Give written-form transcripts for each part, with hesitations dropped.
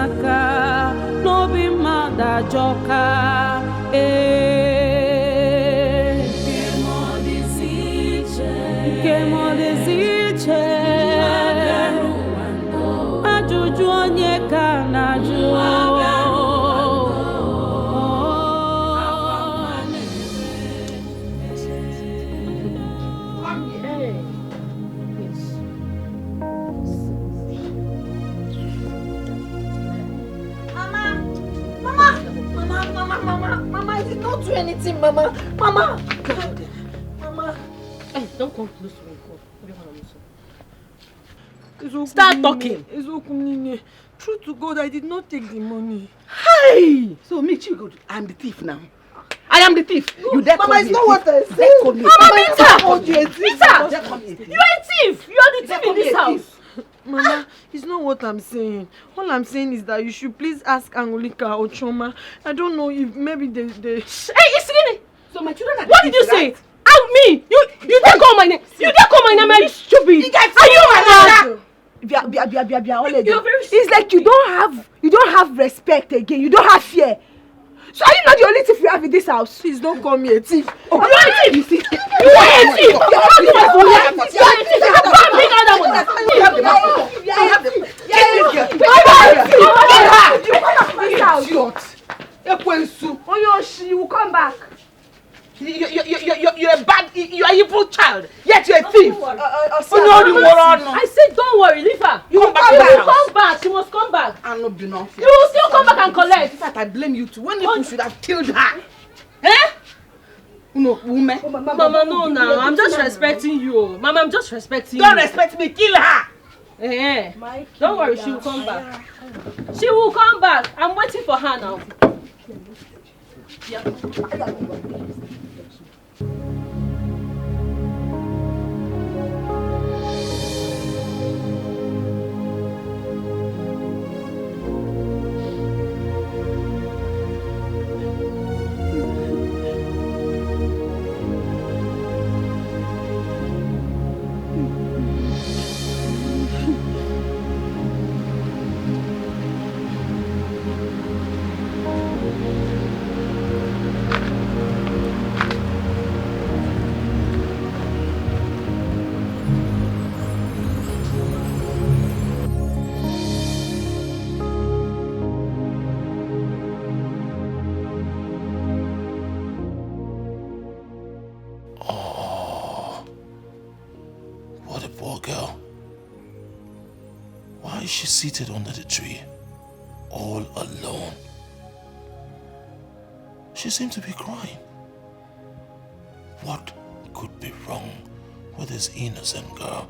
Naka, no be mada joka, Ajuju onye ka na Mama, I did not do anything, Mama. Mama. Hey, don't come close to me. Start talking. True to God, I did not take the money. Hey! So me too, I'm the thief now. I am the thief. You dare Mama, call it's me not what I said. Mama, Peter! You are a thief! You are the thief in this house! Mama, it's not what I'm saying. All I'm saying is that you should please ask Angolika or Choma. I don't know if maybe they... Hey, Isigini! So my children are what did you say? Out me! You dare call my name! You dare call my name! Are you stupid? Are you mad? It's like you don't have respect again. You don't have fear. So are you not the only thief you have in this house? Please don't call me a thief. Oh, you are a thief! You are a thief! You are a thief! You will come back. You're a bad, you're an evil child. Yet you're a thief. I said don't worry, leave her. You will come back. She must come back. I'm not being unfair. You will still come back and collect. In fact, I blame you too. When you should have killed her. Eh? No, woman. Mama, no, now. I'm just respecting you. Mama, I'm just respecting you. Don't respect me. Kill her. Eh. Don't worry, she will come back. She will come back. I'm waiting for her now. Yeah. She's seated under the tree, all alone. She seemed to be crying. What could be wrong with this innocent girl?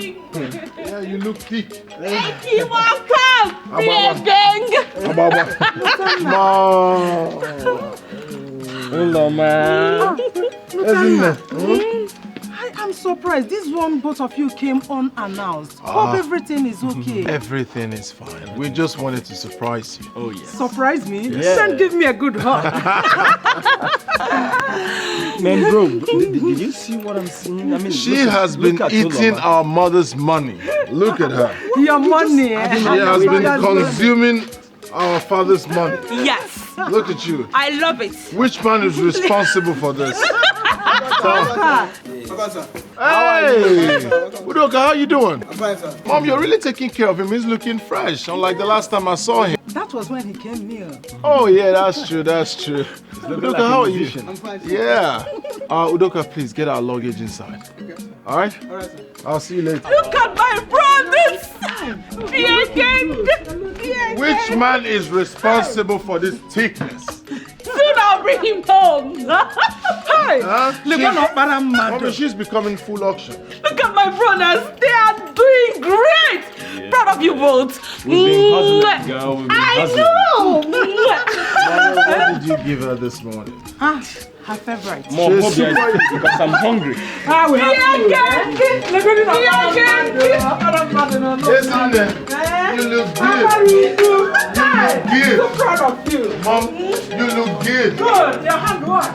Yeah, you look thick. Thank you, welcome! Beer gang! Hello, man. I'm surprised. This one, both of you came unannounced. Hope everything is okay. Everything is fine. We just wanted to surprise you. Oh, yes. Surprise me? Yeah. Then give me a good hug. Man, bro, did you see what I'm seeing? I mean, She has been eating our mother's money. Look at her. Your money, She has been consuming our father's money. Yes! Look at you. I love it. Which man is responsible for this? Hey! Udoka, how you doing? I'm fine, sir. Mom, you're really taking care of him. He's looking fresh, unlike the last time I saw him. That was when he came near. Oh, yeah, that's true, that's true. Udoka, how are you? I'm fine, sir. Yeah. Udoka, please get our luggage inside. Okay. All right? All right, sir. I'll see you later. Look at my brothers! Beer gang! Which man is responsible for this thickness? Soon I'll bring him home. Hey! Mommy, she's becoming full auction. Look at my brothers. They are doing great. Proud of you both. We've been hustling, girl. We've been hustling. What did you give her this morning? Her favorite. More She's beer super- because I'm hungry. We have Listen there. You look good. You look proud of you. good. Mom, you look good. Good. Your hand work.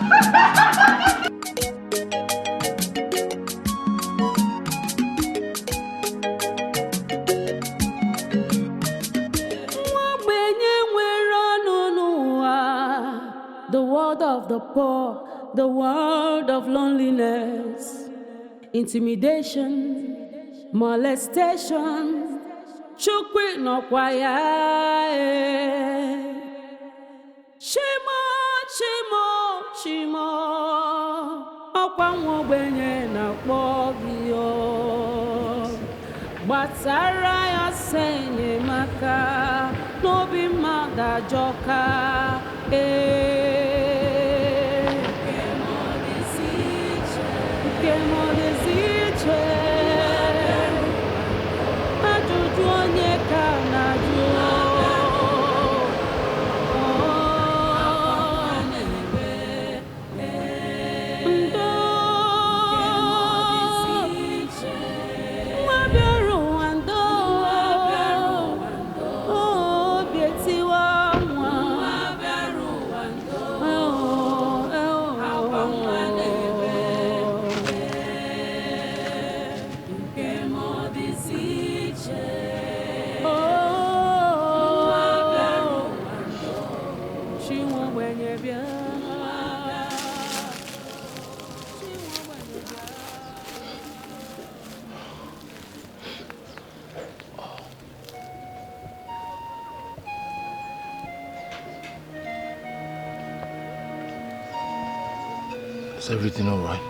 The world of the poor, the world of loneliness, intimidation, molestation, chukwi no kwaya. Shimo, shimo, shimo, okwa nwogbenye na kpogio. Gbatara ya senye maka, n'obi mmadụ ajọka. Is everything all right?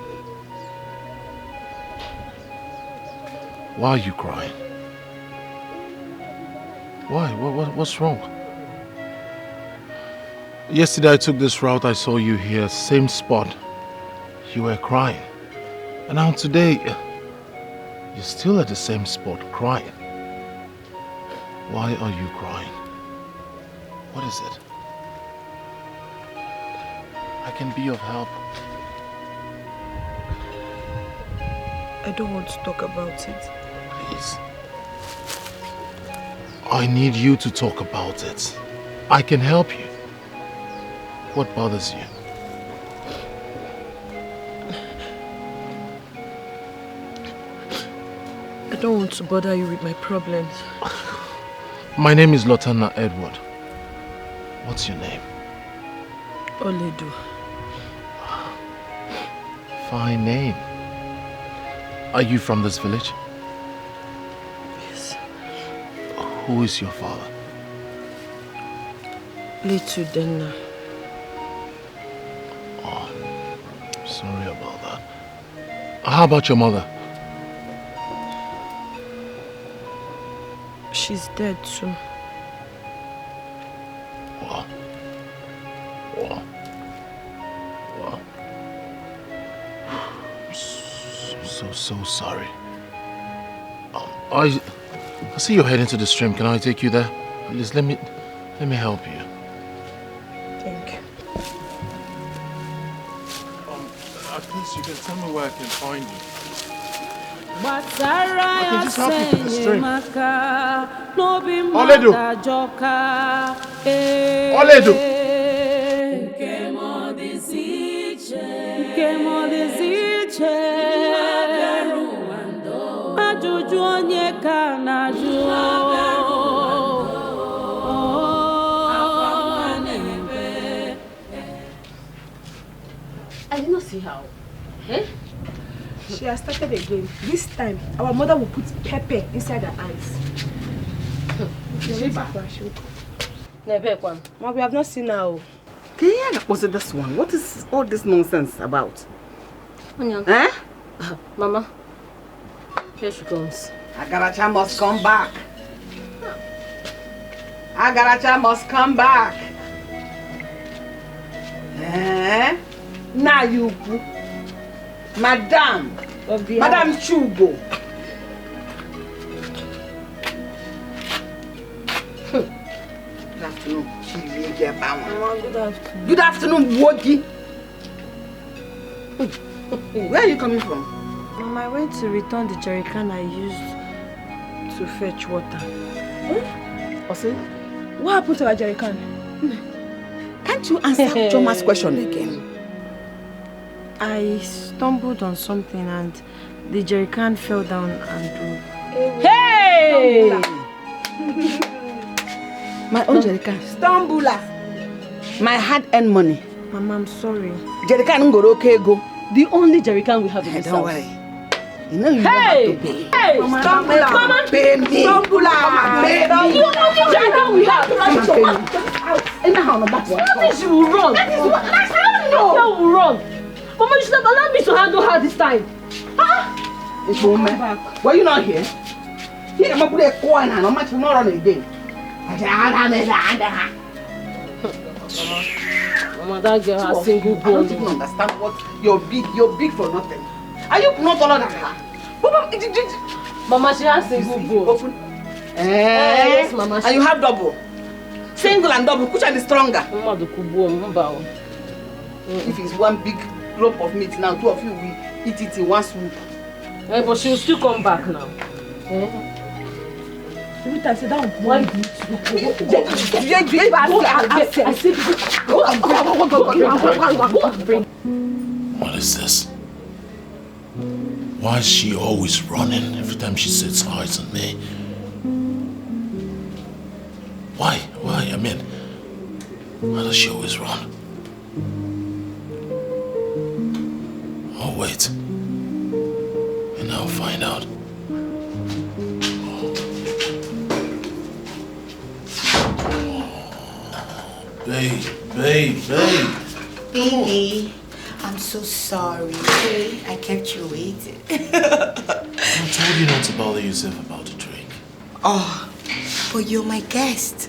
Why are you crying? Why? What's wrong? Yesterday I took this route, I saw you here, same spot. You were crying. And now today, you're still at the same spot, crying. Why are you crying? What is it? I can be of help. I don't want to talk about it. Please. I need you to talk about it. I can help you. What bothers you? I don't want to bother you with my problems. My name is Lotana Edward. What's your name? Oledu. Fine name. Are you from this village? Yes. Who is your father? Little Denna. Oh, sorry about that. How about your mother? She's dead too. Wow. Wow. Wow. So sorry. I see you're heading to the stream. Can I take you there? Please, let me help you. Thank you. At least you can tell me where I can find you. Gbasara ya just help you to the senye stream. maka n'obi Oledo. mmadụ ajọka. Oledo. Nke m ọ dịzi iche. Ajụjụ onye ka na-ajụ. I did not see how. Eh? She has started again. This time, our mother will put pepper inside her eyes. Ma, we have not seen her. Was it this one? What is all this nonsense about? Eh? Mama, here she comes. Agaracha must come back. Agaracha must come back. Eh? Now you, Madam Chugo. Good afternoon. Good afternoon. Good afternoon, Wogi. Where are you coming from? Mama, I went to return the jerry can I used to fetch water. Ose? What happened to our jerry can? Can't you answer Choma's question again? I stumbled on something and the jerry can fell down and broke. Hey! My own jerry can. Stumbler. My hard-earned money. Mama, I'm sorry. Jerry can go okay go. The only jerry can we have in this Don't house. worry. You know you don't have to pay. Hey! Mama, pay me. Stumbler. Pay me. You know the jerry can we have. Nothing she will run. That will run. Mama, you should have allowed me to handle her this time. Huh? It's woman. Were you not here? Here, I'm going to put a coin and how much will not run again. Mama, that girl has single I don't bone. even understand what you're big for nothing. Are you not taller than her? Mama, she has single bone. Open. Yes, Mama. And you have double. Single and double, which one is stronger? Mama, the kubo, Mama. If it's one big lump of meat now, two of you will eat it in one swoop. Hey, but she will still come back now. Every time I sit down, Why go and bring. What is this? Why is she always running every time she sets eyes on me? Why? I mean, why does she always run? Oh, wait. And I'll find out. Babe. Baby, I'm so sorry. Okay? I kept you waiting. I told you not to bother yourself about the drink. Oh, but you're my guest.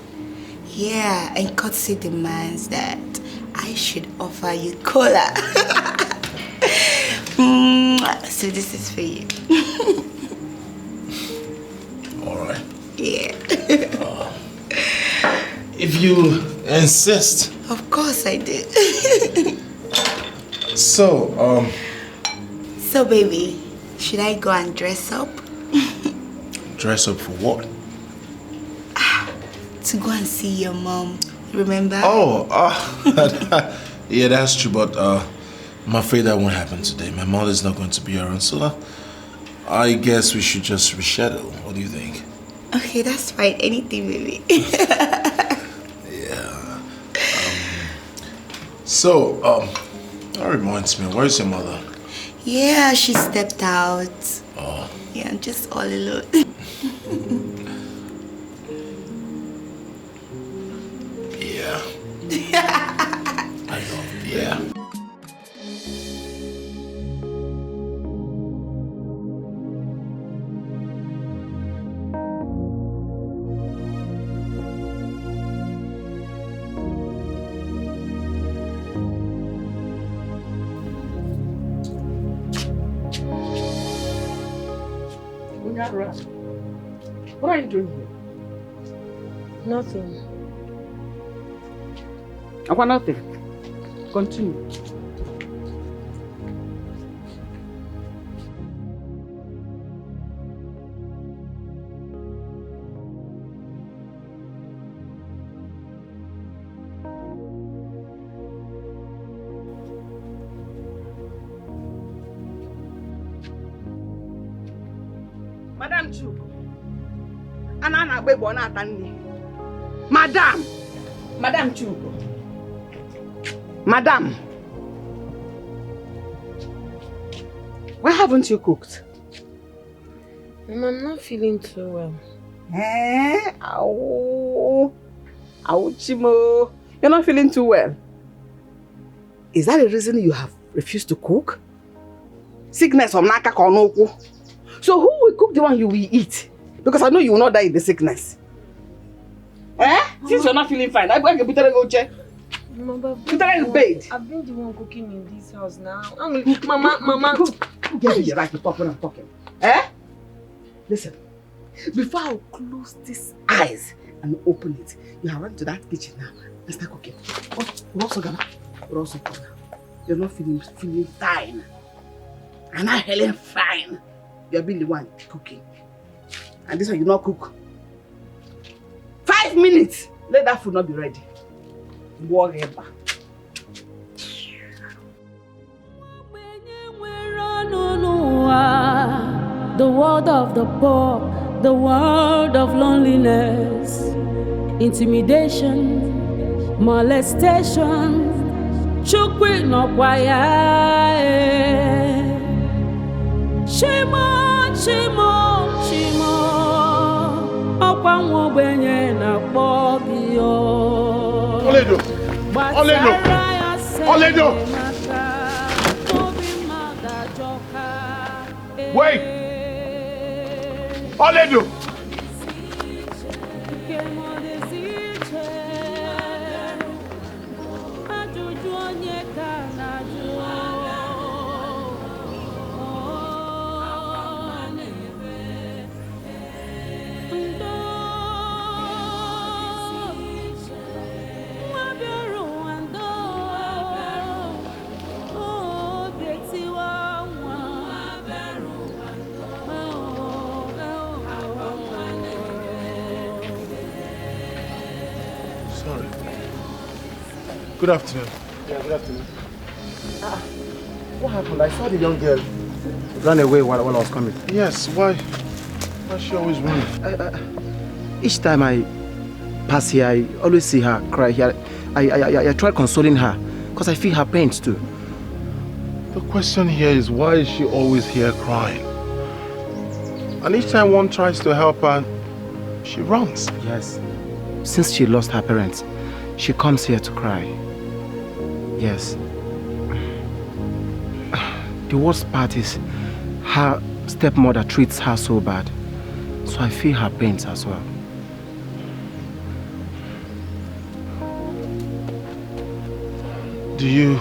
Yeah, and courtesy demands that I should offer you cola. So this is for you. Alright. Yeah. If you insist. Of course I do. So, So baby, should I go and dress up? Dress up for what? To go and see your mom. Remember? Oh, yeah, that's true, but I'm afraid that won't happen today. My mother's not going to be around, so I guess we should just reschedule. What do you think? Okay, that's fine. Anything, baby. Yeah. That reminds me, where's your mother? Yeah, she stepped out. Oh. Yeah, I'm just all alone. Yeah. I know, yeah. What are you doing here? Nothing. Nothing. Continue. Madam Chu. Anana bebo na atani. Madam Chu. Madam. Why haven't you cooked? Mama, I'm not feeling too well. Chimo. You're not feeling too well. Is that the reason you have refused to cook? Sickness or naka konoku. So who will cook the one you will eat? Because I know you will not die in the sickness. Since you're not feeling fine, I can put her go check. Mama, put her in bed. I've been the one cooking in this house now. Mama. Get me right to talk when I'm talking. Listen, before I close these eyes and open it, you have run to that kitchen now and start cooking. We're also gonna. You're not feeling fine. I'm not feeling fine. You're being the one cooking. And this one you not cook. 5 minutes. Let that food not be ready. Whatever. The world of the poor, the world of loneliness, intimidation, molestation, chukwi no kwaya. Shimo, okwa nwobenye na kpobio. Oledo! Wait! Oledo! Good afternoon. Yeah, good afternoon. What happened? I saw the young girl run away while I was coming. Yes, why she always running? Each time I pass here, I always see her cry here. I try consoling her because I feel her pains too. The question here is, why is she always here crying? And each time one tries to help her, she runs. Yes. Since she lost her parents, she comes here to cry. Yes. The worst part is her stepmother treats her so bad. So I feel her pains as well. Do you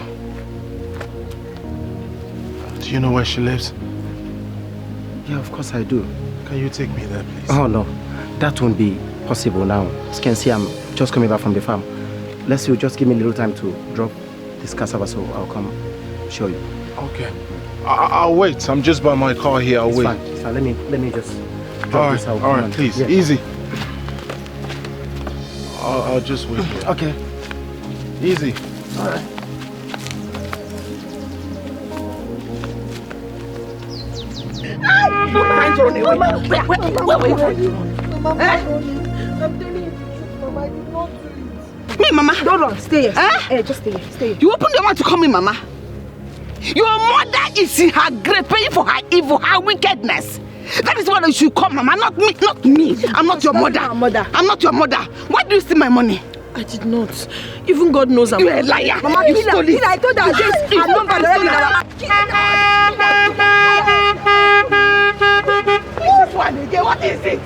know where she lives? Yeah, of course I do. Can you take me there, please? Oh no, that won't be possible now. As you can see, I'm just coming back from the farm. Let's you just give me a little time to drop this cassava, so I'll come show you. Okay. I'll wait. I'm just by my car here. I'll wait. It's fine. Let me just drop this out. All right, please. Yeah. Easy. I'll just wait here. Okay. Easy. All right. Where were you? Mama, I'm telling you, Mama, I did not do it. Me, Mama? Don't run. Stay here. Just stay here. Stay here. You opened your mouth to call me Mama? Your mother is in her grave paying for her evil, her wickedness. That is why you should call Mama, not me. Not me. I'm not your mother. I'm not your mother. Why do you steal my money? I did not. Even God knows I'm You're a liar. Mama, you stole it. I told her I'm not This one again, what is it?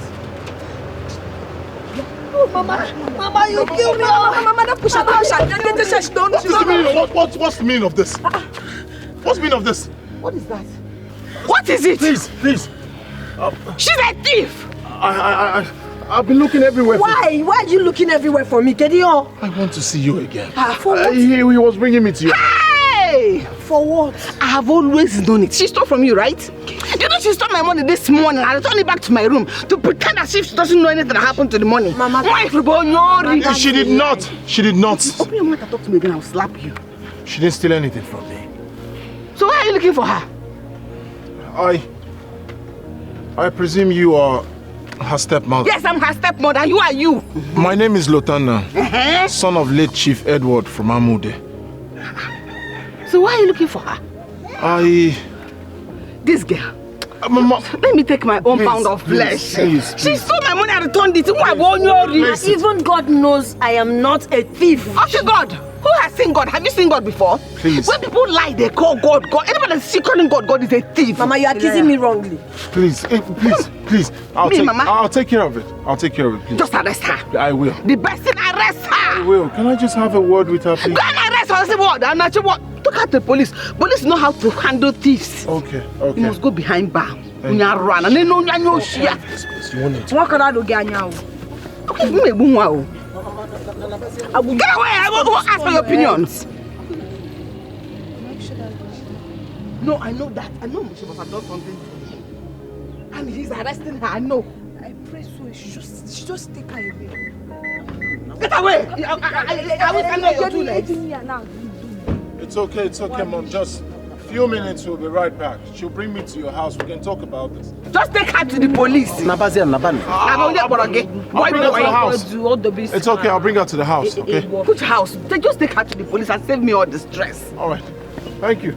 Mama, you killed me. Mama, don't push her. What's the meaning of this? What's the meaning of this? What is that? What is it? Please. She's a thief. I've been looking everywhere. Why? Why are you looking everywhere for me, Kedio? I want to see you again. For what? He was bringing me to you. Hey! For what? I have always known it. She stole from you, right? You know she stole my money this morning. I returned it back to my room to pretend as if she doesn't know anything that happened to the money. Mama, She did not. She did not. Open your mouth and talk to me again. I'll slap you. She didn't steal anything from me. So why are you looking for her? I presume you are her stepmother. Yes, I'm her stepmother. Who are you? My name is Lotana, son of late Chief Edward from Amude. So why are you looking for her? This girl. Mama, let me take my own pound of flesh. Please. She stole my money and returned it. Even God knows I am not a thief. Oh, God. Who has seen God? Have you seen God before? Please. When people lie, they call God God. Anybody that's calling God God is a thief. Mama, you are accusing me wrongly. Please. I'll take care of it. Please. Just arrest her. I will. The best thing, arrest her. I will. Can I just have a word with her, please? Go and arrest her. I say what? I'm not sure what. Look at the police. Police know how to handle thieves. Okay. You must go behind bar. When you run and they know you share. What can I do, Ganyao? Okay, you may boom wow. Get away! I won't ask for your opinions. No, I know that. I know she must have done something to him. And he's arresting her. I know. I pray so. She just take her away. Get away! I will stand on your two legs. It's okay, Mom. Just a few minutes, we'll be right back. She'll bring me to your house. We can talk about this. Just take her to the police. I'll bring her to the house. It's okay, I'll bring her to the house, okay? Which house? Just take her to the police and save me all the stress. All right. Thank you.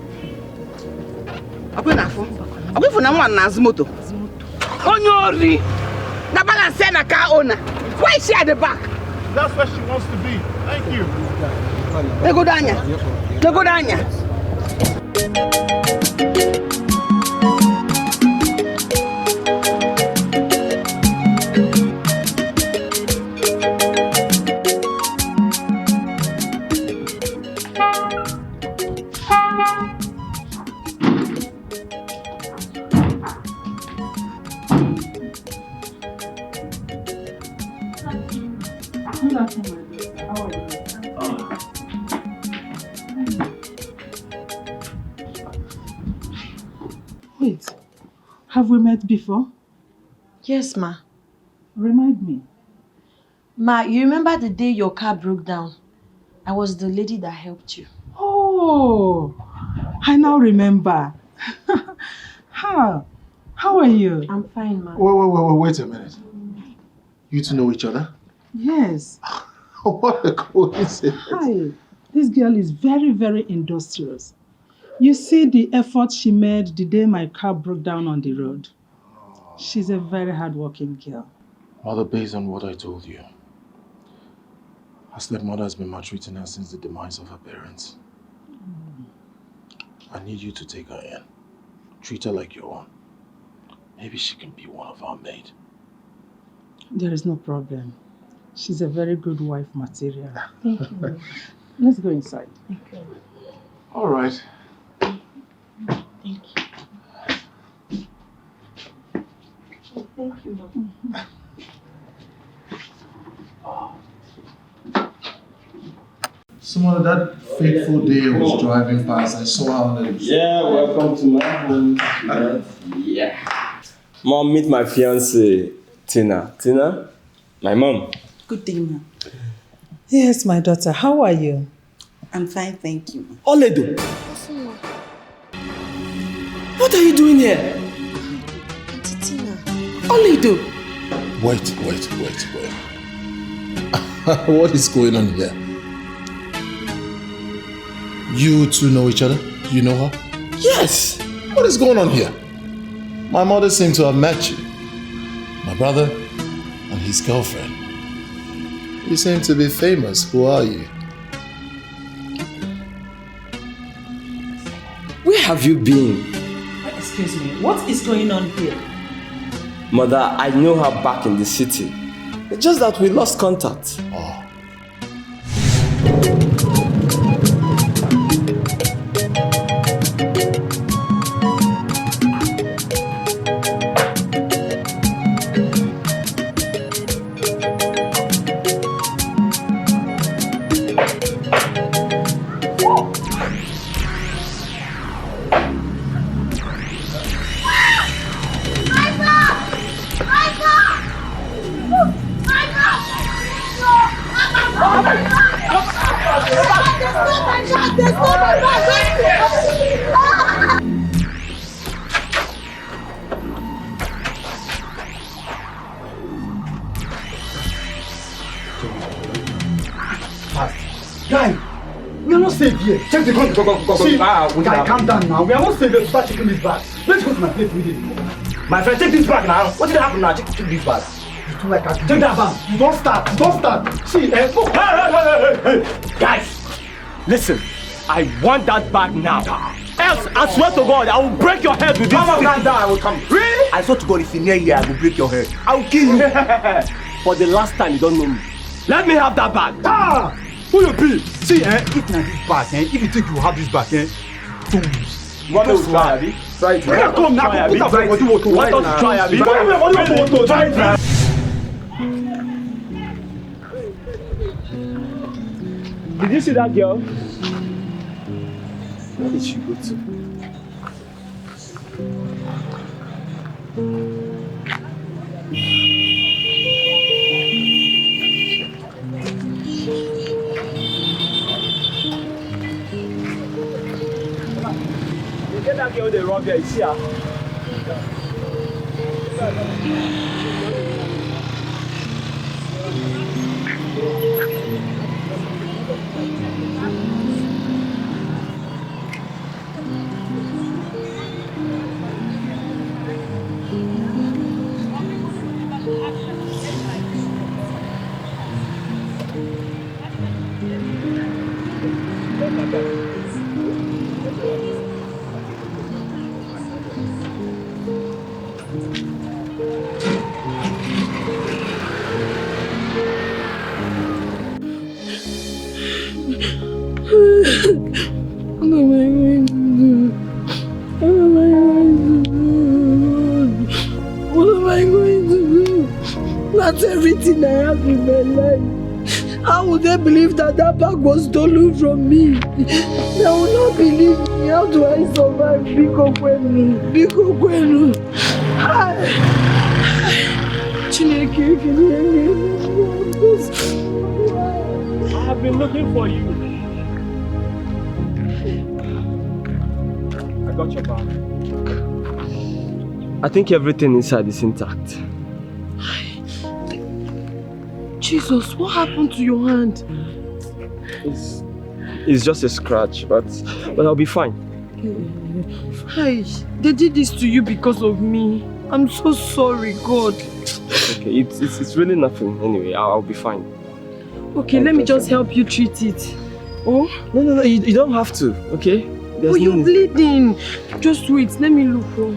Why is she at the back? That's where she wants to be. Thank you. Go down here. Go down here. Wait, have we met before? Yes, Ma. Remind me. Ma, you remember the day your car broke down? I was the lady that helped you. Oh, I now remember. How are you? I'm fine, Ma. Wait a minute. You two know each other? Yes. What a coincidence. Hi. This girl is very, very industrious. You see the effort she made the day my car broke down on the road. She's a very hardworking girl. Mother, based on what I told you, her stepmother has been maltreating her since the demise of her parents. I need you to take her in. Treat her like your own. Maybe she can be one of our maids. There is no problem. She's a very good wife material. Thank you. Let's go inside. Okay. All right. Thank you. Oh, thank you, Mom. Someone that fateful day I was driving past, I saw her on the... Yeah, welcome to my home. Yeah. Mom, meet my fiancée, Tina. Tina, my mom. Good day, Ma. Yes, my daughter. How are you? I'm fine, thank you. Oledo. What are you doing here? Auntie Tina. Oledo. Wait. What is going on here? You two know each other? Do you know her? Yes. What is going on here? My mother seemed to have met you. My brother and his girlfriend. You seem to be famous. Who are you? Where have you been? Excuse me. What is going on here? Mother, I know her back in the city. It's just that we lost contact. Oh. here. Check the gun. Go. See, guy, calm down now. We are not serious. Start checking this bag. Let's go to my place immediately. My friend, take this bag now. What did happen now? Check this bag. You do like that. Take that bag. You don't start. See, hey. Guys, listen. I want that bag now. Else, I swear to God, I will break your head with this thing. I will come. Really? I swear to God, if you're near here, I will break your head. I will kill you. For the last time, you don't know me. Let me have that bag. Who you be? See, if not this bag, if you think you have this bag, don't lose. You want me to try, Abi? Try it. Come now, put up what you want to try. Want us to try, Abi? Try it. Did you see that girl? Where did she go to? You get that girl the rob here, you see her? That's everything I have in my life. How would they believe that bag was stolen from me? They will not believe me. How do I survive? Biko Kwenu. Chineke, can you hear me? I have been looking for you. I got your bag. I think everything inside is intact. Jesus, what happened to your hand? It's just a scratch, but I'll be fine. Hey, they did this to you because of me. I'm so sorry, God. Okay, it's really nothing anyway. I'll be fine. Okay, let me just help you treat it. Oh? No, you don't have to, okay? Oh, you're bleeding. Just wait, let me look for.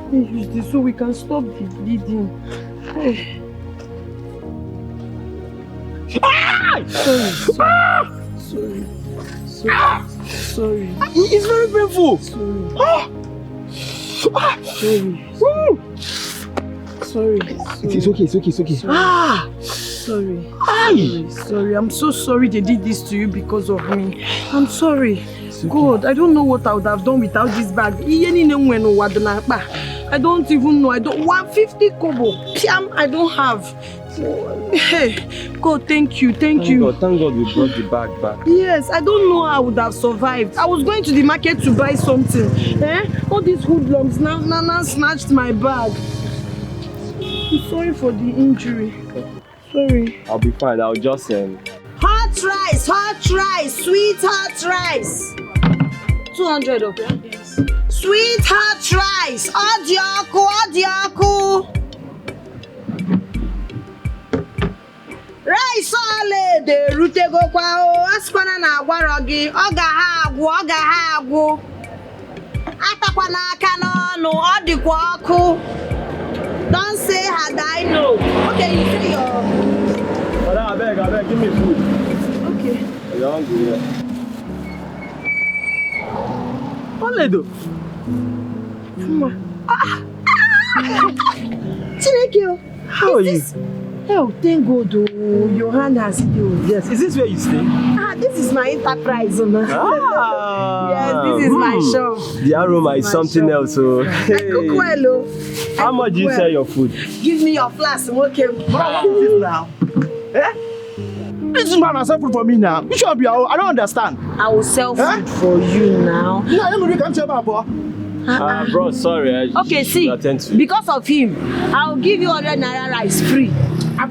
Let me use this so we can stop the bleeding. Hey. Sorry. It's very painful. Sorry. It's okay. Sorry. I'm so sorry they did this to you because of me. I'm sorry. God, I don't know what I would have done without this bag. I don't even know. 150 kobo. Piam, I don't have. Hey, God, thank you. Thank you. Thank God we brought the bag back. Yes, I don't know how I would have survived. I was going to the market to buy something. All these hoodlums now snatched my bag. I'm sorry for the injury. Sorry. I'll be fine. I'll just Hot rice, sweet hot rice. 200 okay? Yes. Sweet hot rice. Odioku. Rice ole de rute go kwa o askwana na agwaro gi oga ha agwu atakwa na aka n'ọnụ ọ dịkwa ọkụ. Don't say had I know. Okay, you say your. But I beg, give me food. Okay. You're hungry, yeah. Oledo. Chineke, how are you? Oh, thank God, your hand has healed. Yes, is this where you stay? This is my enterprise. Yes, this is my shop. The aroma is something else. So. I cook well. How much do you sell your food? Give me your flask. Okay. What is this now? This man has sell food for me now. You should be. I don't understand. I will sell food for you now. No, you can't tell me. Bro, sorry. Okay, see, because of him, I'll give you 100 naira rice free. I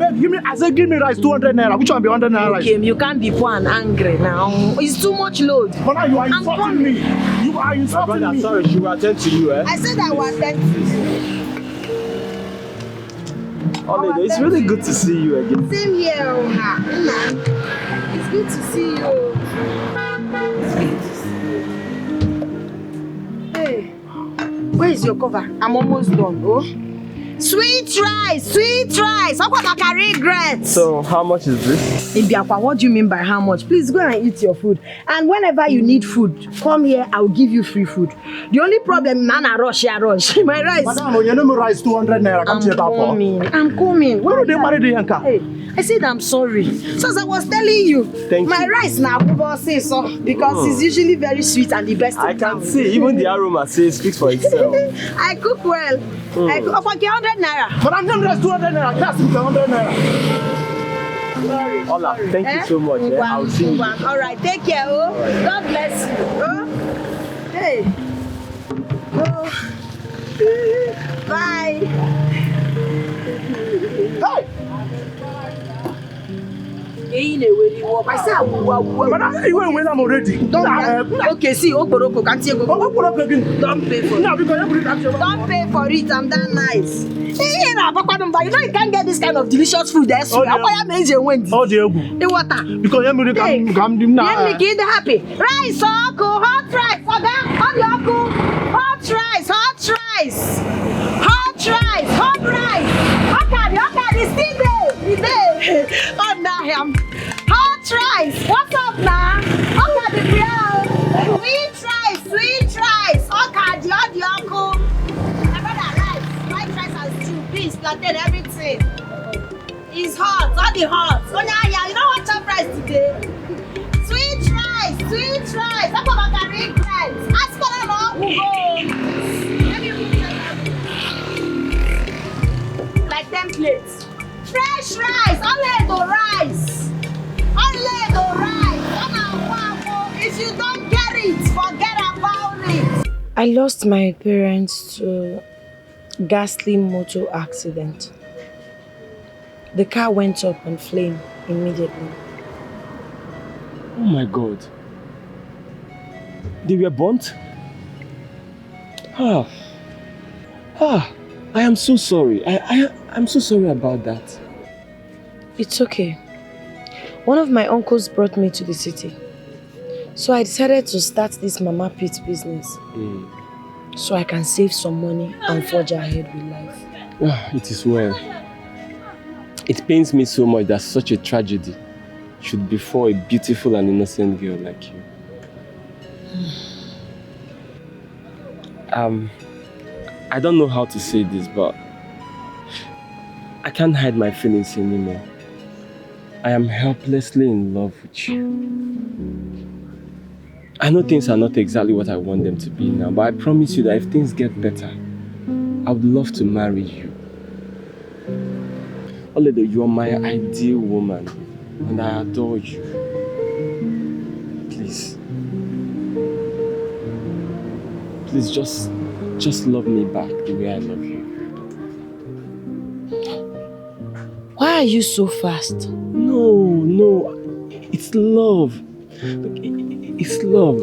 said give me rice 200 naira. Which one be 100 naira rice? Okay, you can't be poor and angry now. It's too much load. But now you are insulting me. You are insulting me. Sorry, she will attend to you, eh? I said I will attend to you. Olede, it's really good to see you again. Same here, Ona. It's good to see you. Hey, where is your cover? I'm almost done, oh. Sweet rice, sweet rice. How come I can regret? So, how much is this? Ibiakwa, what do you mean by how much? Please go and eat your food. And whenever you need food, come here, I'll give you free food. The only problem, man, I rush. My rice. Madam, you know me rice 200 naira. Come to your table. I'm coming. Why don't they marry the Yanka? Hey, I said I'm sorry. So as I was telling you, my rice now, say so because it's usually very sweet and the best. I can see, even the aroma speaks for itself. I cook well. I cook 100 naira. But I'm not just 200 naira. Just 100 naira. Sorry. Ola, thank you so much. I'll see you. All right, take care. Oh, right. God bless you. Oh, hey. Oh. Bye. Hey. I said I will. But you went when I'm already. Okay, see, Oporoko, can't you go? Don't pay for it. Don't pay for it. I'm that nice. You know you can't get this kind of delicious food there. So I'm amazing when the water. Because you're the happy. Rice, hot rice, hot rice, hot rice, hot rice, hot rice. Okay, still there. Oh, now him. Hot rice. What's up now? Okay, the real. Sweet rice. Okay, the uncle. My brother rice. White rice and stew, beans, plantain, everything. It's hot. All the hot. Oh, yeah, you don't want chop rice today. Sweet rice. That's what I can regret. Ask for them all who go. Like 10 plates. Fresh rice, only the rice. If you don't get it, forget about it. I lost my parents to a ghastly motor accident. The car went up in flame immediately. Oh my God. They were burnt? I am so sorry. I'm so sorry about that. It's okay. One of my uncles brought me to the city. So I decided to start this Mama Pit business. So I can save some money and forge ahead with life. It is well. It pains me so much that such a tragedy should befall a beautiful and innocent girl like you. I don't know how to say this, but I can't hide my feelings anymore. I am helplessly in love with you. I know things are not exactly what I want them to be now, but I promise you that if things get better, I would love to marry you. Although you are my ideal woman, and I adore you. Please. Please just love me back the way I love you. Why are you so fast? No. It's love. It's love.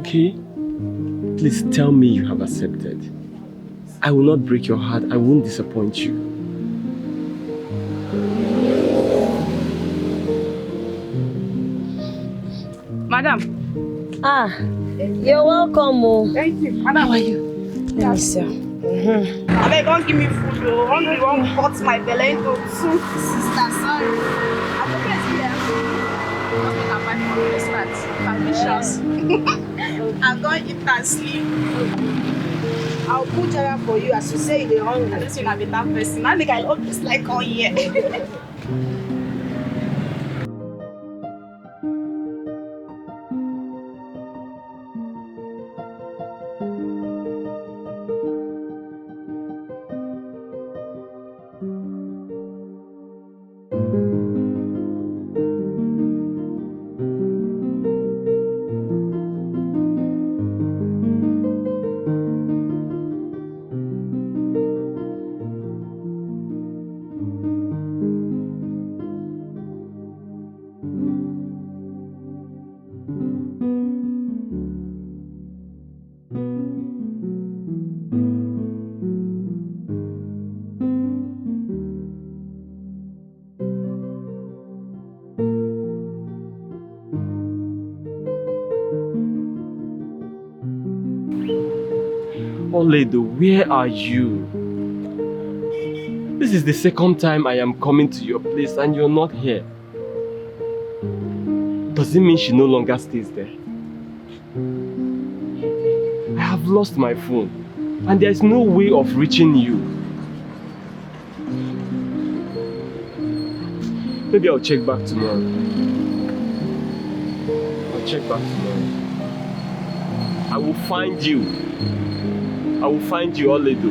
Okay? Please tell me you have accepted. I will not break your heart. I won't disappoint you. Madam. You're welcome. Thank you. Madam. How are you? Let me see. I beg, don't give me food, though. Hungry won't cut my belly into two. Sister, sorry. I'm okay here. I'm my phone restaurant. Delicious. I'm going to eat and sleep. I'll put her for you as you say you're hungry. I just want to be that person. I think I look just like on here. Oledo, where are you? This is the second time I am coming to your place and you're not here. Does it mean she no longer stays there? I have lost my phone and there's no way of reaching you. Maybe I'll check back tomorrow. I'll check back tomorrow. I will find you. I will find you, Oledo.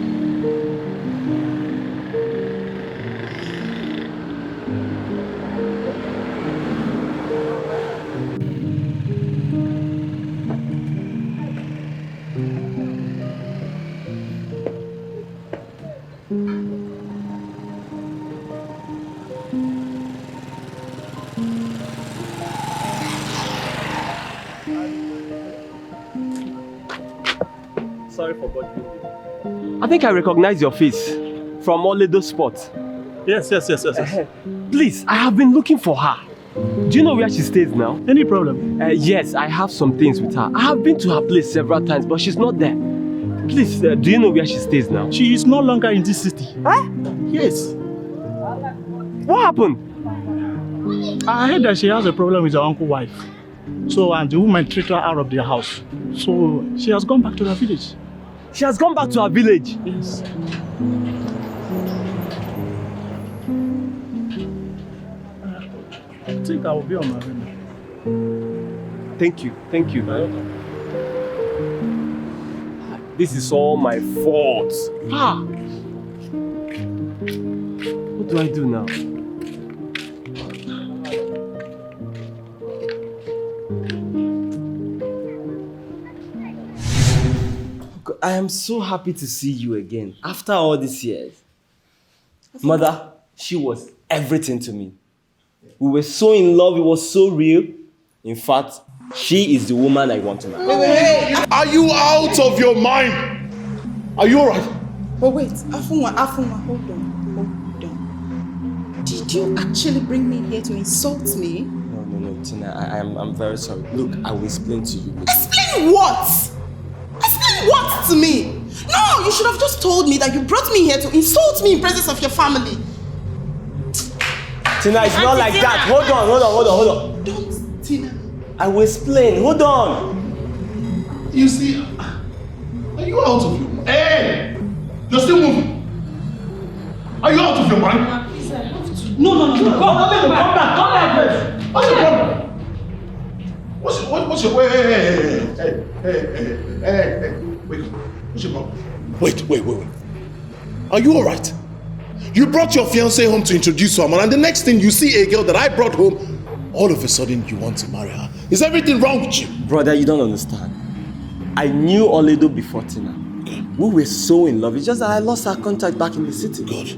Sorry for bothering you. I think I recognize your face from Oledo's spot. Yes. Please, I have been looking for her. Do you know where she stays now? Any problem? Yes, I have some things with her. I have been to her place several times, but she's not there. Please, do you know where she stays now? She is no longer in this city. Huh? Yes. What happened? I heard that she has a problem with her uncle's wife. So, and the woman treated her out of their house. So, she has gone back to her village. She has gone back to her village? Yes. I think I will be on my way now. Thank you. This is all my fault. What do I do now? I am so happy to see you again after all these years. Mother, she was everything to me. We were so in love, it was so real. In fact, she is the woman I want to marry. Are you out of your mind? Are you alright? But wait, Afunwa, hold on. Did you actually bring me here to insult me? No, Tina, I'm very sorry. Look, I will explain to you. Explain what? Explain what to me? No, you should have just told me that you brought me here to insult me in presence of your family. Tina, it's not like that. Hold on. Don't, Tina. I will explain. Hold on. You see, are you out of your mind? Hey! You're still moving. Are you out of your mind? Please, I have to. No. Come back first. What's your problem? What's your wait? What's your problem? Wait. Are you alright? You brought your fiancée home to introduce someone, and the next thing you see a girl that I brought home, all of a sudden you want to marry her. Is everything wrong with you? Brother, you don't understand. I knew Oledo before Tina. We were so in love. It's just that I lost her contact back in the city. Good.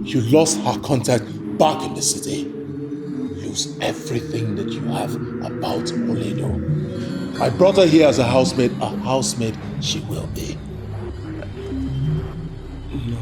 You lost her contact back in the city. Lose everything that you have about Oledo. I brought her here as a housemaid. A housemaid she will be. No.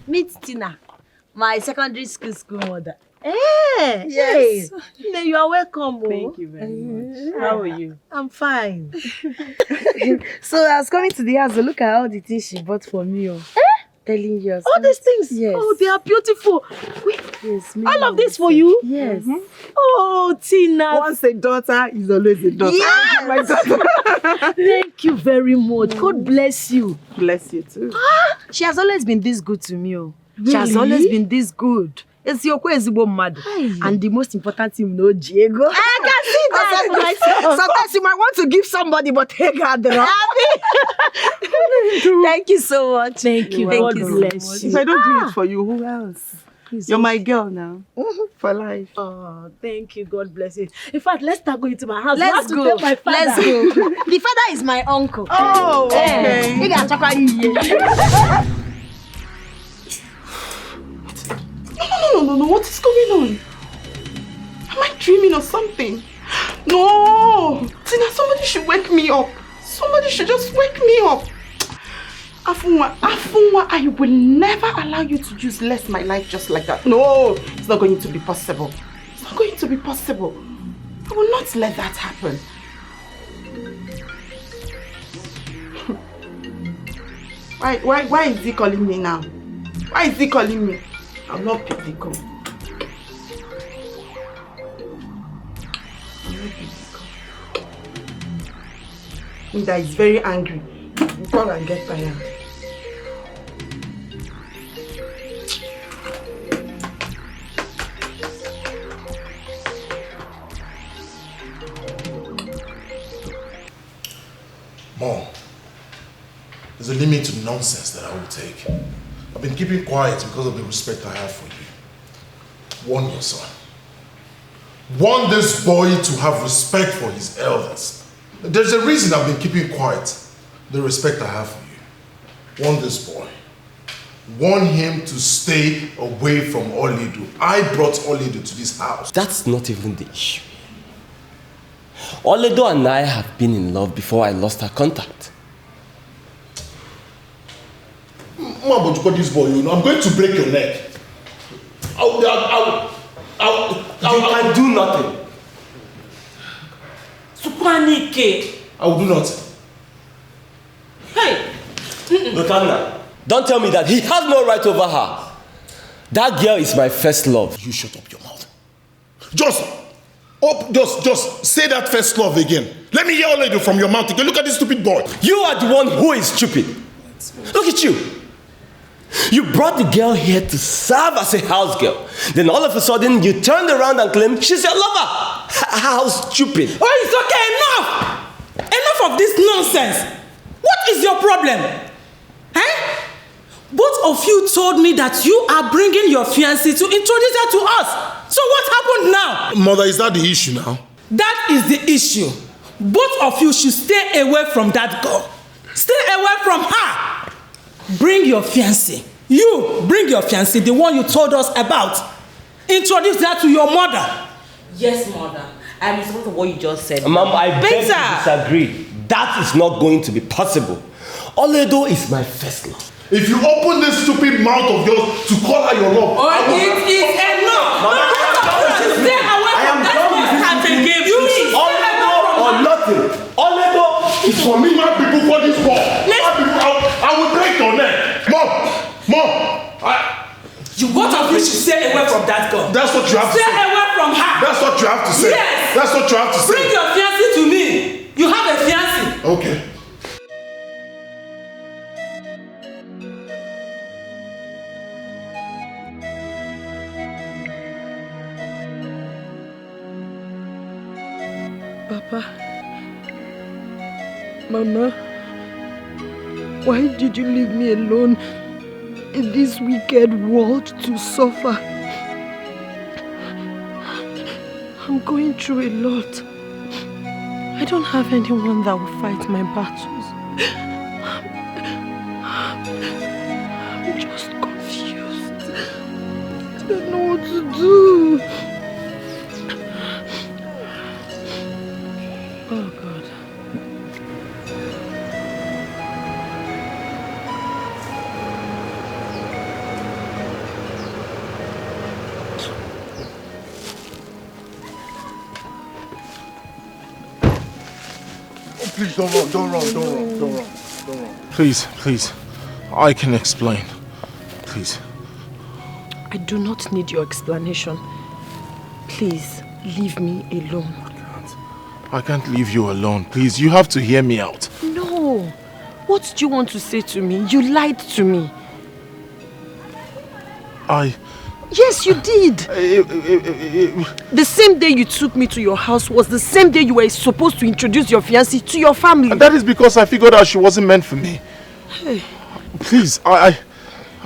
Meet Tina, my secondary school mother. Yes. Hey, you are welcome. Thank you very much. How are you? I'm fine. So I was coming to the house to look at all the things she bought for me. Telling you. All these things? Yes. Oh, they are beautiful. Wait, yes. all of this for you? Yes. Oh, Tina. Once a daughter is always a daughter. Yes. My daughter. Thank you very much. God bless you. Bless you too. She has always been this good to me. Really? She has always been this good. It's your mad. And the most important thing, Diego. I can see that myself. Sometimes you might want to give somebody, but take her the Thank you so much. Thank you. Thank God you bless so much. you. If I don't do it for you, who else? You're my girl now. For life. Oh, thank you. God bless you. In fact, let's start going to my house. Let's go. Tell my father. Let's go. The father is my uncle. Oh, okay. No. What is going on? Am I dreaming or something? No. Tina, somebody should wake me up. Somebody should just wake me up. Afunwa, I will never allow you to useless my life just like that. No, it's not going to be possible. It's not going to be possible. I will not let that happen. Why is he calling me now? Why is he calling me? I'll not pick the call. That is very angry. Call and get tired. Mom, there's a limit to nonsense that I will take. I've been keeping quiet because of the respect I have for you. Warn your son. Warn this boy to have respect for his elders. There's a reason I've been keeping quiet. The respect I have for you. Warn this boy. Warn him to stay away from Olido. I brought Olido to this house. That's not even the issue. Olido and I have been in love before I lost our contact. Mom, but you got this boy, you know, I'm going to break your neck. You can do nothing. I will do nothing. Hey! Lutana, don't tell me that he has no right over her. That girl is my first love. You shut up your mouth. Just say that first love again. Let me hear all of you from your mouth again. Look at this stupid boy. You are the one who is stupid. Look at you. You brought the girl here to serve as a house girl. Then all of a sudden, you turned around and claimed she's your lover. How stupid. Oh, it's okay. Enough! Enough of this nonsense. What is your problem? Eh? Both of you told me that you are bringing your fiancée to introduce her to us. So what happened now? Mother, is that the issue now? That is the issue. Both of you should stay away from that girl. Stay away from her. Bring your fiancée. You bring your fiancée, the one you told us about. Introduce her to your mother. Yes, mother. I'm in support of what you just said. Mom, I beg to disagree. That is not going to be possible. Olido is my first love. If you open this stupid mouth of yours to call her your love, it is enough. Stay away from that man. You Olido or nothing. Olido is for me. My people for this war. I will break your neck. Mom. Both of you should stay away from that girl. That's what you have to say. Stay away from her. That's what you have to say. Yes. That's what you have to say. Bring your fiancée to me. You have a fiancée. Okay. Papa, Mama, why did you leave me alone in this wicked world to suffer? I'm going through a lot. I don't have anyone that will fight my battles. I'm just confused. I don't know what to do. Oh God. Please don't run. Please. I can explain. Please. I do not need your explanation. Please, leave me alone. I can't leave you alone. Please, you have to hear me out. No. What do you want to say to me? You lied to me. Yes, you did. The same day you took me to your house was the same day you were supposed to introduce your fiancée to your family. And that is because I figured out she wasn't meant for me. Hey. Please, I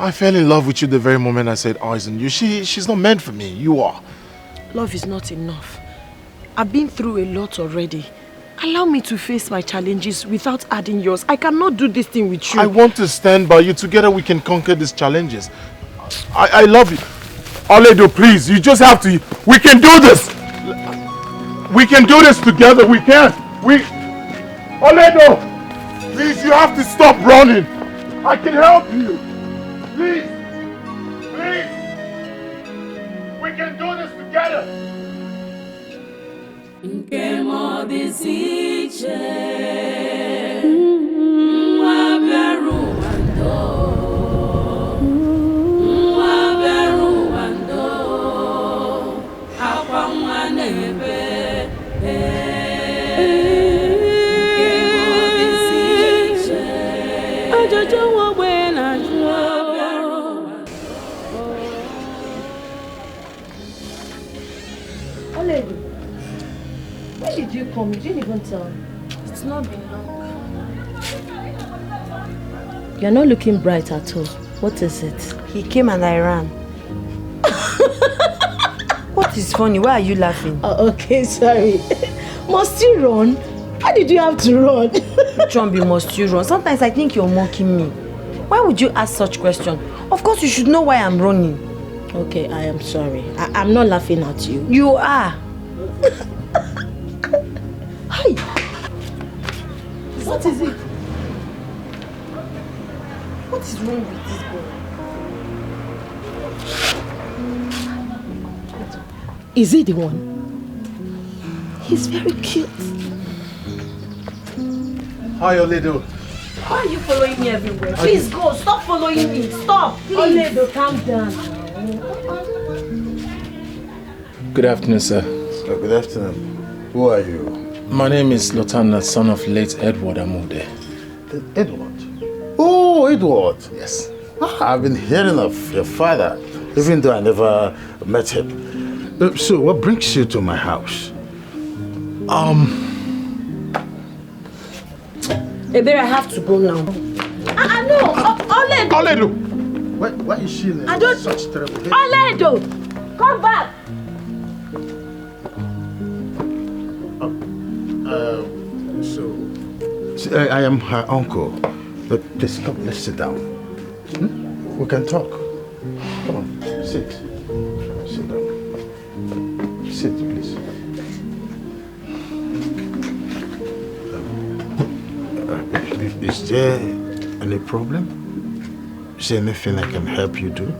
I fell in love with you the very moment I said eyes on you. She's not meant for me. You are. Love is not enough. I've been through a lot already. Allow me to face my challenges without adding yours. I cannot do this thing with you. I want to stand by you. Together we can conquer these challenges. I love you. Oledo, please. You just have to. We can do this. We can do this together. We can. Oledo, please, you have to stop running. I can help you. Please. Please. We can do this together. Nke mo disiche akwa nwa nebe ajojo wo gbe na jo. Oledi, when did you come? You didn't even tell me. It's not been long. You're not looking bright at all. What is it? He came and I ran. What is funny? Why are you laughing? Oh, okay, sorry. Must you run? Why did you have to run? Chombi, must you run? Sometimes I think you're mocking me. Why would you ask such question? Of course you should know why I'm running. Okay, I am sorry. I'm not laughing at you. You are. Hi. What is it? What is wrong with this boy? Is he the one? He's very cute. Hi, Oledo. Why are you following me everywhere? Please go. Stop following me. Stop. Please. Oledo, calm down. Good afternoon, sir. Good afternoon. Who are you? My name is Lotana, son of late Edward Amude. Edward? Oh, Edward. Yes. I've been hearing of your father, even though I never met him. So, what brings you to my house? Ebere, I have to go now. No, Oledo. Oledo. Why is she in I don't... such terrible haste? Oledo, come back. So, I am her uncle. But please come, let's sit down. We can talk. Come on, sit. Sit down. Sit, please. Is there any problem? Is there anything I can help you do?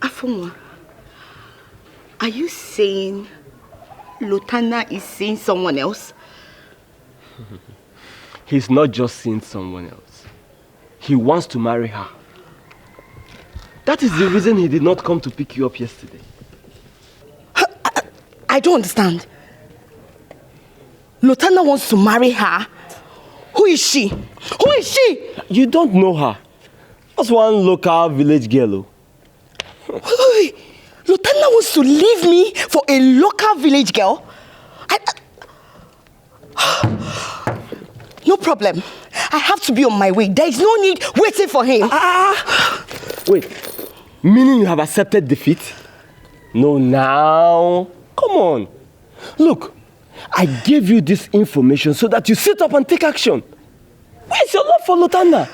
Afumwa, are you saying Lotana is seeing someone else? He's not just seeing someone else. He wants to marry her. That is the reason he did not come to pick you up yesterday. I don't understand. Lotana wants to marry her? Who is she? Who is she? You don't know her. That's one local village girl. Wait. Lotana wants to leave me for a local village girl? No problem. I have to be on my way. There is no need waiting for him. Wait. Meaning you have accepted defeat? No, now. Come on. Look, I gave you this information so that you sit up and take action. Where's your love for Lotana?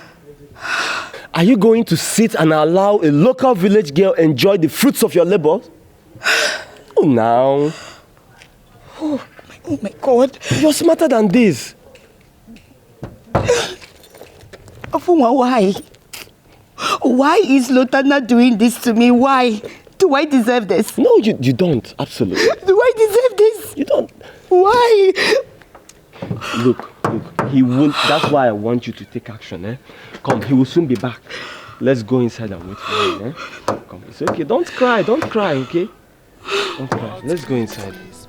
Are you going to sit and allow a local village girl enjoy the fruits of your labor? Oh, now. Oh my God. You're smarter than this. Afuma, why? Why is Lotana doing this to me? Why? Do I deserve this? No, you don't. Absolutely. Do I deserve this? You don't. Why? Look, he won't. That's why I want you to take action, eh? Come, he will soon be back. Let's go inside and wait for him, eh? Come, it's okay. Don't cry, okay? Don't cry. Let's go inside. It's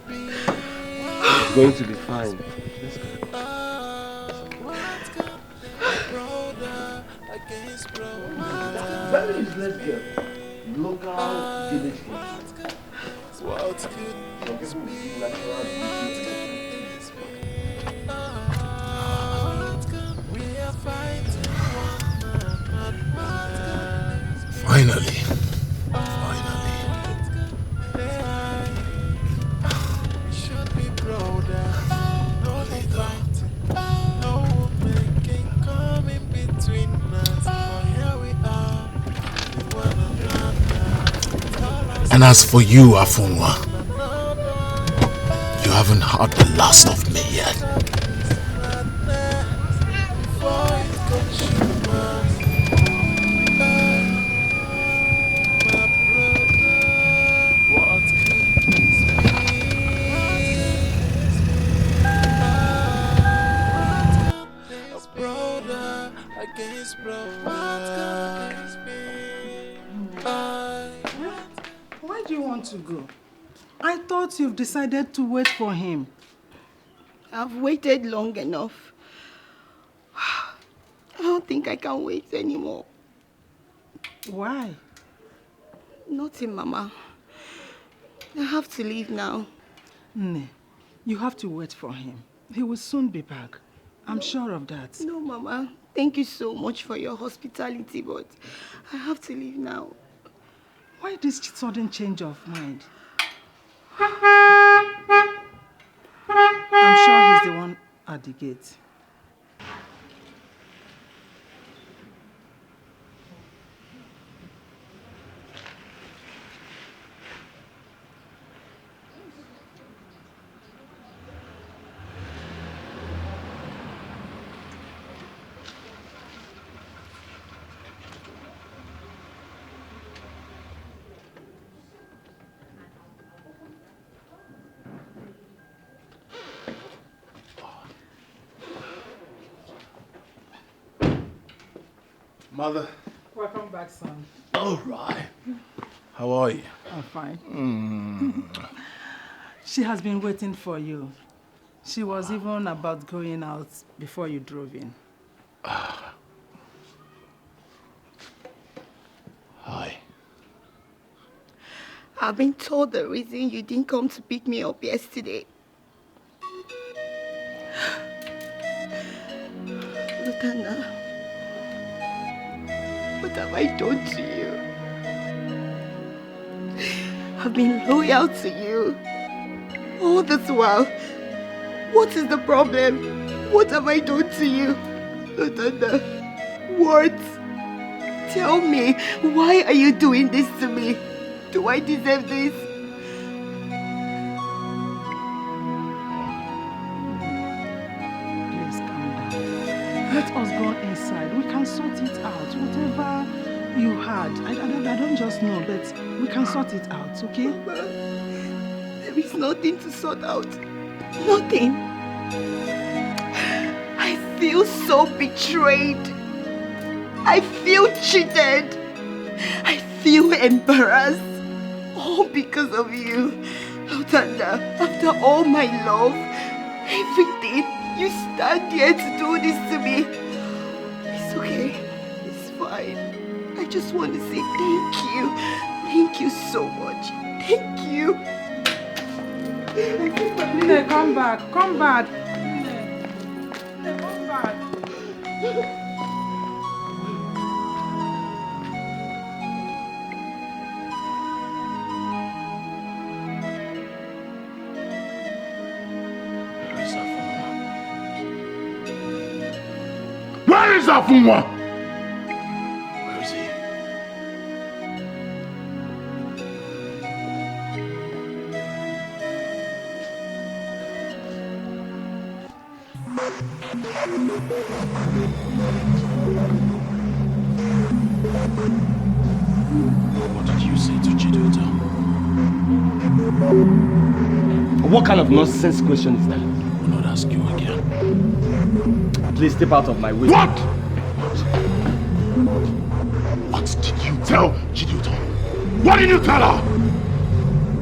going to be fine. Let's go. Where is this girl? Local village girl. Finally. And as for you, Afunwa, you haven't heard the last of me yet. Why do you want to go? I thought you've decided to wait for him. I've waited long enough. I don't think I can wait anymore. Why? Nothing, Mama. I have to leave now. No, you have to wait for him. He will soon be back. I'm sure of that. No, Mama. Thank you so much for your hospitality, but I have to leave now. Why this sudden change of mind? I'm sure he's the one at the gate. Mother. Welcome back, son. All right. How are you? I'm fine. She has been waiting for you. She was even about going out before you drove in. Hi. I've been told the reason you didn't come to pick me up yesterday. Lutana, what have I done to you? I've been loyal to you all this while. What is the problem? What have I done to you? Lutana, what? Tell me, why are you doing this to me? Do I deserve this? Please calm down. Let us go inside. We can sort it out. Whatever you had. I don't just know, but we can sort it out, okay? Mama, there is nothing to sort out. Nothing. I feel so betrayed. I feel cheated. I feel embarrassed. All because of you. Lutanda, after all my love, everything, you stand here to do this to me. It's okay. It's fine. I just want to say thank you. Thank you so much. Thank you. Nene, come back. Come back. Nene, come back. Where is Afunwa? Where is he? What did you say to Chiduta? What kind of nonsense question is that? I will not ask you again. Please step out of my way. What? What did you tell Chiduta? What did you tell her?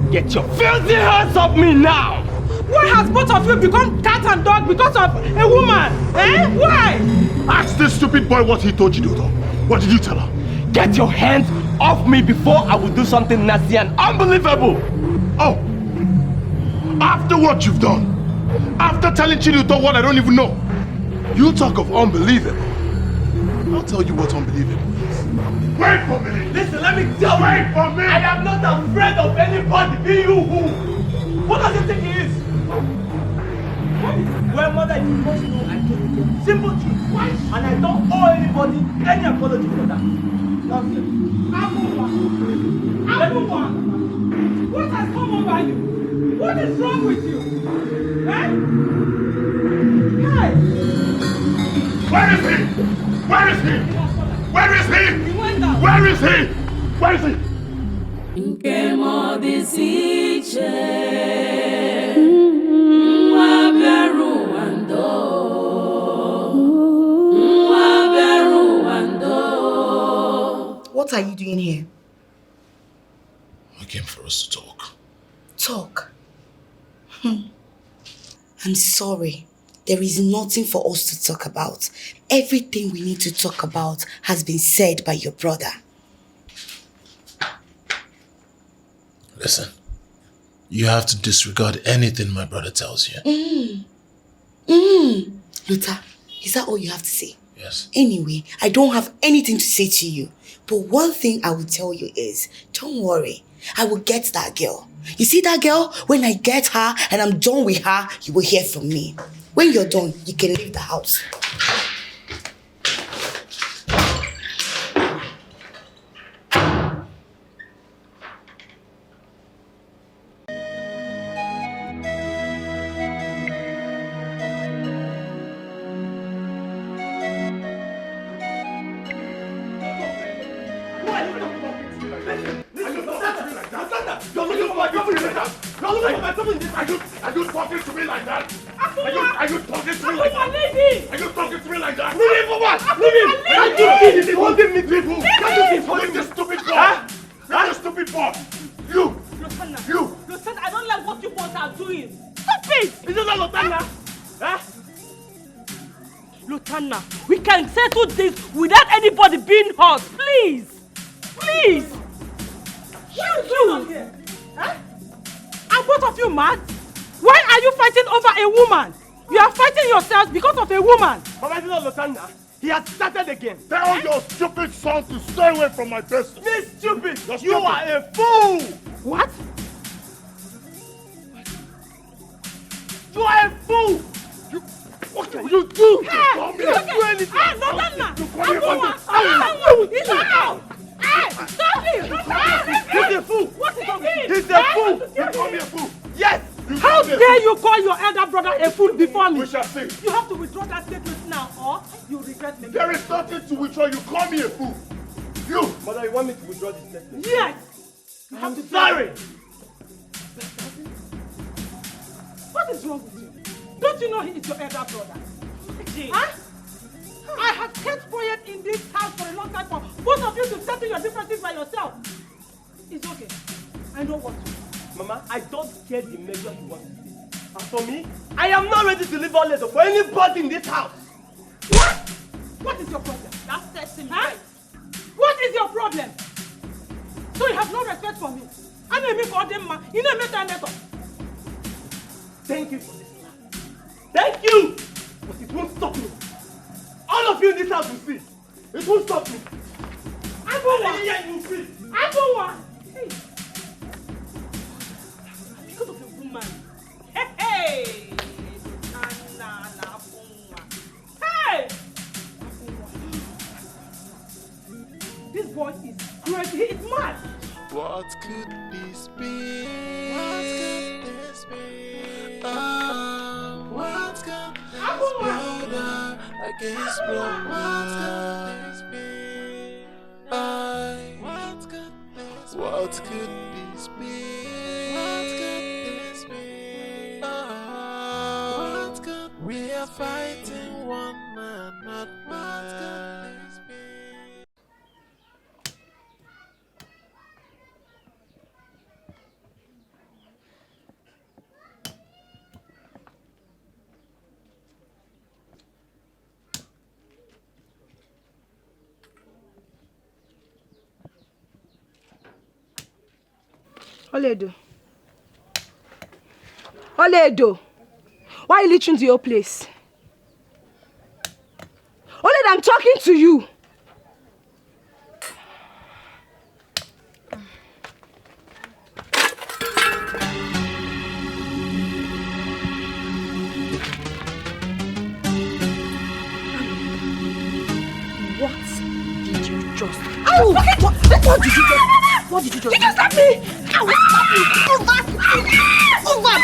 Get your filthy hands off me now! Why has both of you become cat and dog because of a woman? Eh? Why? Ask this stupid boy what he told Chiduta. What did you tell her? Get your hands off me before I will do something nasty and unbelievable! Oh! After what you've done, after telling Chiduta what I don't even know, you talk of unbelievable. I'll tell you what's unbelievable is. Wait for me! Listen, let me tell you! Wait for me! I am not afraid of anybody, be you who? What does it think he is? Well, mother, you must know I told you the simple truth. And I don't owe anybody any apology for that. Nonsense. Abuwa! What has come over you? What is wrong with you? Eh? Hey! Where is he? Where is he? Where is he? He went out. Where is he? Where is he? What are you doing here? I came for us to talk. Talk? I'm sorry. There is nothing for us to talk about. Everything we need to talk about has been said by your brother. Listen, you have to disregard anything my brother tells you. Luther, is that all you have to say? Yes. Anyway, I don't have anything to say to you. But one thing I will tell you is, don't worry. I will get that girl. You see that girl? When I get her and I'm done with her, you will hear from me. When you're done, you can leave the house. Are you talking to me like that? Are you talking to me like that? Are you talking to me like that? Leave him for what? Leave him! Can't you see he's holding me, people? Can't you see he's holding You're me? the stupid boy! You're the stupid boy! You! You! Lutana, I don't like what you both are doing. Stop it! Is it not Lutana? Huh? Lutana, we can settle this without anybody being hurt. Please! Please! What you? Huh? Are both of you mad? Why are you fighting over a woman? You are fighting yourselves because of a woman. But I not Lutana. He has started again. Tell your stupid son to stay away from my business. Me stupid! You are a fool! What? You are a fool! What can you do? Hey! Come You here. can... Do anything. Hey, Lutana! He's out! Hey! Stop him! He's a fool! What is wrong with him? He's a fool! You call me a fool. Yes! How dare you call your elder brother a fool before me? We shall see. You have to withdraw that statement now, or you regret me. There is nothing to withdraw. You call me a fool. You! Mother, you want me to withdraw this statement? Yes! You have to sorry! What is wrong with you? Don't you know he is your elder brother? Huh? I have kept quiet in this house for a long time for both of you to settle your differences by yourself. It's okay. I know what to do. Mama, I don't care the measure you want to take. As for me, I am not ready to leave a letter for anybody in this house. What? What is your problem? That sets him right. What is your problem? So you have no respect for me. I may make all them man. You know, make that method. Thank you for this land. Thank you! But it won't stop me. All of you in this house will see. It won't stop me. Abuwa! Yeah, you will see. Abuwa! Hey. Because of a woman. Hey! Hey! This boy is crazy. He is mad. What could this be? What could this be? What could this brother against brother? What could this be? What could this be? What could this be? What could we are fighting one man, not what could this be? Oledo. Oledo. Why are you leeching to your place? Oledo, I'm talking to you. just? Oh, what did you just? What did you just? You just slapped me! I will slap you. Over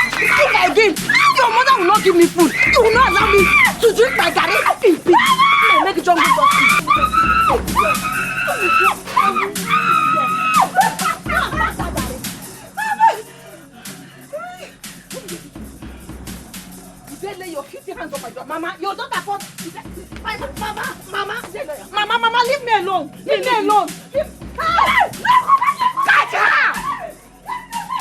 again. Your mother will not give me food. You will not allow me to drink my garri in peace. No, make it jungle justice. You dare lay your filthy hands on my daughter, Mama. Your daughter fought. Mama, leave me alone. Leave me alone. Catch her!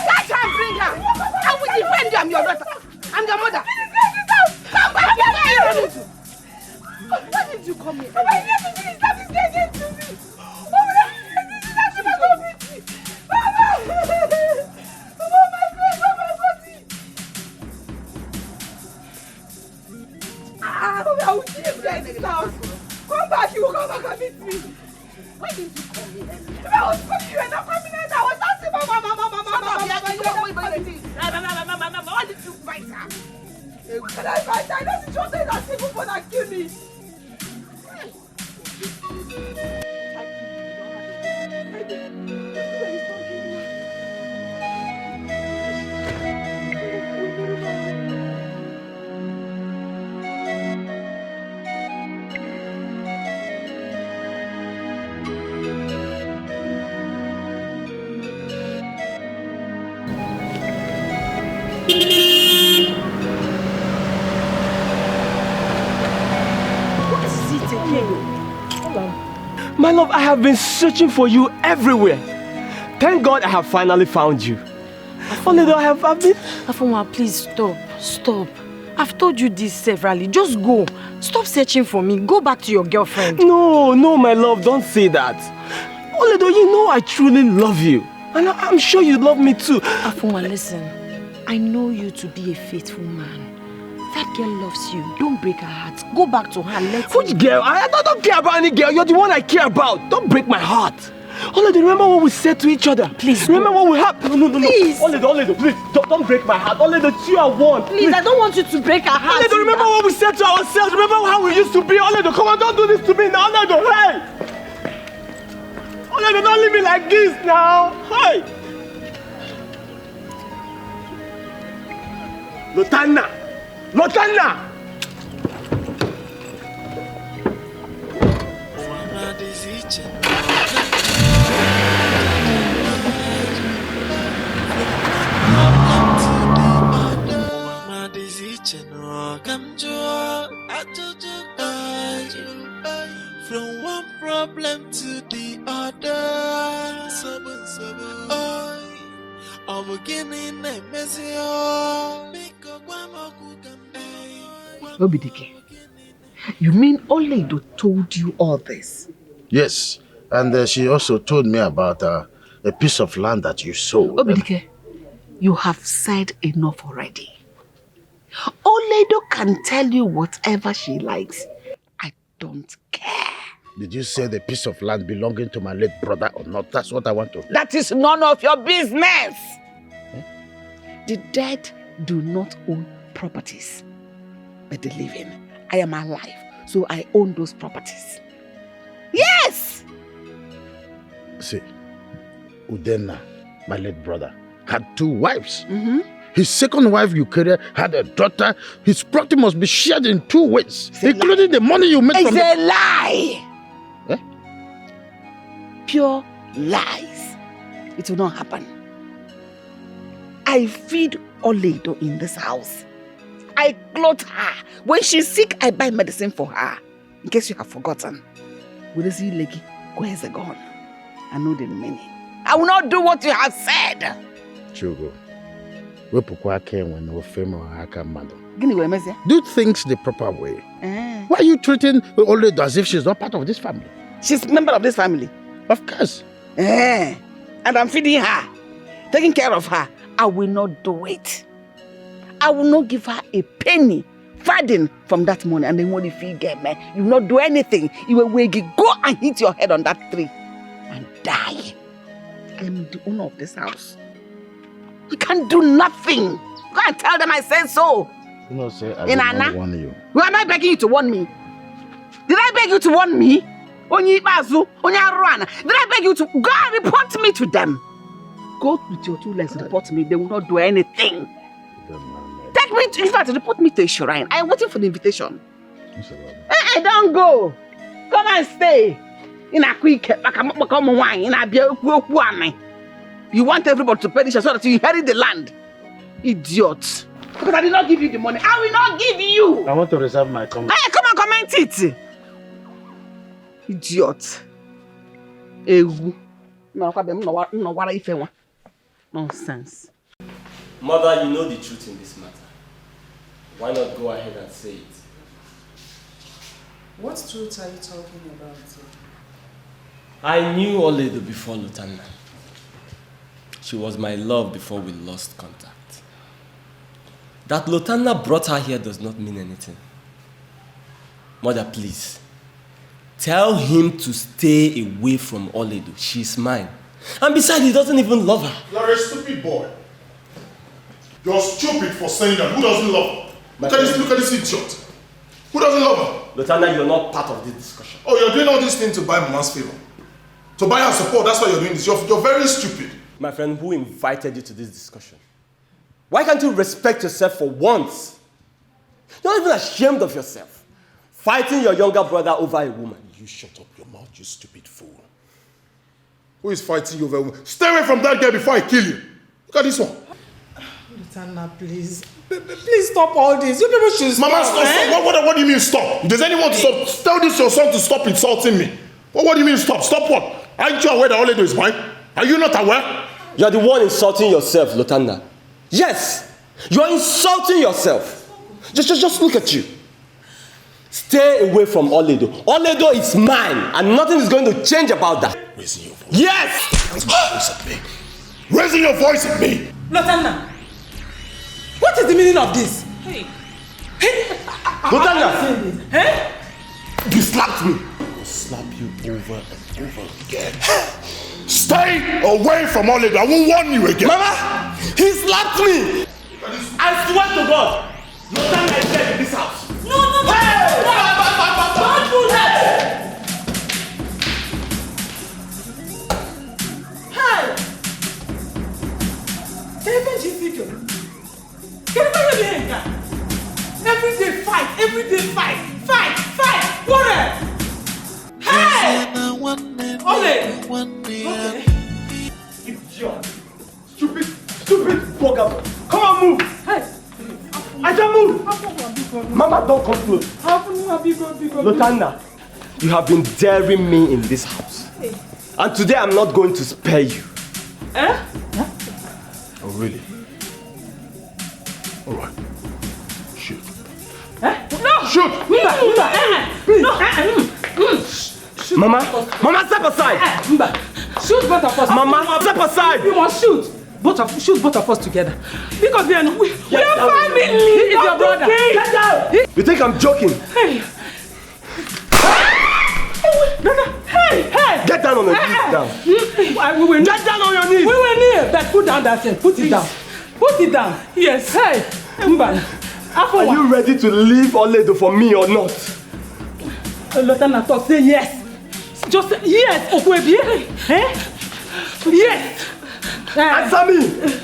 Catch her and bring her. I will defend you. I'm your daughter. I'm your mother. Come back here. Why did you come here? Mama, I need to finish that is getting to me. Mama, my face, my body. I will kill you in this house. Come back, you will come back and meet me. Why didn't you come here? I was coming, you were not coming in. I was asking Mama. Why did you fight her? Can I fight her? I know she's just saying that people for that kill me. What is it again? My love, I have been searching for you everywhere. Thank God I have finally found you. Only though I have been... Afoma, please stop. I've told you this severally. Just go. Stop searching for me. Go back to your girlfriend. No, my love, don't say that. Only though you know I truly love you. And I'm sure you love me too. Afoma, listen. I know you to be a faithful man. That girl loves you. Don't break her heart. Go back to her. Which girl? I don't care about any girl. You're the one I care about. Don't break my heart. Oledo, remember what we said to each other? Please. Remember what we have? No. Please. Oledo, please. Don't break my heart. Oledo, you are one. Please, I don't want you to break her heart. Oledo, remember what we said to ourselves? Remember how we used to be? Oledo, come on, don't do this to me now. Oledo, hey! Oledo, don't leave me like this now. Hey! Lotana! From one problem to the other. Obidike, you mean Oledo told you all this? Yes, and she also told me about a piece of land that you sold. Obidike, you have said enough already. Oledo can tell you whatever she likes. I don't care. Did you say the piece of land belonging to my late brother or not? That's what I want to know. That is none of your business. The dead do not own properties, but the living. I am alive, so I own those properties. Yes! See, Udenna, my late brother, had 2 wives. His second wife, Eukarya, had a daughter. His property must be shared in 2 ways, including the money you make from It's a lie! Pure lies. It will not happen. I feed Oledo in this house. I clothe her. When she's sick, I buy medicine for her. In case you have forgotten. With this legi, where's the gun? I know the meaning. I will not do what you have said. Chugo, do do things the proper way. Why are you treating Oledo as if she's not part of this family? She's a member of this family. Of course. And I'm feeding her, taking care of her. I will not do it. I will not give her a penny farthing from that money. And then when if you get me, you will not do anything. You will go and hit your head on that tree and die. I am the owner of this house. You can't do nothing. Go and tell them I said so. You know, say I did not warn you. Why am I begging you to warn me? Did I beg you to warn me? Onye ikpeazụ, onye arụrụ ana. Did I beg you to go and report me to them? Go with your 2 legs, report me. They will not do anything. Take me to, in fact, report me to a shrine. I am waiting for the invitation. Hey, don't go. Come and stay. In a quick, you want everybody to perish so that you inherit the land. Idiot. Because I did not give you the money. I will not give you. I want to reserve my comment. Hey, come and comment it. Idiot. Nonsense. Mother, you know the truth in this matter. Why not go ahead and say it? What truth are you talking about? I knew Oledo before Lutana. She was my love before we lost contact. That Lutana brought her here does not mean anything. Mother, please. Tell him to stay away from Oledo. She's mine. And besides, he doesn't even love her. You're a stupid boy. You're stupid for saying that. Who doesn't love her? Look at this idiot. Who doesn't love her? Lutana, you're not part of this discussion. Oh, you're doing all these things to buy Mama's favor. To buy her support, that's why you're doing this. You're very stupid. My friend, who invited you to this discussion? Why can't you respect yourself for once? You're not even ashamed of yourself. Fighting your younger brother over a woman. You shut up your mouth, you stupid fool. Who is fighting you over a woman? Stay away from that girl before I kill you. Look at this one. Lutana, please. Please stop all this. You people should stop. Mama, stop. What do you mean stop? Does anyone stop? Tell this your son to stop insulting me. What do you mean stop? Stop what? Aren't you aware that Oledo is mine? Are you not aware? You're the one insulting yourself, Lutana. Yes, you're insulting yourself. Just look at you. Stay away from Oledo. Oledo is mine, and nothing is going to change about that. Raising your voice. Yes! Raising your voice at me. Raising your voice at me. Lutana, what is the meaning of this? Hey. Lutana! Hey? You slapped me. I'll slap you over and over again. Stay away from Oledo. I won't warn you again. Mama! He slapped me! I swear to God! Lutana is dead in this house. No! Hey! Don't do that! Hey! Every day fight! What? Hey! Okay. Idiot! Stupid bugger! Come on, move! Hey! I can move! Mama, don't come close. Lutana, you have been daring me in this house. Hey. And today I'm not going to spare you. Eh? Oh, really? All right. Shoot. Eh? No! Shoot! Shoot. Mama, step aside! Shoot both of us. Mama, step aside! You must shoot. Shoot both of us together. Because we are family. He is your brother. Get down. You think I'm joking? Hey. Hey. Get down on your knees down. We will Get down on your knees. We will kneel. But put down that thing. Put it down. Put it down. Yes. Hey. Are you ready to leave Oledo for me or not? Lutana talk. Say yes. Just say yes. Okwebi. Eh? Yes. Answer me!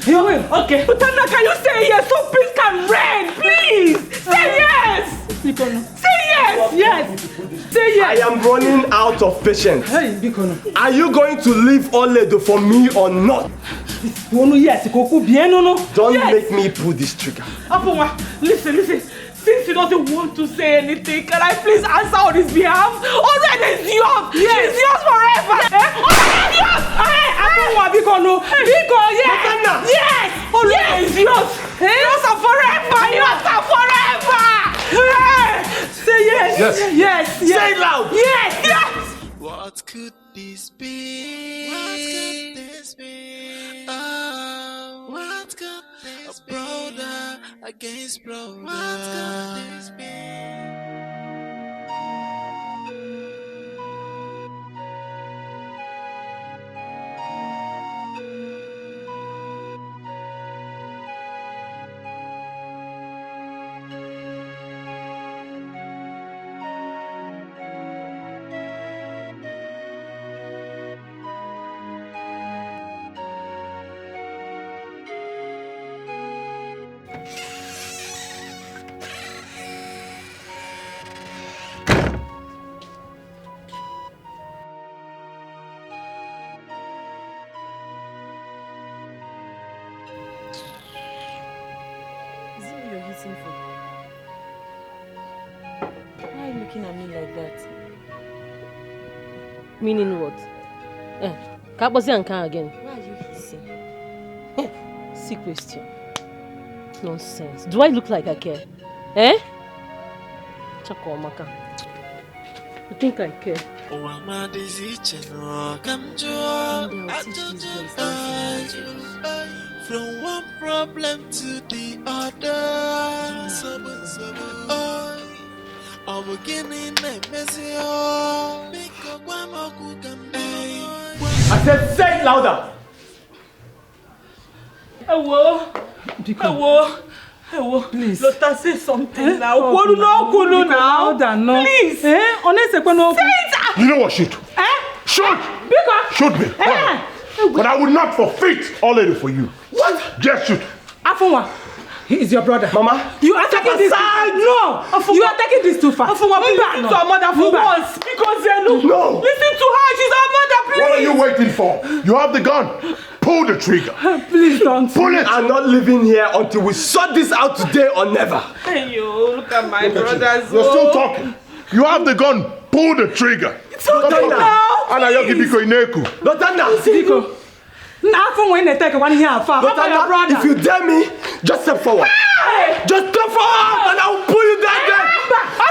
He will. Okay. Lutana, can you say yes so peace can reign? Please! Say yes! Say yes! Yes! Say yes! I am running out of patience. Hey, Bikono. Are you going to leave Oledo for me or not? Yes. Don't yes. make me pull this trigger. Afonwa, listen. Since he doesn't want to say anything, can I please answer on his behalf? Already is yours! Yes. She's yours forever! Already is yours! Afonwa, Bikono! Biko, yes! Yes! Already is yours! Yours are forever! Yours are forever! Say yes! Yes! Say it loud! Yes! What could this be? What could this be? Oh, what could this be? A brother against brother. What could this be? waiting for? Why are you looking at me like that? Meaning what? Kabosi and Khan again. Why are you hissing? See question. Nonsense. Do I look like I care? Chako Maka. You think I care? From one problem to the other. I'm beginning a messy. I said, say it louder. Hello, please. Lota, say something now. Louder, no. Please. Honest, say it. You know what? Shoot. Shoot. Shoot me. But I will not forfeit all of it for you. What? Just shoot. Afunwa, he is your brother. Mama, you are taking this. No, you are taking this too far. Afunwa, please listen to our mother for once. Because no. Listen to her. She's our mother, please. What are you waiting for? You have the gun. Pull the trigger. Please don't. Pull it. I'm not leaving here until we sort this out today or never. Hey, yo, look at my brothers. You're still talking. You have the gun. Pull the trigger. It's okay now. Ana yogi biko ineku. Lotana. Biko. Now, when they take one here, far. Lotana, if you dare me, just step forward. Hey. Just step forward and I will pull you down there.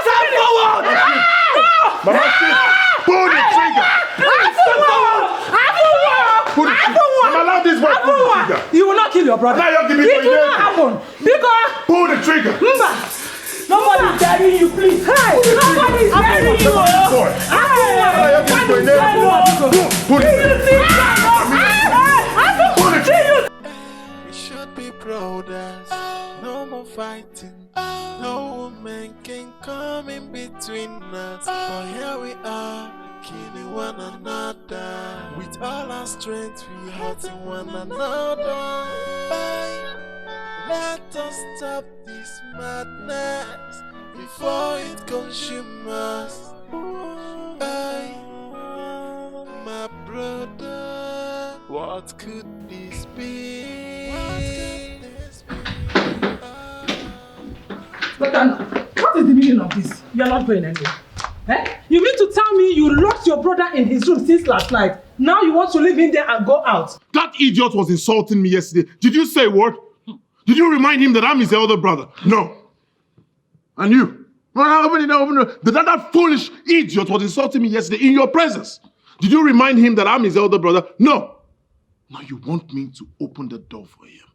Step forward. Mama, pull the trigger. Allow this one pull the trigger. You will not kill your brother. It will not happen. Because pull the trigger. Nobody's daring you, please. Hey, nobody's daring you. We should be brothers. No more fighting. No woman can come in between us. But here we are, killing one another. With all our strength, we hurting one another. Let us stop this madness before it consumes us. My brother, what could this be? What is the meaning of this? You are not going anywhere. You mean to tell me you locked your brother in his room since last night? Now you want to leave him there and go out? That idiot was insulting me yesterday. Did you say a word? Did you remind him that I'm his elder brother? No. And you? No. That foolish idiot was insulting me yesterday in your presence. Did you remind him that I'm his elder brother? No. Now you want me to open the door for him.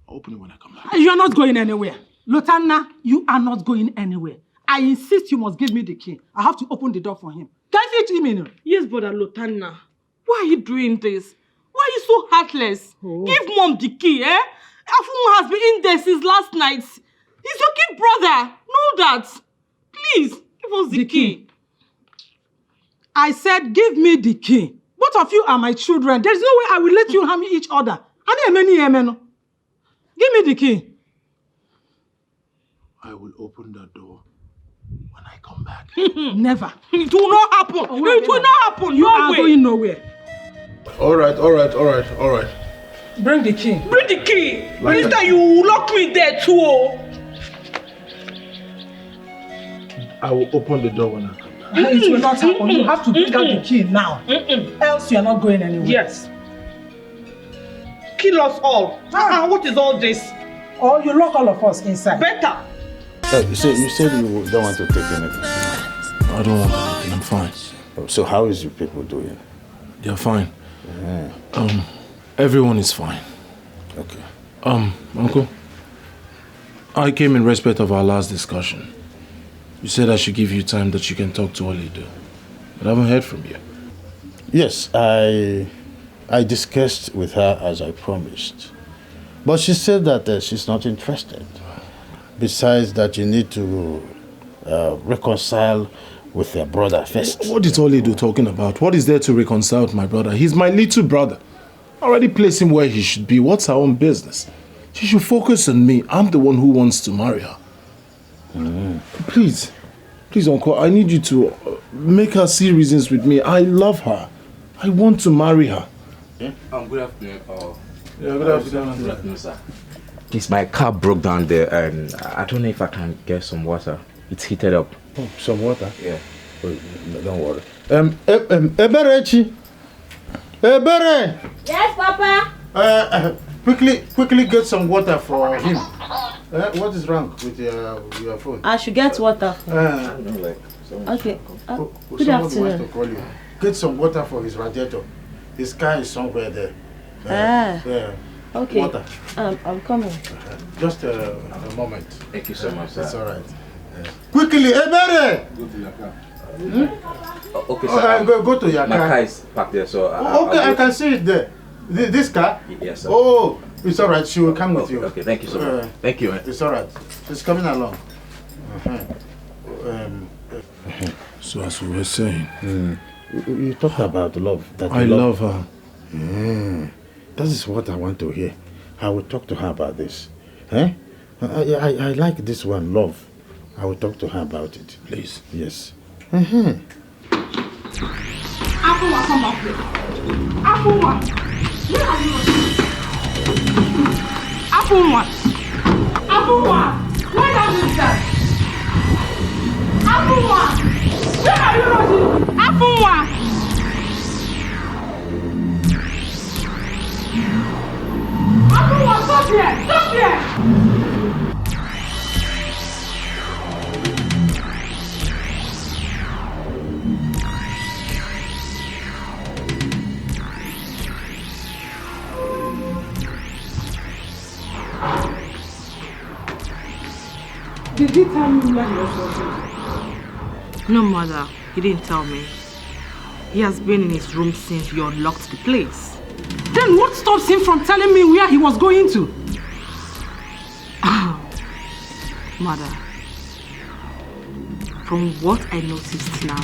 I'll open it when I come back. You are not going anywhere. Lotana, you are not going anywhere. I insist you must give me the key. I have to open the door for him. Can you see him? Yes, brother Lotana. Why are you doing this? Why are you so heartless? Give mom the key, Afumu has been in there since last night. He's your kid brother. Know that. Please, give us the key. I said, give me the key. Both of you are my children. There's no way I will let you harm each other. Give me the key. I will open the door when I come back. Never. It will not happen. It will not happen. You are going nowhere. All right. Bring the key. Bring the key. Mister, you lock me there too. I will open the door when I come back. It will not happen. You have to bring out the key now. Else you are not going anywhere. Yes. Kill us all. What is all this? Or you lock all of us inside. Better. You said you don't want to take anything. I don't want anything. I'm fine. So how is your people doing? They're fine. Yeah. Everyone is fine. Okay. Uncle, I came in respect of our last discussion. You said I should give you time that you can talk to Olido, but I haven't heard from you. Yes, I discussed with her as I promised. But she said that she's not interested. Besides that, you need to reconcile with your brother first. What is Olido talking about? What is there to reconcile with my brother? He's my little brother. I already placed him where he should be. What's her own business? She should focus on me. I'm the one who wants to marry her. Please, Uncle, I need you to make her see reasons with me. I love her. I want to marry her. Good afternoon. Good afternoon, sir. Please, my car broke down there and I don't know if I can get some water. It's heated up. Oh, some water? Yeah. Oh, don't worry. Eberechi. Ebere! Yes, Papa? Quickly get some water for him. What is wrong with your phone? I should get water. Okay. Good afternoon. Wants to call you. Get some water for his radiator. His car is somewhere there. Yeah. Okay. Water. I'm coming. Just a moment. Thank you so much, sir. It's alright. Quickly, Ebere! Go to your car. Okay, sir. Go to your car. My car is parked there, so... I can see it there. This car? Yes, sir. Oh, it's alright. She will come with you. Okay, thank you so much. Thank you. It's alright. She's coming along. So as we were saying... You talked about love. That I love her. That is what I want to hear. I will talk to her about this. I like this one, love. I will talk to her about it. Please. Yes. Apple, come back here. Apple, where are you? Apple, where are you, sir? Apple, where are you? Apple, stop here! Stop here! Did he tell you where he was working? No, mother. He didn't tell me. He has been in his room since you unlocked the place. Then what stops him from telling me where he was going to? Mother, from what I noticed now,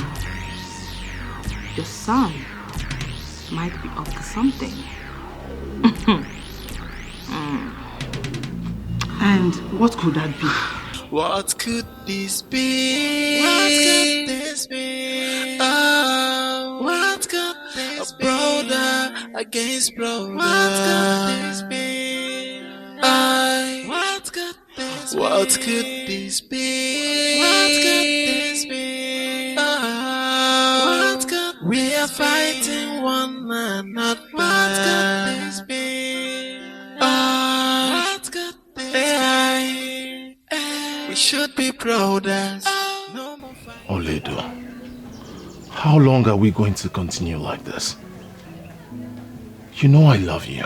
your son might be up to something. And what could that be? What could this be? What could this be? Oh, what could this be? A brother against brother. What could this be? What could this be? What could this be? What could this be? Oh, what could we are fighting one another. What could this be? Oh, what could this be? We should be brothers. Oledo, how long are we going to continue like this? You know I love you.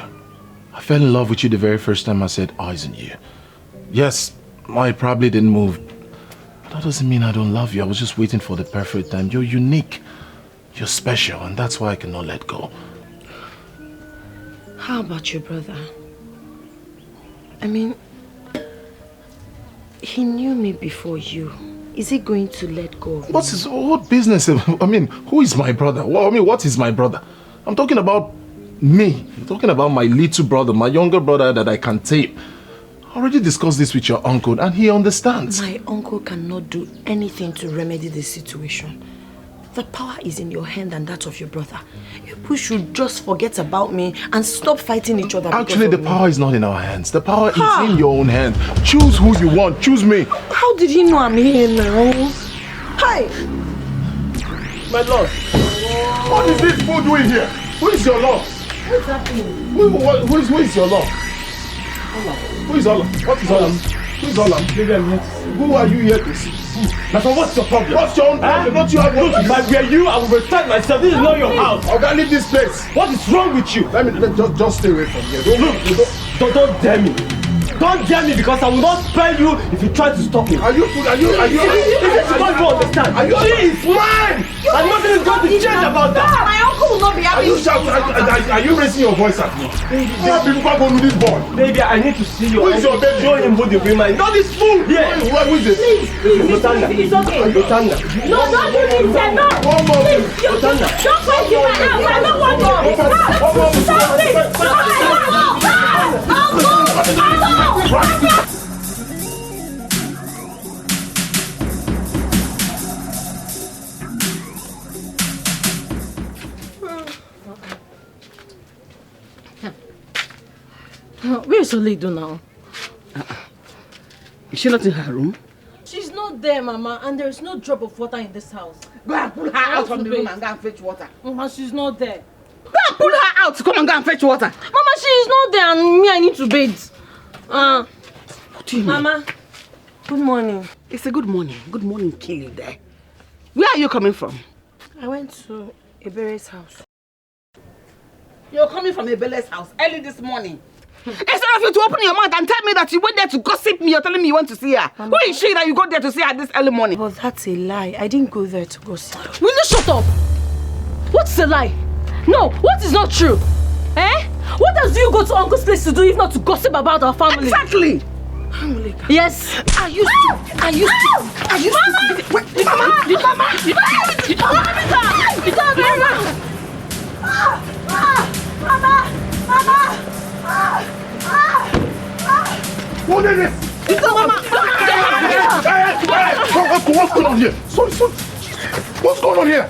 I fell in love with you the very first time I set eyes on you. Yes, I probably didn't move. But that doesn't mean I don't love you. I was just waiting for the perfect time. You're unique. You're special, and that's why I cannot let go. How about your brother? I mean, he knew me before you. Is he going to let go of me? What business? I mean, who is my brother? Well, I mean, what is my brother? I'm talking about me. I'm talking about my little brother, my younger brother that I can tame. I already discussed this with your uncle and he understands. My uncle cannot do anything to remedy the situation. The power is in your hand and that of your brother. You people should just forget about me and stop fighting each other. Actually, the power is not in our hands. The power is in your own hand. Choose who you want. Choose me. How did he know I'm here now? Hi! My lord. What is this fool doing here? Who is your lord? What's happening? Who is your lord? Who is Allah? What is Allah? Who is Allah? Who are you here to see? Now, so what's your problem? What's your own problem? Don't you have one? If I were you, I would return myself. This is not your house. Okay, leave this place. What is wrong with you? Just stay away from here. Don't dare me. Don't dare me because I will not spare you if you try to stop me. Are you? This is what you understand. She is mine. And nothing is going to change about that. My uncle will not be happy. Are you raising your voice at me? How people can go to this boy? Baby, I need to see you. Who is your baby? Show him who the woman. Not this fool. Yeah. Who is it? Please, it's okay. Rotanda. No, don't do this, sir. No. Please, Rotanda. don't fight in my house. I don't want to. Stop it. Where's Oledo now? Is she not in her room? She's not there, Mama, and there's no drop of water in this house. Go and pull her out from the room and go and fetch water. Mama, she's not there. Go and pull her out. Come and go and fetch water. Mama, she is not there, and me, I need to bathe. What do you mean? Mama, good morning. It's a good morning. Good morning, kill you there. Where are you coming from? I went to Ebere's house. You're coming from Ebele's house early this morning. Instead of you to open your mouth and tell me that you went there to gossip me, you're telling me you want to see her. Mama. Who is she that you go there to see her this early morning? But that's a lie. I didn't go there to gossip. Will you shut up? What's a lie? No, what is not true? Eh? What does you go to Uncle's place to do if not to gossip about our family? Exactly! Yes. I used to. Mama! Wait, What is this? What's going on here? Sorry. What's going on here?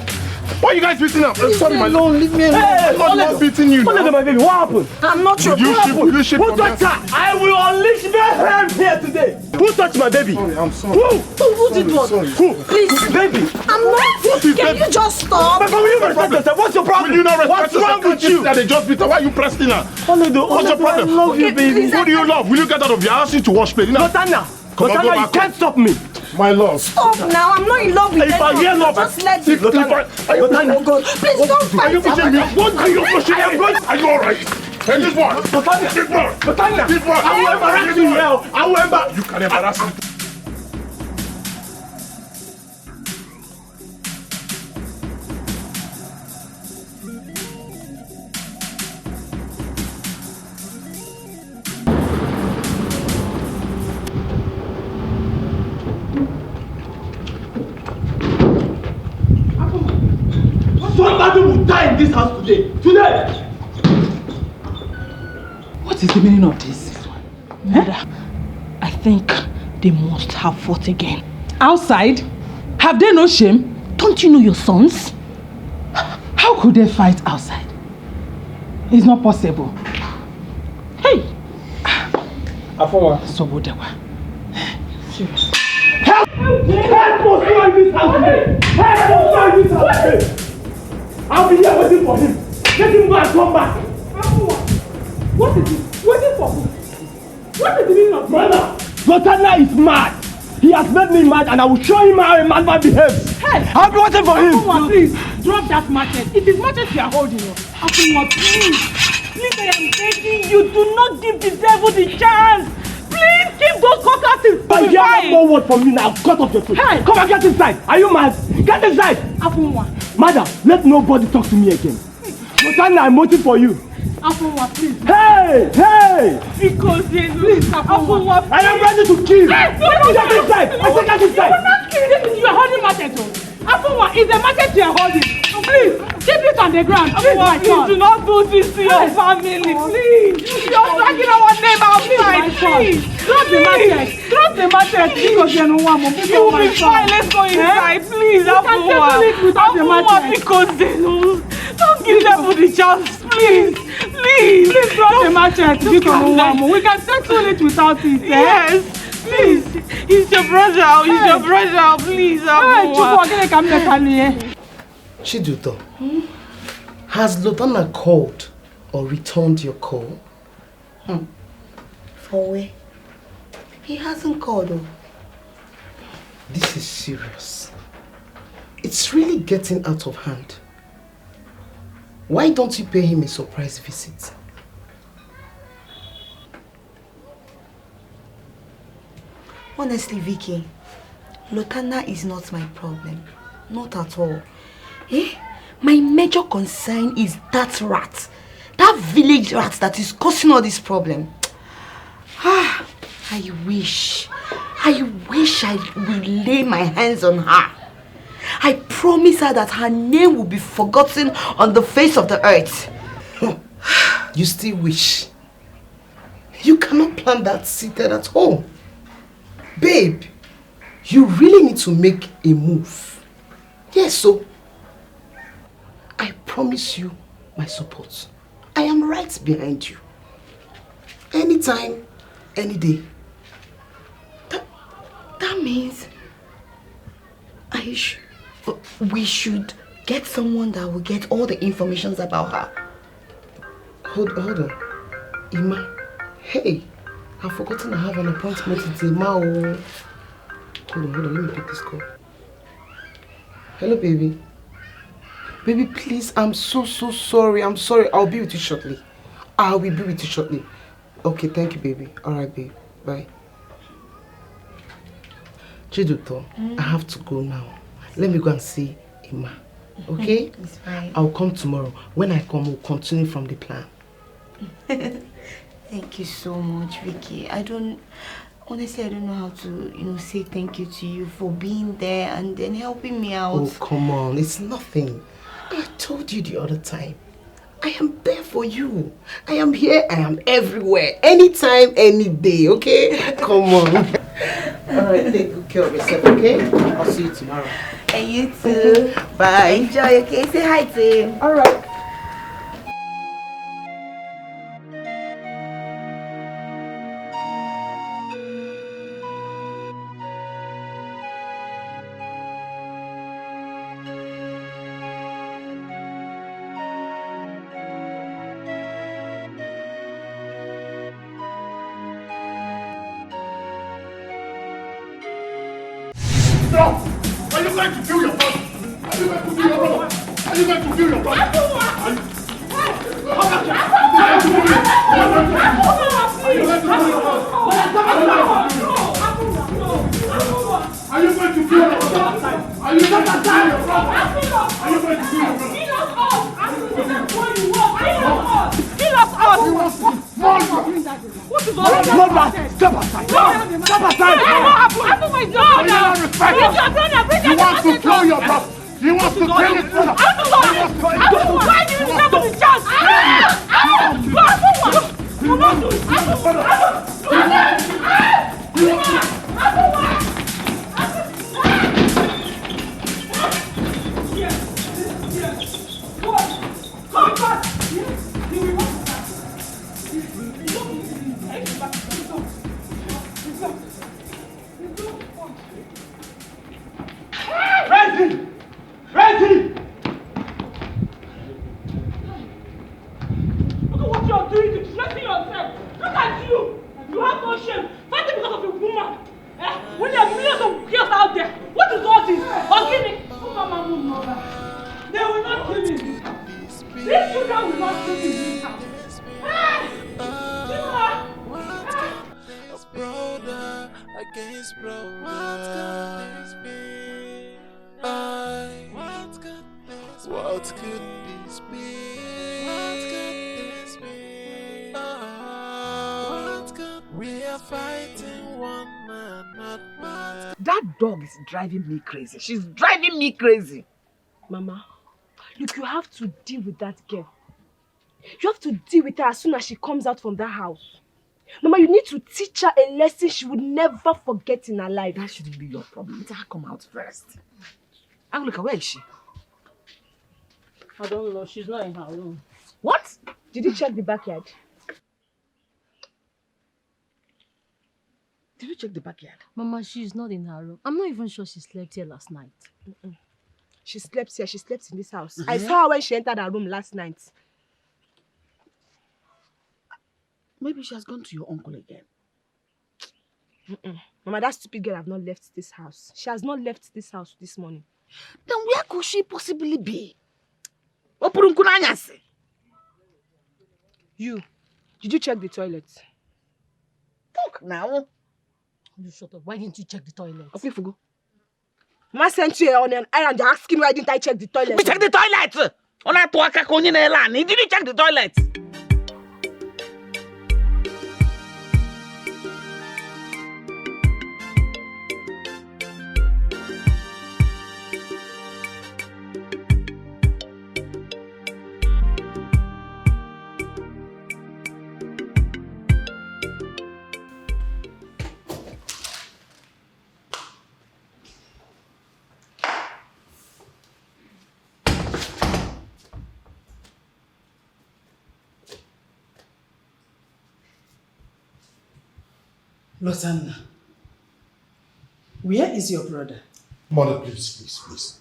Why are you guys beating up? Sorry, my lord. Leave me alone. I'm not beating you. What my baby? What happened? I'm not sure. You ship Who touched her? I will unleash mayhem here today. Who touched my baby? Sorry, I'm sorry. Who did what? Who? Please. Baby. I'm not. Can you just stop? But will you respect yourself? What's your problem? Will you not respect What's wrong with you? That they just beat her. Why are you pressing her? What's your problem? I love you, baby. Who do you love? Will you get out of here? I asked you to wash plate. Lotana, you can't stop me. My love. Stop now. I'm not in love with If I hear love, just let me. Lotana, God. Please don't fight. Are you pushing me? What are you pushing me? Are you alright? Hey, this one. Lotana, This one. I will embarrass you now. I will embarrass you. Can embarrass me. Somebody will die in this house today. Today! What is the meaning of this? Mother, I think they must have fought again. Outside? Have they no shame? Don't you know your sons? How could they fight outside? It's not possible. Hey! Afowa. Sobodewa. Seriously. Help! Help must go in this house today! Help must go in this house today! I'll be here waiting for him. Let him go and come back. What is it? Waiting for who? What is the meaning of mother? Lotana is mad. He has made me mad and I will show him how a madman behaves. Hey! I'll be waiting for him. Afunwa, please, drop that machete. It is machete you are holding. Afunwa, please. Please, I am begging you, do not give the devil the chance. Please keep those cockases. If I hear one word from you now, cut off your throat. Hey! Come and get inside. Are you mad? Get inside. Afunwa. Madam, let nobody talk to me again. Lotana, I'm waiting for you. Afunwa, please. Hey! Because please, Afunwa, please. I am ready to kill. Hey, get inside. I said get inside. You will not kill this. You are holding machete. Afunwa, it's a machete you are holding. Please, keep it on the ground. Afunwa, please do not do this to your family. Please. You are dragging our name outside. Please. Drop the machete. Drop the machete. Because you don't want me. You will be fine. Let's go inside. Please, Afunwa, because they don't give them the chance. Please. Please drop the machete. We can settle it without it. Yes. Please. He's your brother. He's your brother. Please, Afunwa. Chiduto, has Lotana called or returned your call? For where? He hasn't called though. This is serious. It's really getting out of hand. Why don't you pay him a surprise visit? Honestly, Vicky, Lotana is not my problem. Not at all. My major concern is that rat. That village rat that is causing all this problem. I wish I will lay my hands on her. I promise her that her name will be forgotten on the face of the earth. You still wish? You cannot plan that seated at home. Babe, you really need to make a move. Yes, so I promise you my support. I am right behind you. Anytime, any day. means we should get someone that will get all the information about her. Hold on. Ima. Hey, I've forgotten I have an appointment with Ima. Hold on, let me pick this call. Hello, baby. Baby, please, I'm so sorry. I'm sorry. I'll be with you shortly. I will be with you shortly. Okay, thank you, baby. Alright, babe. Bye. Chiduto, I have to go now. Let me go and see Ima. Okay? It's fine. I'll come tomorrow. When I come, we'll continue from the plan. Thank you so much, Vicky. Honestly, I don't know how to, say thank you to you for being there and then helping me out. Oh, come on. It's nothing. I told you the other time. I am there for you. I am here. I am everywhere. Anytime, any day, okay? Come on. Alright, take good care of yourself, okay? I'll see you tomorrow. And you too. Bye. Enjoy, okay? Say hi to him. Alright. Stop! Are you going to kill your brother? Are you going to kill your brother? Are you going to kill your brother? Are you going to kill your brother? Are you going to kill your brother? Are you going to kill your brother? Kill us all! What is all that? Step aside! Step aside! What my God! You respect us! You want to kill your brother! You want to kill his brother! Why do you never be just? Ready! Ready! Look at what you are doing, distressing yourself. Look at you. You have no shame. Fighting because of a woman. When there are millions of girls out there, what is all this? Organic. They will not kill me. These children will not kill me. Brother against brother. What could this be? We are fighting one another. That dog is driving me crazy. She's driving me crazy. Mama, look, you have to deal with that girl. You have to deal with her as soon as she comes out from that house. Mama, you need to teach her a lesson she would never forget in her life. That shouldn't be your problem. Let her come out first. Look, where is she? I don't know. She's not in her room. What? Did you check the backyard? Did you check the backyard? Mama, she's not in her room. I'm not even sure she slept here last night. She slept here. She slept in this house. I saw her when she entered her room last night. Maybe she has gone to your uncle again. Mama, that stupid girl has not left this house. She has not left this house this morning. Then where could she possibly be? You, did you check the toilet? Talk now. You shut up. Why didn't you check the toilet? Okay, Fugu. Mama sent you on an errand. You're asking me why didn't I check the toilet? We check the toilet! Did you check the toilet? Where is your brother? Mother, please.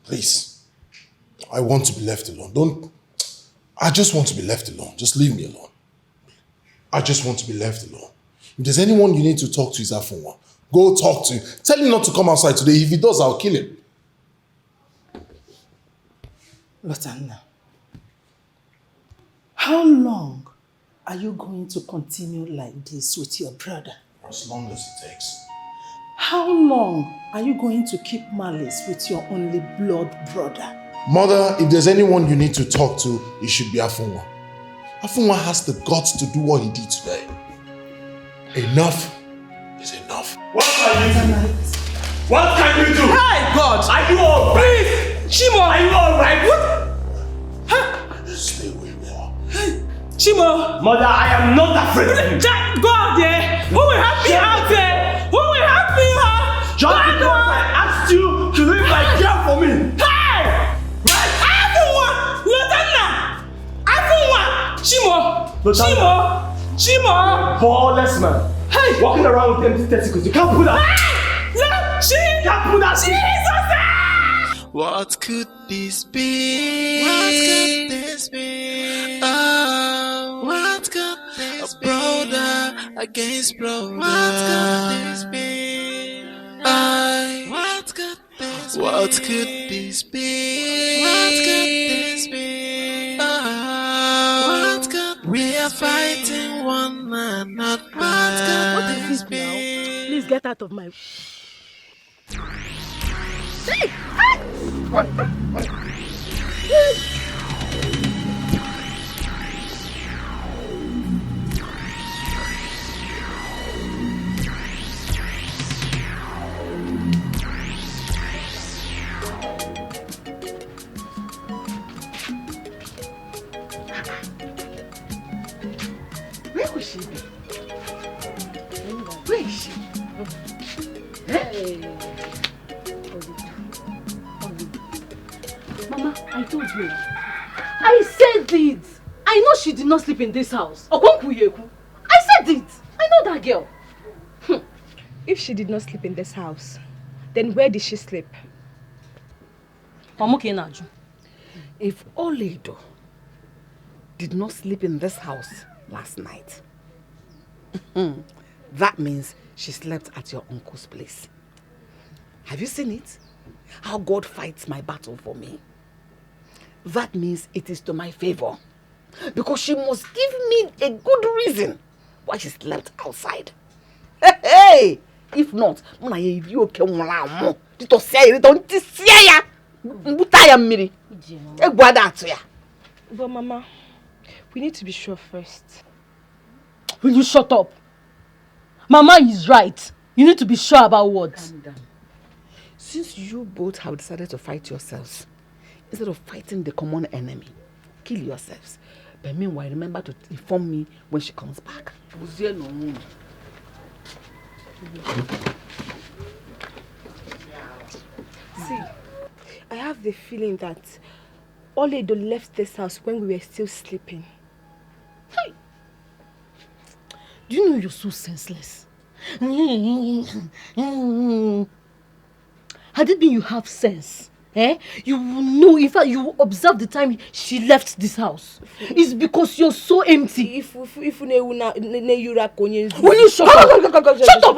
Please. I want to be left alone. I just want to be left alone. Just leave me alone. I just want to be left alone. If there's anyone you need to talk to, is Afunwa. Go talk to him. Tell him not to come outside today. If he does, I'll kill him. Lotana, how long are you going to continue like this with your brother? As long as it takes. How long are you going to keep malice with your only blood brother? Mother, if there's anyone you need to talk to, it should be Afunwa. Afunwa has the guts to do what he did today. Enough is enough. What can you do? What can you do? Hey, God! Are you alright? Chimo! Are you alright? What? Stay where you are. Chimo! Mother, I am not afraid of you. God, yeah! Who will help me out there? Who will help me out? Just because I asked you to leave my girl for me. Hey! Chimo! Ballless man. Hey! Walking around with empty testicles. You can't put that. Hey! Can't put that. Jesus! What could this be? What could this be? Oh, what could this be? A brother against brother. What could this be? What could this be? What could this be? What could this be? Oh, what could we are fighting one another. What is this now? Please get out of my... Hey! Where could she be? Where is she? Hey. Mama, I told you. I said it. I know she did not sleep in this house. I said it. I know that girl. If she did not sleep in this house, then where did she sleep? If Oledo did not sleep in this house last night, that means she slept at your uncle's place. Have you seen it? How God fights my battle for me. That means it is to my favor. Because she must give me a good reason why she slept outside. Hey! If not, but Mama, we need to be sure first. Will you shut up? Mama is right. You need to be sure about what? Calm down. Since you both have decided to fight yourselves, instead of fighting the common enemy, kill yourselves. But meanwhile, remember to inform me when she comes back. See, I have the feeling that Oledo left this house when we were still sleeping. Hey. Do you know you're so senseless? Had it been you have sense, you will know, in fact, you will observe the time she left this house. It's because you're so empty. Will you shut up? Shut up,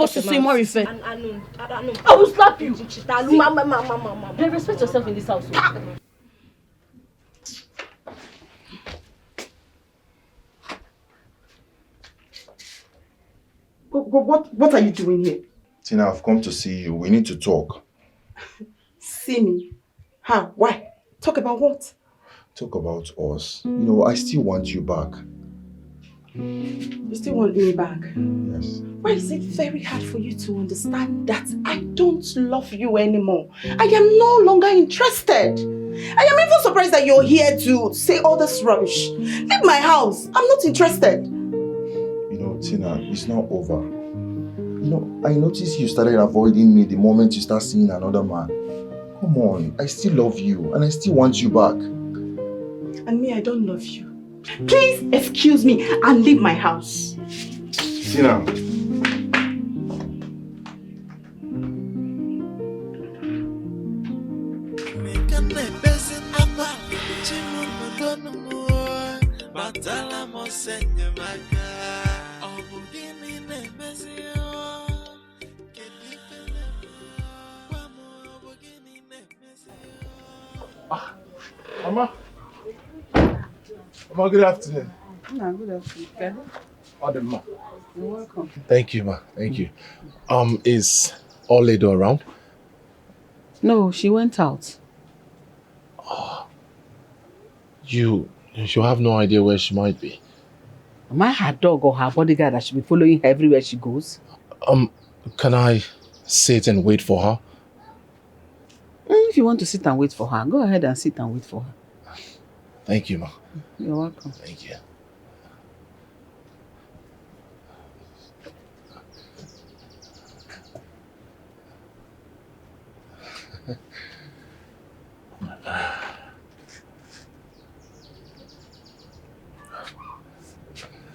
I will slap you. Hey, respect yourself in this house. What are you doing here? Tina, I've come to see you. We need to talk. See me? Huh? Why? Talk about what? Talk about us. You know, I still want you back. You still want me back? Yes. Why is it very hard for you to understand that I don't love you anymore? I am no longer interested. I am even surprised that you're here to say all this rubbish. Leave my house. I'm not interested. You know, Tina, it's not over. You know, I noticed you started avoiding me the moment you start seeing another man. Come on, I still love you and I still want you back. And me, I don't love you. Please excuse me and leave my house. Tina. Matala mo senye maka Obugini ne mesio Mama. Mama, good afternoon. No, good afternoon. Ma. You're welcome. Thank you, ma. Thank you. Is Oledo around? No, she went out. You have no idea where she might be. Am I her dog or her bodyguard that should be following her everywhere she goes? Can I sit and wait for her? If you want to sit and wait for her, go ahead and sit and wait for her. Thank you, ma. You're welcome. Thank you.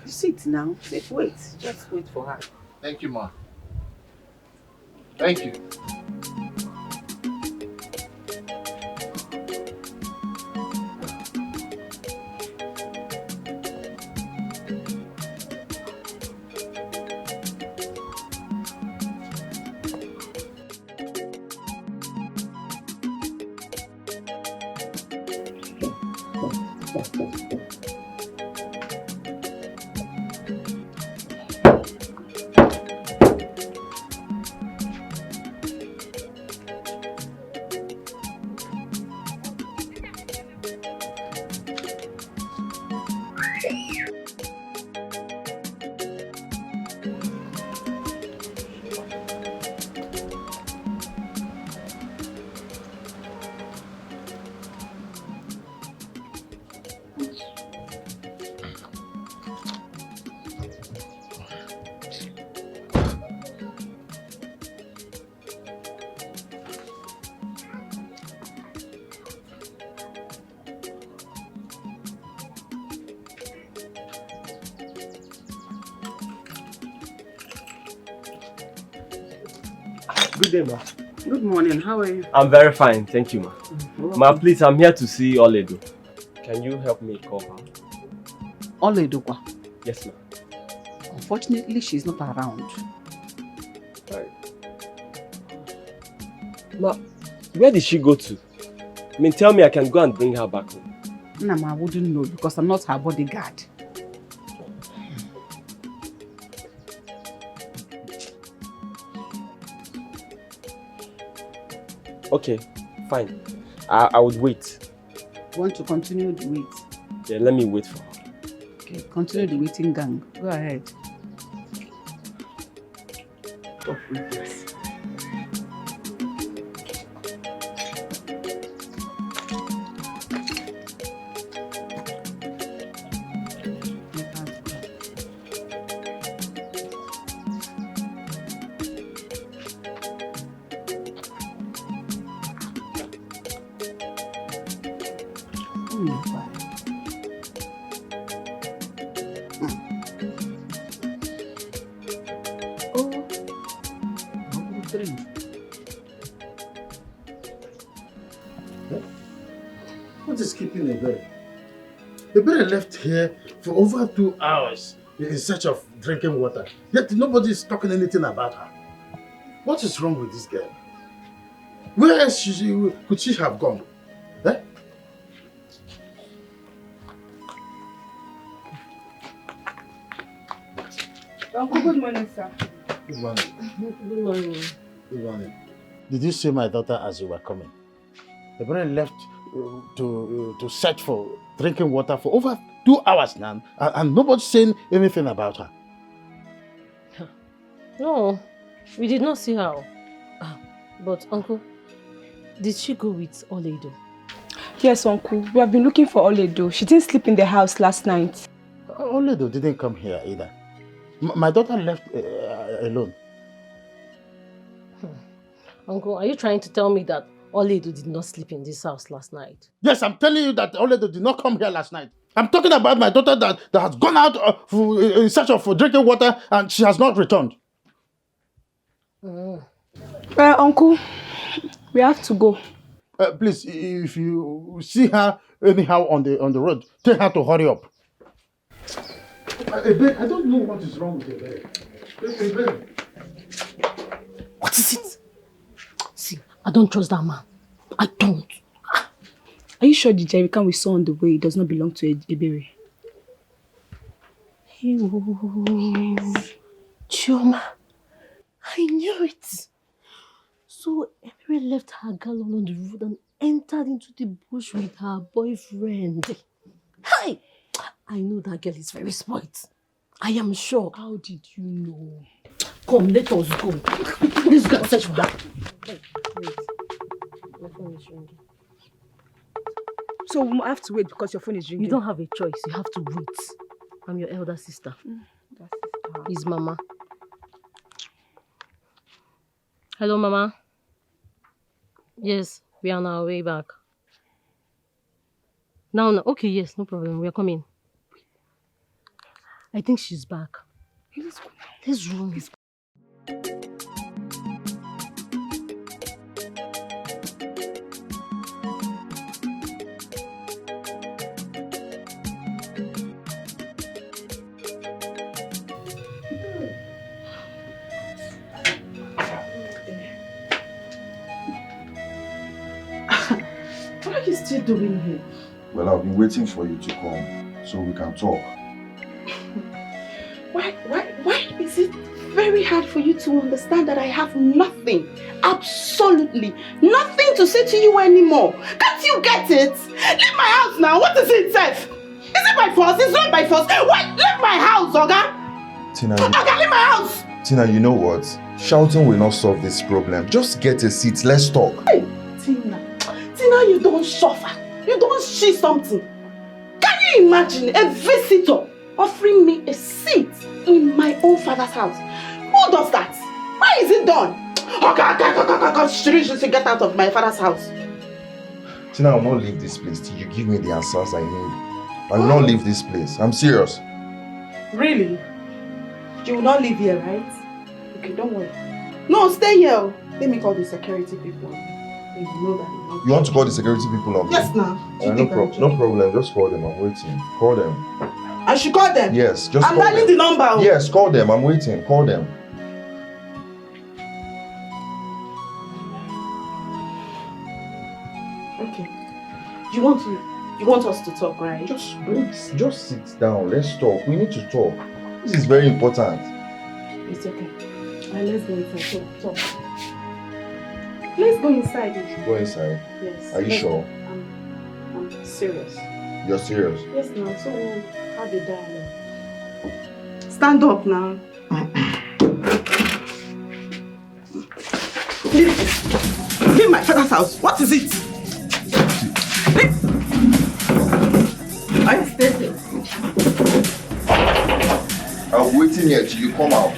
Sit now. Wait. Just wait for her. Thank you, ma. Thank you. Good day, ma. Good morning. How are you? I'm very fine, thank you, ma. Ma, please, I'm here to see Oledo. Can you help me call her? Oledo? Yes, ma. Unfortunately, she's not around. Right. Ma, where did she go to? I mean, tell me I can go and bring her back home. No, I wouldn't know because I'm not her bodyguard. Okay, fine. I would wait. Want to continue the wait? Yeah, let me wait for her. Okay, continue the waiting gang. Go ahead. Oh, please. What is keeping Ebere? Ebere left here for over 2 hours in search of drinking water. Yet nobody is talking anything about her. What is wrong with this girl? Where else could she have gone? Eh? Uncle, good morning, sir. Good morning. Good morning. Good morning. Did you see my daughter as you were coming? Ebere left to search for drinking water for over 2 hours now, and nobody's saying anything about her. No, we did not see her. But uncle, did she go with Oledo? Yes, uncle. We have been looking for Oledo. She didn't sleep in the house last night. Oledo didn't come here either. My daughter left alone. Uncle, are you trying to tell me that Oledo did not sleep in this house last night? Yes, I'm telling you that Oledo did not come here last night. I'm talking about my daughter that has gone out in search of drinking water and she has not returned. Uncle, we have to go. Please, if you see her anyhow on the road. Tell her to hurry up. Babe, I don't know what is wrong with your babe. Babe. What is it? See, I don't trust that man. I don't. Are you sure the jerrycan we saw on the way does not belong to Bribery? Chioma, I knew it. So Bribery left her gallon on the road and entered into the bush with her boyfriend. Hi! I know that girl is very spoilt. I am sure. How did you know? Come, let us go. Let's go and search for that. Wait. My phone is ringing. So we have to wait because your phone is ringing? You don't have a choice. You have to wait. I'm your elder sister. His mama. Hello, Mama. Yes, we are on our way back. Now, okay, yes, no problem. We are coming. I think she's back. Let's go. Let's run. What are you still doing here? Well, I've been waiting for you to come so we can talk. Why is it very hard for you to understand that I have nothing, absolutely nothing to say to you anymore? Can't you get it? Leave my house now. What is it, Seth? Is it my fault? It's not my fault. Why? Leave my house, Oga. Tina, Oga, leave my house. Tina, you know what? Shouting will not solve this problem. Just get a seat. Let's talk. Hey, Tina, you don't suffer. You don't see something. Can you imagine a visitor offering me a seat in my own father's house? Who does that? Why is it done? Okay, should get out of my father's house. Tina, I will not leave this place till you give me the answers I need. I will not leave this place. I'm serious. Really? You will not leave here, right? Okay, don't worry. No, stay here. Let me call the security people. You know that. You want to call the security people on? Yes, now. No problem. Just call them. I'm waiting. Call them. I should call them? Yes, just I'm call them. dialing the number. Yes, call them. I'm waiting. Call them. Okay. You want us to talk, right? Just sit down. Let's talk. We need to talk. This is very important. It's okay. Let's go inside. Talk. Let's go inside. Go inside. Yes. Are you sure? I'm serious. You're serious? Yes, now. So we'll have a dialogue. Stand up now. Leave my father's house. What is it? I stay there. I'm waiting here till you come out.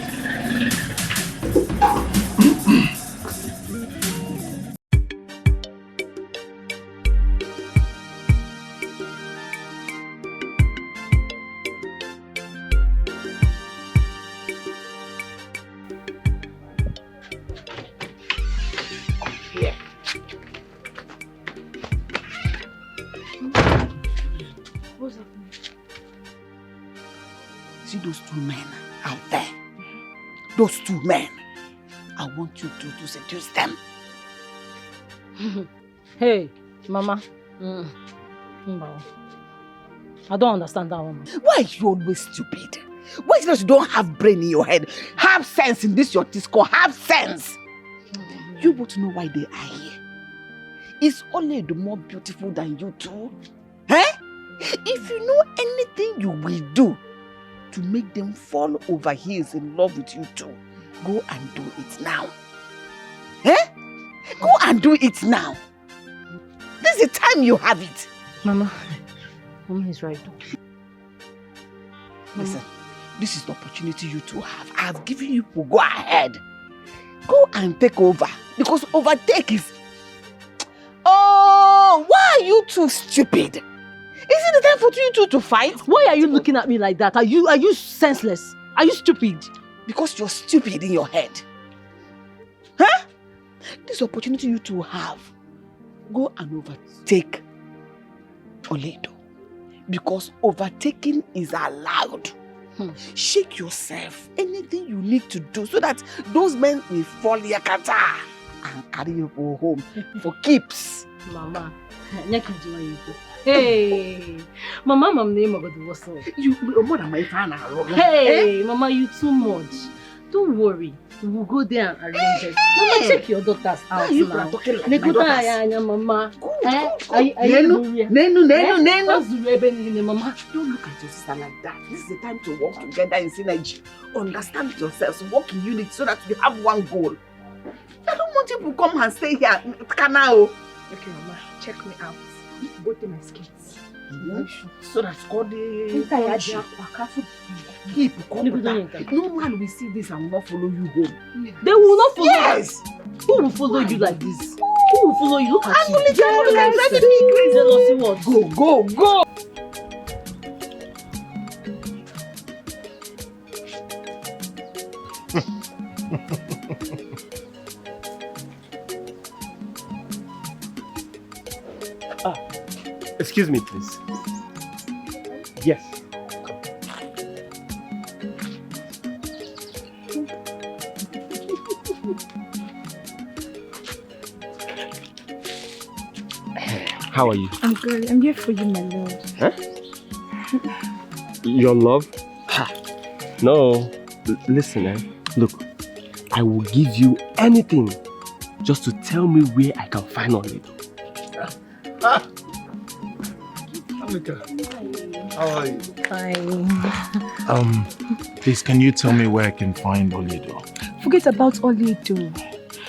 See those two men out there? Those two men. I want you to seduce them. Hey, Mama. No. I don't understand that woman. Why are you always stupid? Why is it that you don't have brain in your head? Have sense in this your disco. Have sense. You both know why they are here. Is only the more beautiful than you two? Eh? If you know anything you will do to make them fall over heels in love with you two, go and do it now. Eh? Go and do it now. This is the time you have it. Mama is right. Listen, this is the opportunity you two have. I have given you to go ahead. Go and take over. Because overtake is... Oh, why are you two stupid? Is it the time for you two to fight? Why are you looking at me like that? Are you senseless? Are you stupid? Because you're stupid in your head. Huh? This opportunity you two have. Go and overtake Oledo. Because overtaking is allowed. Shake yourself. Anything you need to do so that those men will fall yakata and carry you home for keeps. Mama, hey, Mama, Mama, name of the was you more than my fan. Hey, Mama, you too much. Don't worry. We will go there and arrange it. Mama, check your daughter's house you now. Talking like my daughters. Mama. Mama, don't look at your sister like that. This is the time to work together in synergy. Understand yourselves, work in unity so that we have one goal. I don't want you to come and stay here. Canal. Okay, Mama, check me out. Go to my skates. So that's called the keep. No one will see this and will not follow you home. They will not follow. Yes. Who will follow you like this? Who will follow you? Look at you. Go. Excuse me, please. Yes. How are you? I'm good. I'm here for you, my love. Huh? Your love? Ha. No. Listen, Look, I will give you anything just to tell me where I can find Oledo. How are you? Fine. Please, can you tell me where I can find Oledo? Forget about Oledo.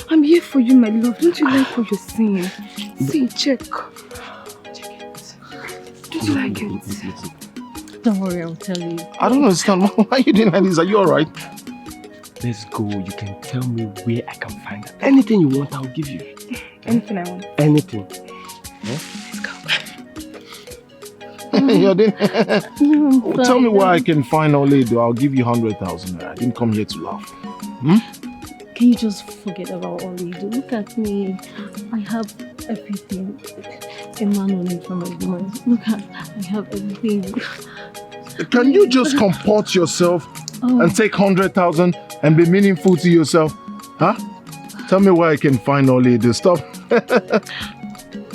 I'm here for you, my love. Don't you like what you're saying? See, check. Check it. Don't you like it? Don't worry, I'll tell you. I don't understand. Why are you doing like this? Are you alright? Let's go. You can tell me where I can find her. Anything you want, I'll give you. Anything I want. Anything. Let's go. You're doing... Tell me where I can find Oledo. I'll give you 100,000. I didn't come here to laugh. Can you just forget about Oledo? Look at me. I have everything. A man only from my woman. Look at, I have everything. Can you just comport yourself and take 100,000 and be meaningful to yourself? Huh? Tell me where I can find Oledo. Stop.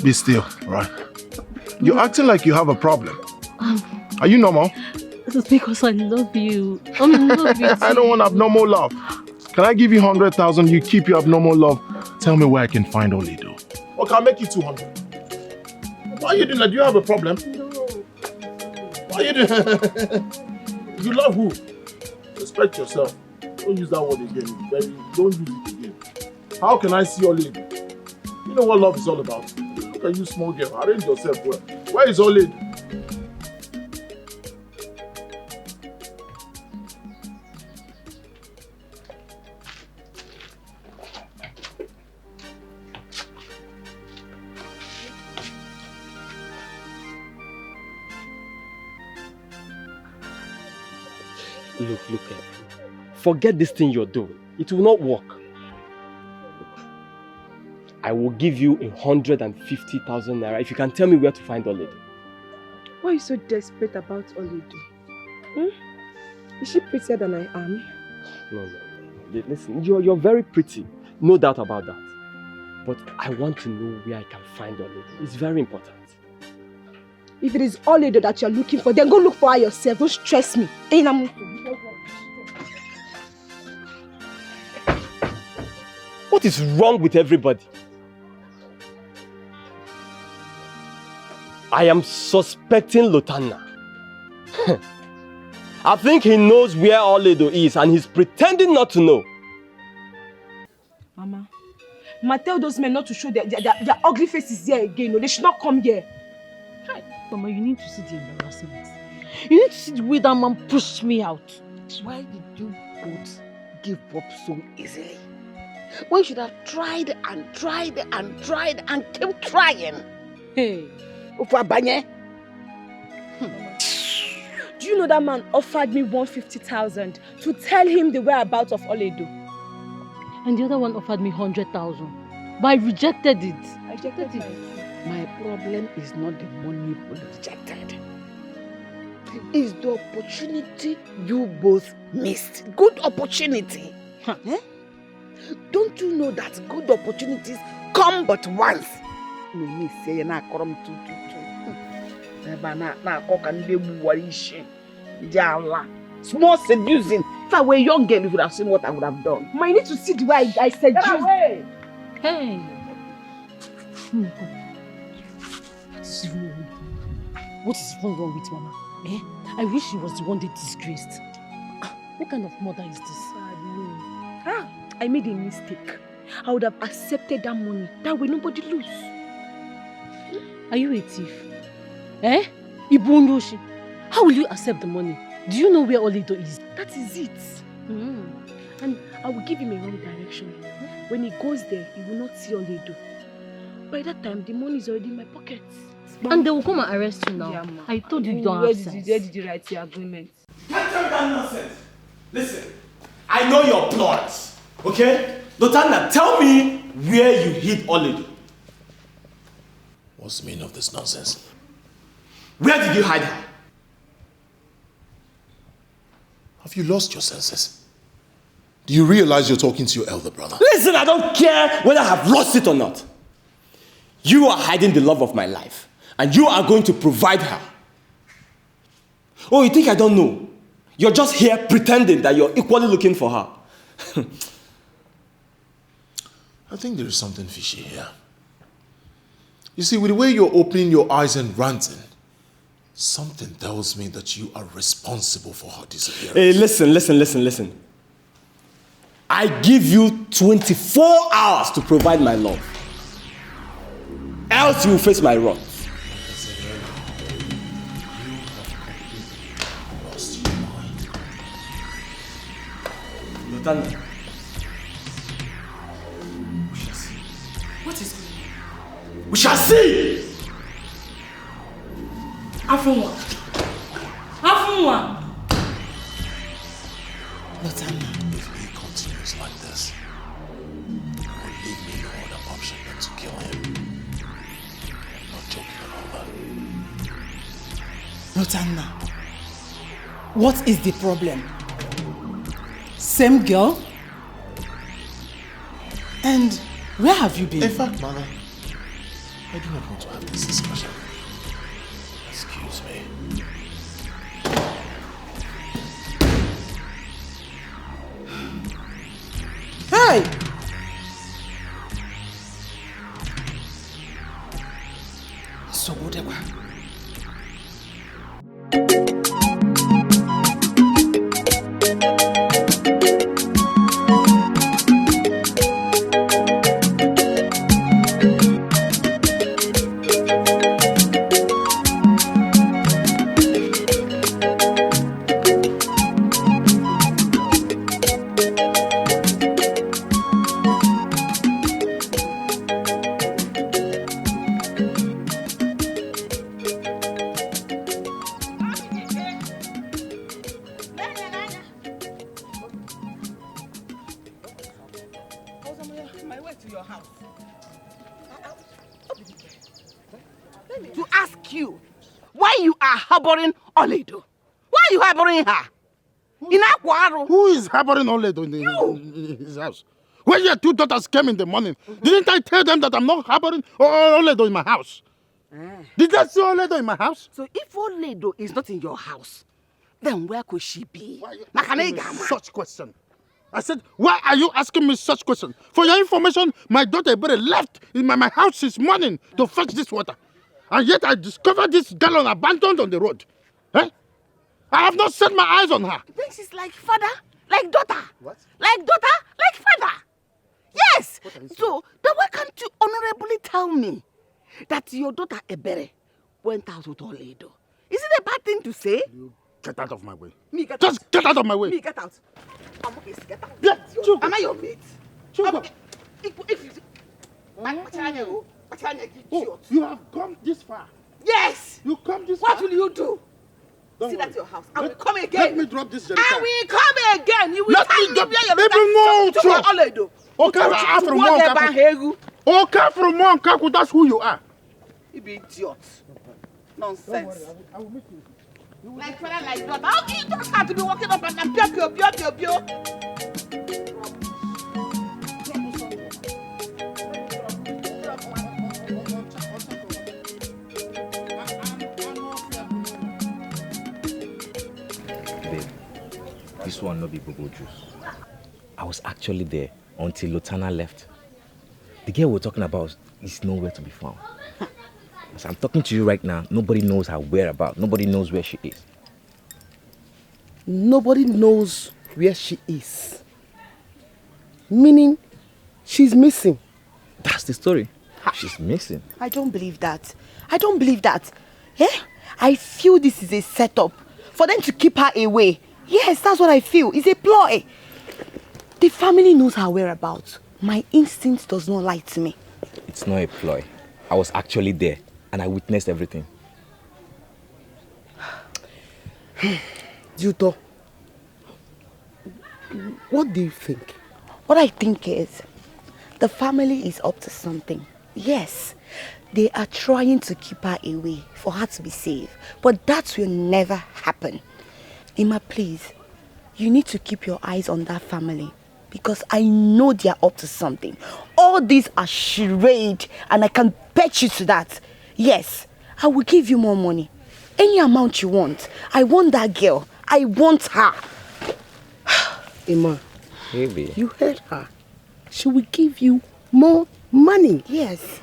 Be still, right? You're acting like you have a problem. Are you normal? It's because I love you. I'm in love with you. I don't want abnormal love. Can I give you 100,000? You keep your abnormal love. Tell me where I can find Oledo. Okay, I'll make you 200. Why are you doing that? Do you have a problem? No. Why are you doing You love who? Respect yourself. Don't use that word again. Don't use it again. How can I see Oledo? You know what love is all about. Look at you, small girl. Arrange yourself well. Where is Oledo? Look. Forget this thing you're doing. It will not work. Look, I will give you 150,000 naira if you can tell me where to find Oledo. Why are you so desperate about Oledo? Is she prettier than I am? No. Listen, you're very pretty. No doubt about that. But I want to know where I can find Oledo. It's very important. If it is Oledo that you're looking for, then go look for her yourself. Don't stress me. What is wrong with everybody? I am suspecting Lotana. I think he knows where Oledo is and he's pretending not to know. Mama, tell those men not to show their ugly faces here again. No, they should not come here. Mama, you need to see the embarrassment. You need to see the way that man pushed me out. Why did you both give up so easily? Why should have tried and kept trying? Hey. Do you know that man offered me 150,000 to tell him the whereabouts of Oledo? And the other one offered me 100,000. But I rejected it. I rejected it. My problem is not the money you rejected. It's the opportunity you both missed. Good opportunity. Eh? Don't you know that good opportunities come but once? Me say na korom tututu. Na koka ndebu warishi. Jala. Small seducing. If I were a young girl, you would have seen what I would have done. Ma, you need to see the way I seduce. Get away! Hey. What is even wrong with Mama? Eh? I wish she was the one they disgraced. What kind of mother is this? I made a mistake. I would have accepted that money. That way nobody lose. Are you a thief? Eh? Ibunyoshi. How will you accept the money? Do you know where Oledo is? That is it. And I will give him a wrong direction. When he goes there, he will not see Oledo. By that time, the money is already in my pockets. And they will come and arrest you now. Yeah, I told you don't have sense. Where did you write your agreement? Can't tell me that nonsense. Listen, I know your plots, okay? Lotanda, tell me where you hid Oledo. What's the meaning of this nonsense? Where did you hide her? Have you lost your senses? Do you realize you're talking to your elder brother? Listen, I don't care whether I have lost it or not. You are hiding the love of my life, and you are going to provide her. Oh, you think I don't know? You're just here pretending that you're equally looking for her. I think there is something fishy here. You see, with the way you're opening your eyes and ranting, something tells me that you are responsible for her disappearance. Hey, listen. I give you 24 hours to provide my love. Else you will face my wrath. Lotanda. What is it? We shall see! Afunwa. Lotanda. If he continues like this, he will leave me no other option than to kill him. I'm not joking about that. Lotanda, what is the problem? Same girl? And where have you been? In fact, Mother, I do not want to have this discussion. Excuse me. Hey! So good, To ask you why you are harboring Oledo. Why are you harboring her? Who is harboring Oledo in his house? When your two daughters came in the morning, didn't I tell them that I'm not harboring Oledo in my house? Did I see Oledo in my house? So if Oledo is not in your house, then where could she be? Why are you asking me such question? I said, why are you asking me such question? For your information, my daughter left in my house this morning to fetch this water. And yet I discovered this gallon abandoned on the road. Eh? I have not set my eyes on her. Then she's like father, like daughter. What? Like daughter, like father. Yes. So then why can't you honorably tell me that your daughter Ebere went out with Oledo? Is it a bad thing to say? You get out of my way. Me get Just out. get out of my way. Me get out. I'm okay, get out. Yeah, Am I your mate? Oh, you have come this far. Yes. You come this far. What will you do? Don't See, worry. that's your house. I will come again. Let me drop this jerrycan. I will come again. You will Let me drop Oledo. Okay, from one. Okay, from one. That's who you are. You be idiot. Nonsense. I will meet you. Like father, like daughter. How can you just have to be walking up and pio. Babe, this one no be bobo juice. I was actually there until Lotana left. The girl we're talking about is nowhere to be found. As I'm talking to you right now, nobody knows her whereabouts. Nobody knows where she is. Nobody knows where she is. Meaning, she's missing. That's the story. She's missing. I don't believe that. Eh? I feel this is a setup for them to keep her away. Yes, that's what I feel. It's a ploy. The family knows her whereabouts. My instinct does not lie to me. It's not a ploy. I was actually there and I witnessed everything. Juto, what do you think? What I think is, the family is up to something. Yes, they are trying to keep her away for her to be safe. But that will never happen. Emma, please, you need to keep your eyes on that family. Because I know they are up to something. All these are charade, and I can bet you to that. Yes, I will give you more money. Any amount you want. I want that girl. I want her. Emma, Baby. You heard her. She will give you more money. Yes.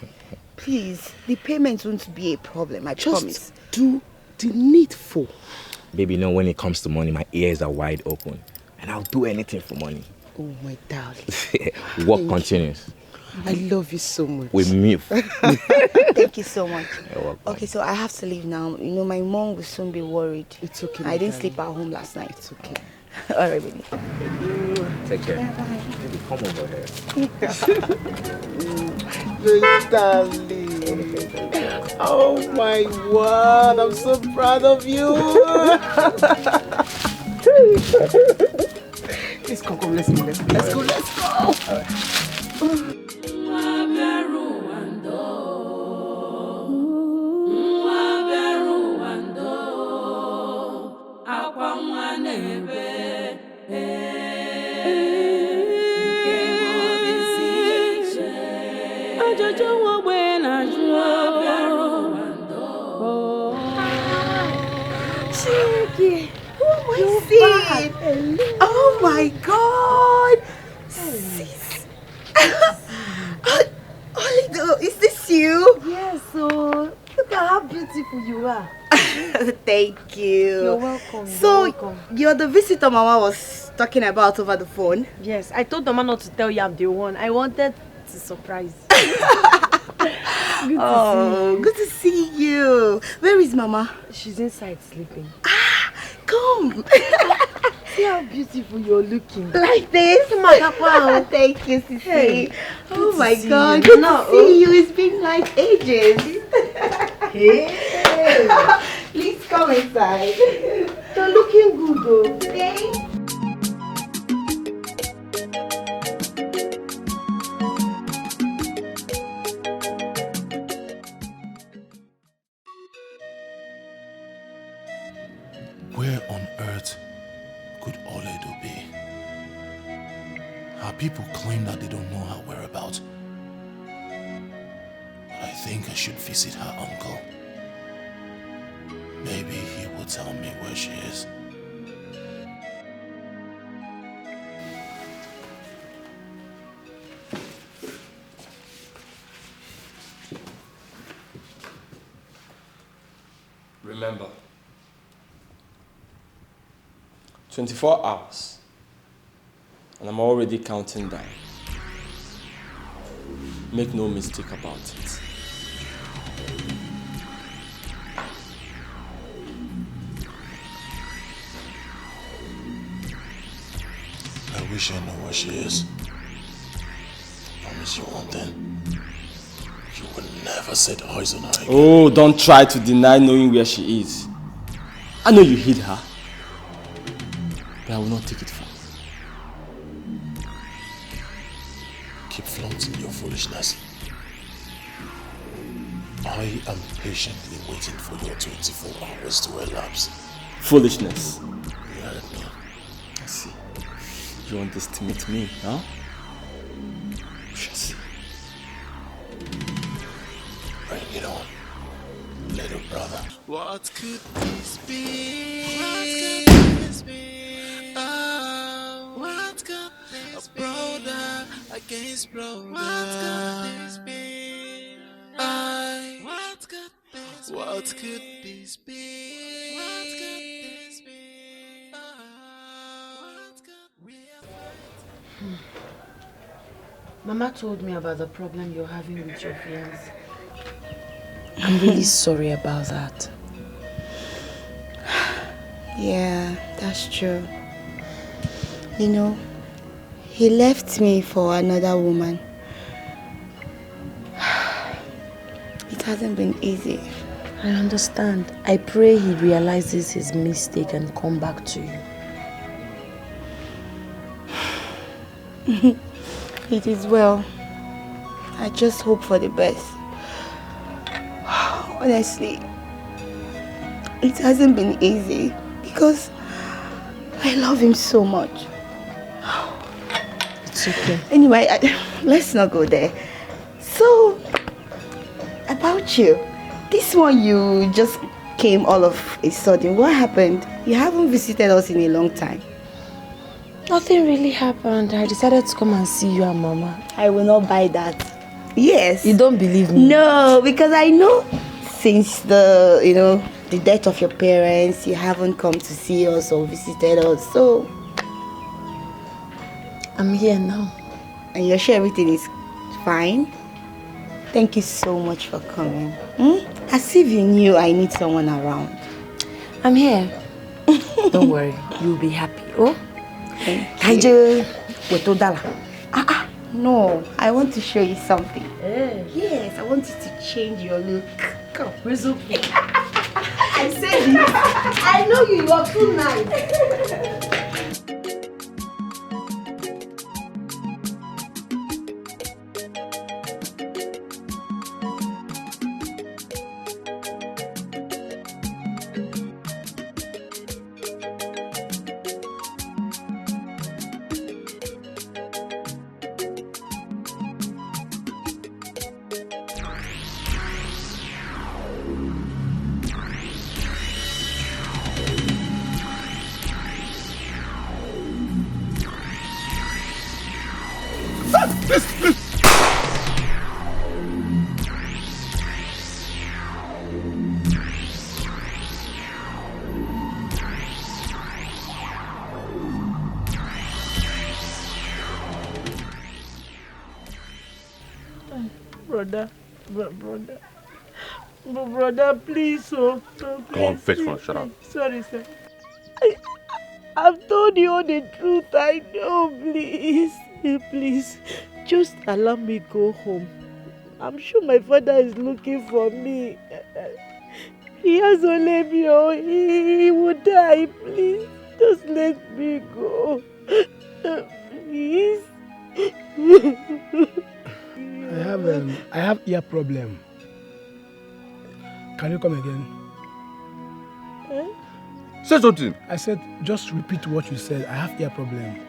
Please, the payment won't be a problem, I promise. Just do the needful. Baby, you know, when it comes to money, my ears are wide open. And I'll do anything for money. Oh, my darling. Work continues. I love you so much. With me. Thank you so much. You're welcome. Okay, so I have to leave now. You know, my mom will soon be worried. It's okay. I didn't sleep at home last night. It's okay. All right, baby. Take care. Bye-bye. Baby, come over here. Darling. Oh my word, I'm so proud of you. Please come, let's go. Chiki, who am I seeing? Oh my God! Sis. Olido, is this you? Yes, so look at how beautiful you are. Thank you. You're welcome. So, you're the visitor Mama was talking about over the phone? Yes, I told Mama not to tell you I'm the one. I wanted to surprise. Good to see you. Where is Mama? She's inside sleeping. Come. See how beautiful you're looking. Like this? Thank you, Sissy. Hey, oh my God. You. Good to see you. It's been like ages. Hey. Please come inside. You're looking good though. Thanks. Where on earth could Oledo be? Our people claim that they don't know her whereabouts. But I think I should visit her uncle. Maybe he will tell me where she is. Remember, 24 hours, and I'm already counting down. Make no mistake about it. I wish I know where she is. Promise you one thing. You will never set eyes on her again. Oh, don't try to deny knowing where she is. I know you hid her, but I will not take it from you. Keep flaunting your foolishness. I am patiently waiting for your 24 hours to elapse. Foolishness. You heard me. I see. You underestimate me, huh? We shall see. Bring it on, little brother. What could this be? What could this be? Oh, what could this be? A brother against brother. What could this be? What could this be? What could this be? What could this be? What could we have? Mama told me about the problem you're having with your fiancé. I'm really sorry about that. Yeah, that's true. You know, he left me for another woman. It hasn't been easy. I understand. I pray he realizes his mistake and come back to you. It is well. I just hope for the best. Honestly, it hasn't been easy because I love him so much. It's okay. Anyway, let's not go there. So, about you, this one you just came all of a sudden. What happened? You haven't visited us in a long time. Nothing really happened. I decided to come and see you and Mama. I will not buy that. Yes. You don't believe me? No, because I know since the death of your parents, you haven't come to see us or visited us. So I'm here now. And you're sure everything is fine? Thank you so much for coming. As if you knew I need someone around. I'm here. Don't worry, you'll be happy. Oh? Thank you. No, I want to show you something. Yes, I want you to change your look. Come, resume. I said it. I know you are too nice. Brother, please, oh. Come on, fetch one, shut up. Sorry, sir. I've told you all the truth, I know, please. Please, just allow me go home. I'm sure my father is looking for me. He has only me, oh, he would die, please. Just let me go. Please. I have ear problem. Can you come again? Say something. I said, just repeat what you said. I have ear problem.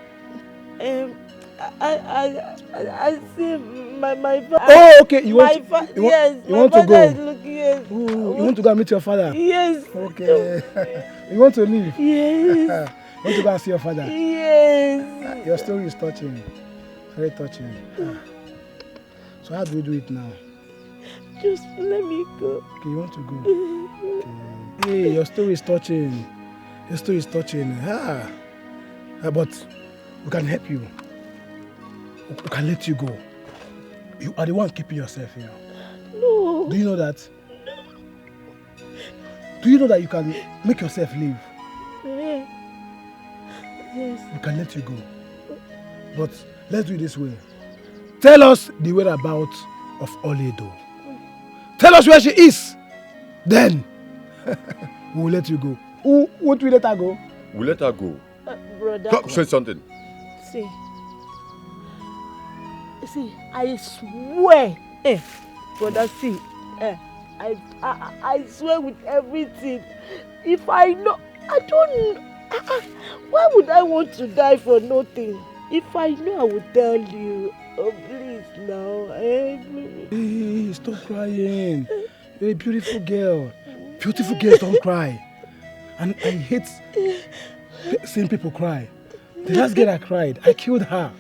I see my father. Oh, okay. You want to go? Is looking, yes. Ooh, you want to go and meet your father? Yes. Okay. You want to leave? Yes. You want to go and see your father? Yes. Your story is touching. Very touching. So how do we do it now? Just let me go. Okay, you want to go? Okay. Hey, your story is touching. Your story is touching. But we can help you. We can let you go. You are the one keeping yourself here. No. Do you know that? Do you know that you can make yourself leave? Yeah. Yes. We can let you go. But let's do it this way. Tell us the whereabouts of Oledo. Tell us where she is. Then we'll let you go. Won't we let her go? We'll let her go. Brother. Come, say something. See, I swear, brother, see, I swear with everything. If I know, I don't. Why would I want to die for nothing? If I know, I would tell you. Oh, please now. Hey, stop crying. You're a beautiful girl. Beautiful girls don't cry. And I hate seeing people cry. The last girl I cried, I killed her.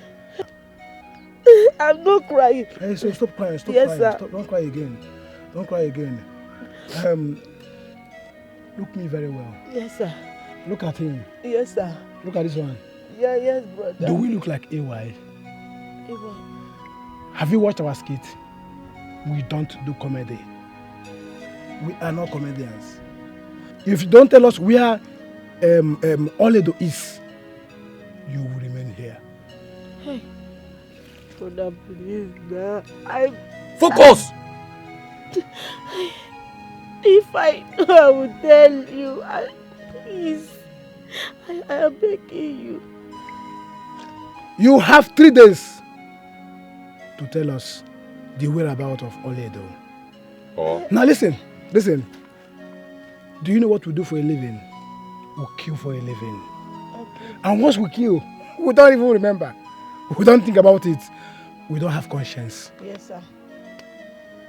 I'm not crying. Hey, so stop crying. Stop Yes, crying. sir. Stop, don't cry again. Don't cry again. Look me very well. Yes, sir. Look at him. Yes, sir. Look at this one. Yeah, yes, brother. Do we look like AY? Ewa. Have you watched our skit? We don't do comedy. We are not comedians. If you don't tell us where Oledo is, you will remain here. Hey, brother, please, now. Focus! If I know, I will tell you. Please, I am begging you. You have 3 days to tell us the whereabouts of Oledo. Oh. Now listen. Do you know what we do for a living? We kill for a living. Okay. And once we kill, we don't even remember. We don't think about it. We don't have conscience. Yes, sir.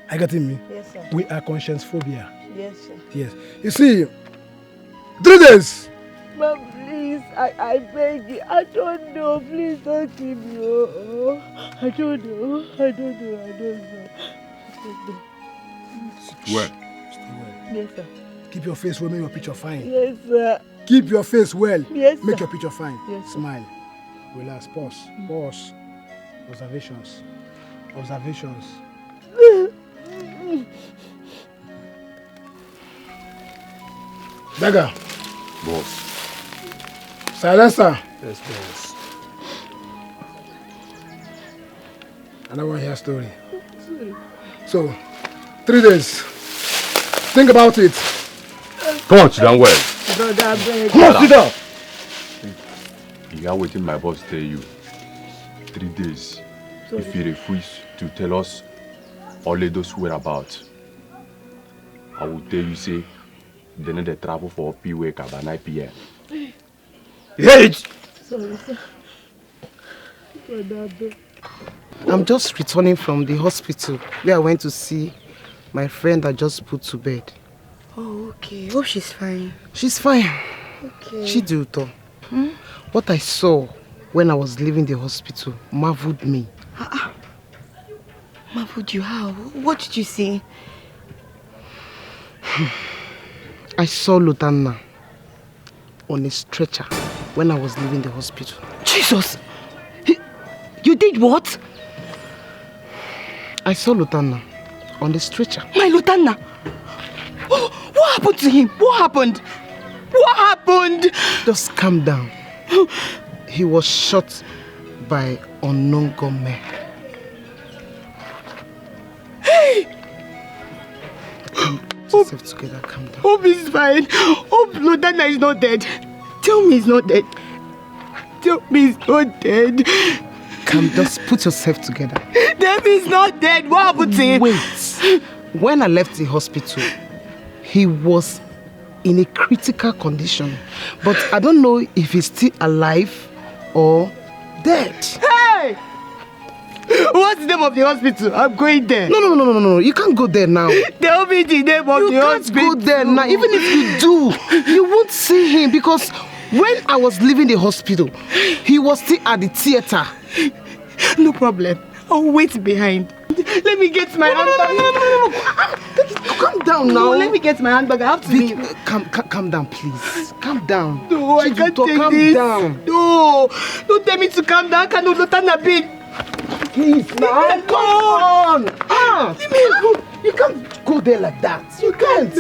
Are you getting me? Yes, sir. We are conscience phobia. Yes, sir. Yes. You see, 3 days. Mom, please, I beg you. I don't know. Please don't keep me. Oh, I don't know. Sit well. Yes, sir. Keep your face well, make your picture fine. Yes, sir. Keep your face well. Yes, make sir. your picture fine. Yes, sir. Smile. Relax. Pause. Observations. Dagger. Boss. Silencer. Yes, boss. I don't want to hear a story. So, 3 days. Think about it. Come on, sit down well. Brother, I beg Come on, sit down. You are waiting my boss tell you. 3 days. Sorry. If you refuse to tell us Oledo's whereabouts, I will tell you, say, they need to travel for PWA by 9 p.m. Sorry, sir. Brother, I beg. I'm just returning from the hospital where I went to see my friend I just put to bed. Oh, okay. Hope she's fine. She's fine. Okay. She do though. What I saw when I was leaving the hospital marveled me. Marveled you? How? What did you see? I saw Lutana on a stretcher when I was leaving the hospital. Jesus! You did what? I saw Lutana on the stretcher. My Lutana! Oh, what happened to him? What happened? What happened? Just calm down. He was shot by unknown gunmen. Hey! Put yourself together, calm down. Hope is fine. Hope Lutana is not dead. Tell me he's not dead. Tell me he's not dead. Just put yourself together. Tell me he's not dead. What happened to him? Wait. When I left the hospital, he was in a critical condition. But I don't know if he's still alive or dead. Hey! What's the name of the hospital? I'm going there. No. You can't go there now. Tell me the name of the hospital. You can't go there now. Even if you do, you won't see him because when I was leaving the hospital, he was still at the theater. No problem. I'll wait behind. Let me get my handbag. No. Calm down now. No, let me get my handbag. I have to leave. Calm down, please. Calm down. No, I can't take calm this. Down. No, don't tell me to calm down. I can't Lutana be. Please, now. Come on. You can't go there like that. You can't.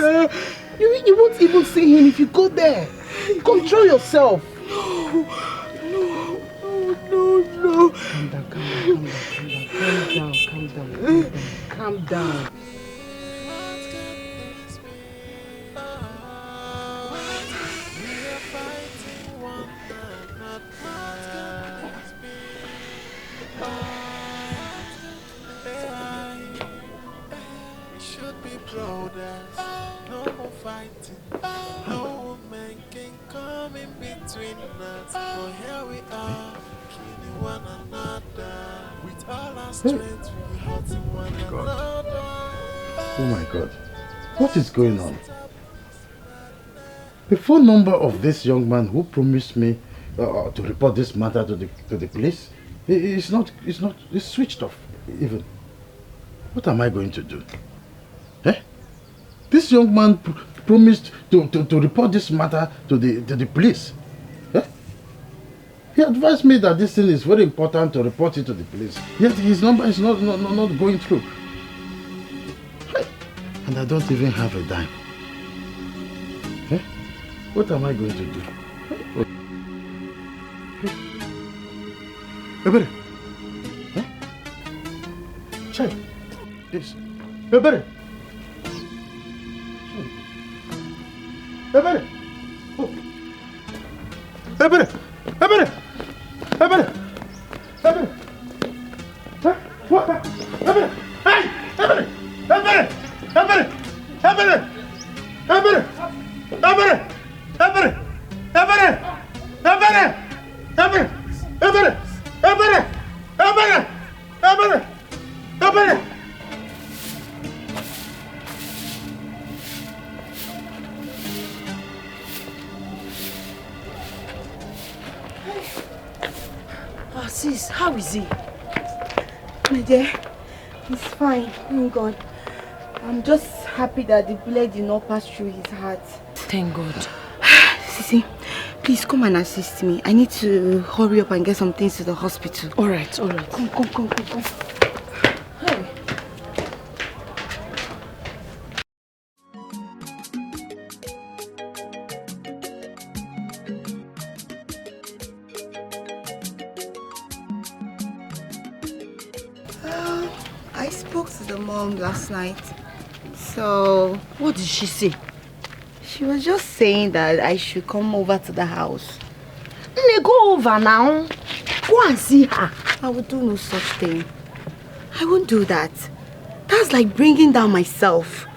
You won't even see him if you go there. Control yourself. No. Calm down. Should be proud between us. But here we are, killing one another. With all our strength, we hurting one another. Oh my God. What is going on? The phone number of this young man who promised me to report this matter to the police is it's switched off even. What am I going to do? Eh? This young man promised to report this matter to the police. Eh? He advised me that this thing is very important to report it to the police. Yet his number is not going through. And I don't even have a dime. Eh? What am I going to do? Ebere! Eh? Chai! Yes. Ebere! Ebere! Oh! Ebere! Ebere! Ebere! Ebere! Huh? What? Ebere! Hey! Ebere! Ebere! Ebere! Ebere! Ebere! Ebere! Ebere! Ebere! Ebere! Ebere! Ebere! Ebere! Ebere! Ebere! Ebere! Oh, sis, how is he? My dear, he's fine. Thank God. I'm just happy that the bullet did not pass through his heart. Thank God. Sisi, please come and assist me. I need to hurry up and get some things to the hospital. All right. Come. Hey. I spoke to the mom last night. So... What did she say? She was just saying that I should come over to the house. Go over now. Go and see her. I will do no such thing. I won't do that. That's like bringing down myself.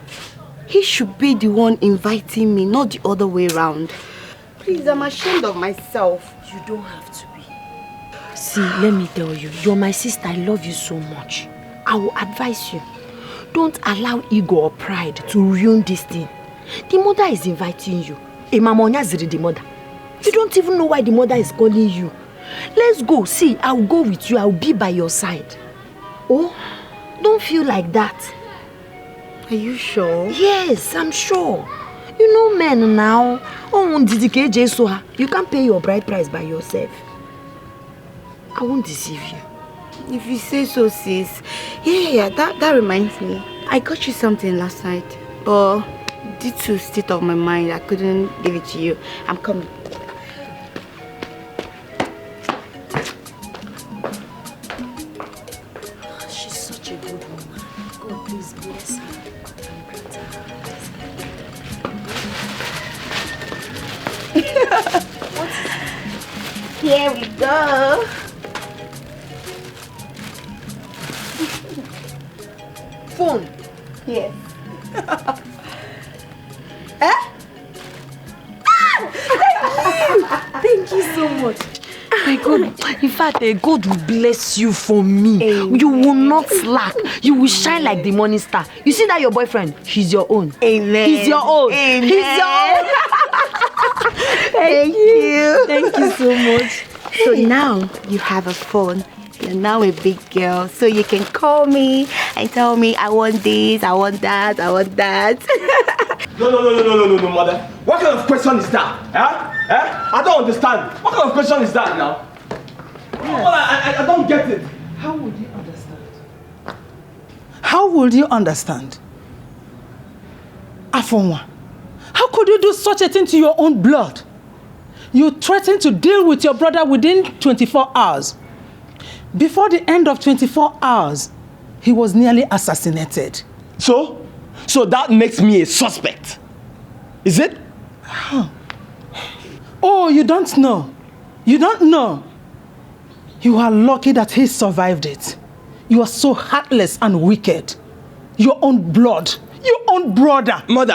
He should be the one inviting me, not the other way around. Please, I'm ashamed of myself. You don't have to be. See, let me tell you, you're my sister. I love you so much. I will advise you. Don't allow ego or pride to ruin this thing. The mother is inviting you. Emamonya ziri the mother. You don't even know why the mother is calling you. Let's go. See, I'll go with you. I'll be by your side. Oh, don't feel like that. Are you sure? Yes, I'm sure. You know men now. Oh, you can't pay your bride price by yourself. I won't deceive you. If you say so, sis. Yeah, that reminds me. I got you something last night, but due to state of my mind, I couldn't give it to you. I'm coming. She's such a good woman. God, please bless her. What is it? Here we go. Phone. Yes. Thank you so much. My God, in fact, God will bless you for me. Amen. You will not slack. You will shine like the morning star. You see that your boyfriend? He's your own. Amen. He's your own. Amen. He's your own. Thank you. Thank you so much. So now you have a phone. You're now a big girl, so you can call me and tell me I want this, I want that, I want that. No, mother. What kind of question is that? I don't understand. What kind of question is that now? Yes. I don't get it. How would you understand? How would you understand? Afonwa, how could you do such a thing to your own blood? You threatened to deal with your brother within 24 hours. Before the end of 24 hours, he was nearly assassinated. So that makes me a suspect. Is it? Huh. Oh, you don't know. You don't know. You are lucky that he survived it. You are so heartless and wicked. Your own blood. Your own brother. Mother,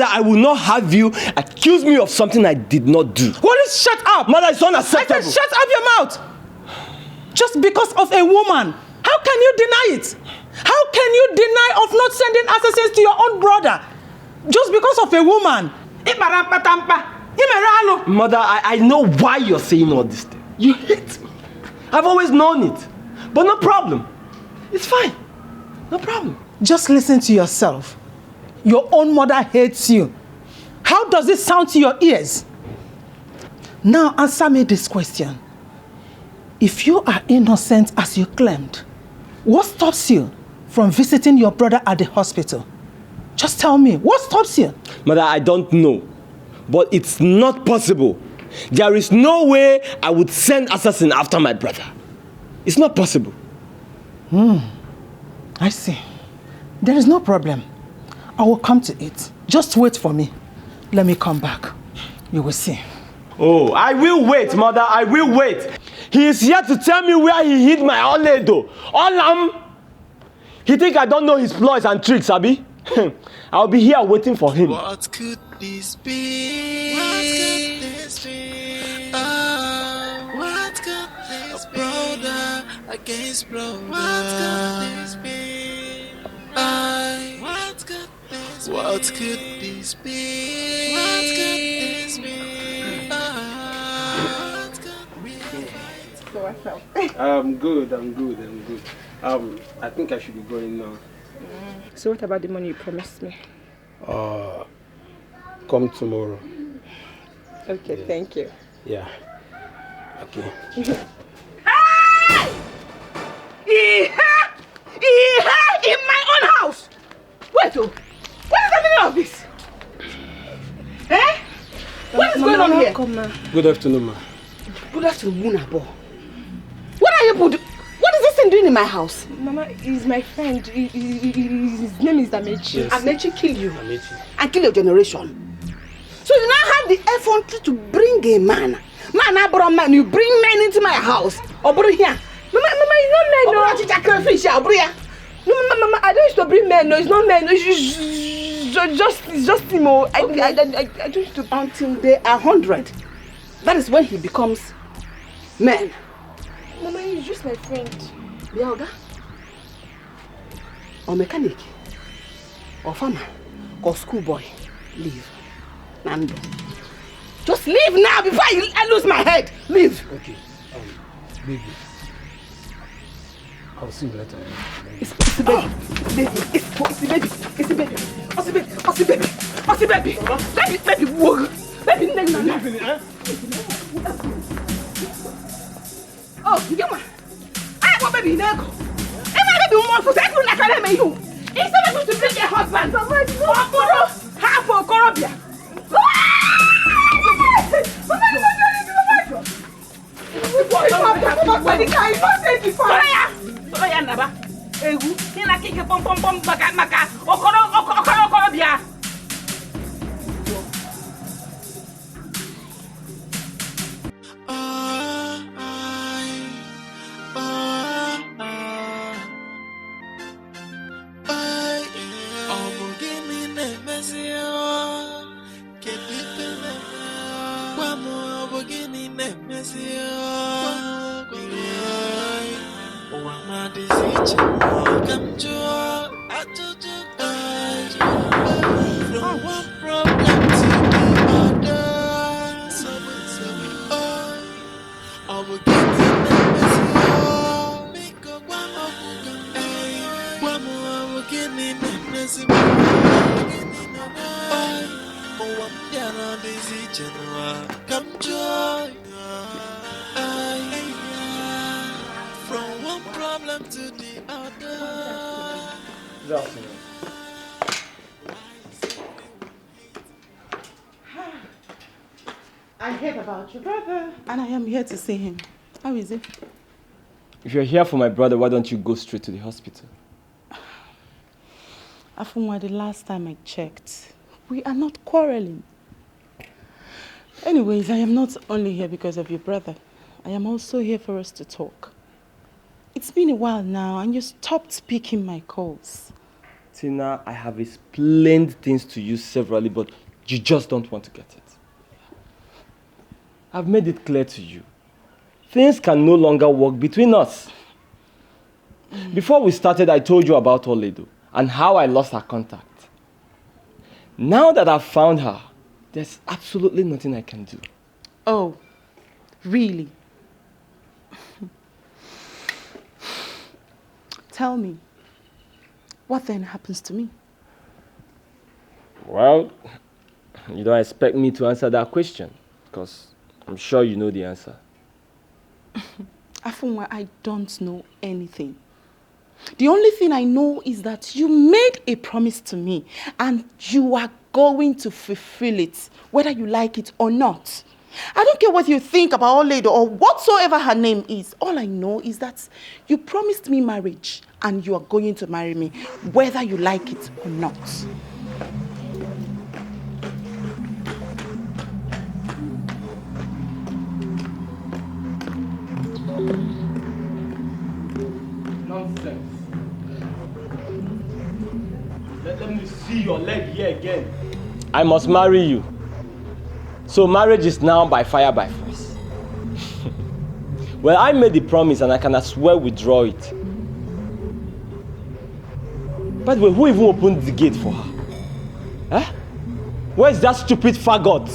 I will not have you accuse me of something I did not do. What is shut up? Mother, it's unacceptable. I said shut up your mouth. Just because of a woman. How can you deny it? How can you deny of not sending assassins to your own brother? Just because of a woman. Mother, I know why you're saying all this thing. You hate me. I've always known it. But no problem. It's fine. No problem. Just listen to yourself. Your own mother hates you. How does it sound to your ears? Now answer me this question. If you are innocent as you claimed, what stops you from visiting your brother at the hospital? Just tell me, what stops you? Mother, I don't know. But it's not possible. There is no way I would send assassin after my brother. It's not possible. I see. There is no problem. I will come to it. Just wait for me. Let me come back. You will see. Oh, I will wait, Mother. I will wait. He is here to tell me where he hid my Oledo. Olam! He think I don't know his ploys and tricks, Abi? I'll be here waiting for him. What could this be? What could this be? Oh, what could this be? Brother against brother. What could this be? What could this be? What could this be? What could this be? What could be? I'm good. I think I should be going now. So what about the money you promised me? Come tomorrow. Okay, Yeah. thank you. Yeah. Okay. In my own house! Wait, what is the meaning of this? Eh? What is going on here? Good afternoon, ma. Good afternoon, Abo. What are you doing? What is this thing doing in my house? Mama, he's my friend. His name is Amechi. Yes. Amechi kill you Amechi. and kill your generation. So you now have the effrontery to bring a man. I brought man. You bring men into my house. Obro here. Mama, it's not men. No, Mama, I don't used to bring men. No, it's not men. It's just him. I don't used to. Until they are 100. That is when he becomes man. Mama, he's just my friend. Biaoga? Or mechanic? Or farmer? Or schoolboy? Leave. Nando. Just leave now before I lose my head. Leave. Okay. Baby. I'll see you later. It's the baby. It's the baby. It's the baby. What's the baby? What's the baby? What's the baby? Baby. Whoa. Baby. Oh, you get one. I want baby Nego. Baby want for that like I am you. Instead of to bring your husband. Half of Corobia. From one problem to the other. Good afternoon. I heard about your brother and I am here to see him. How is he? If you're here for my brother, why don't you go straight to the hospital? Afunwa, the last time I checked, we are not quarreling. Anyways, I am not only here because of your brother. I am also here for us to talk. It's been a while now and you stopped picking my calls. Tina, I have explained things to you severally, but you just don't want to get it. I've made it clear to you. Things can no longer work between us. Before we started, I told you about Oledo and how I lost her contact. Now that I've found her, there's absolutely nothing I can do. Oh, really? Tell me, what then happens to me? Well, you don't expect me to answer that question, because I'm sure you know the answer. Afunwa, I don't know anything. The only thing I know is that you made a promise to me and you are going to fulfill it, whether you like it or not. I don't care what you think about Oledo or whatsoever her name is. All I know is that you promised me marriage and you are going to marry me, whether you like it or not. Nonsense. Let me see your leg here again. I must marry you. So marriage is now by fire by force. Well, I made the promise and I can as well withdraw it. By the way, who even opened the gate for her? Huh? Where's that stupid faggot?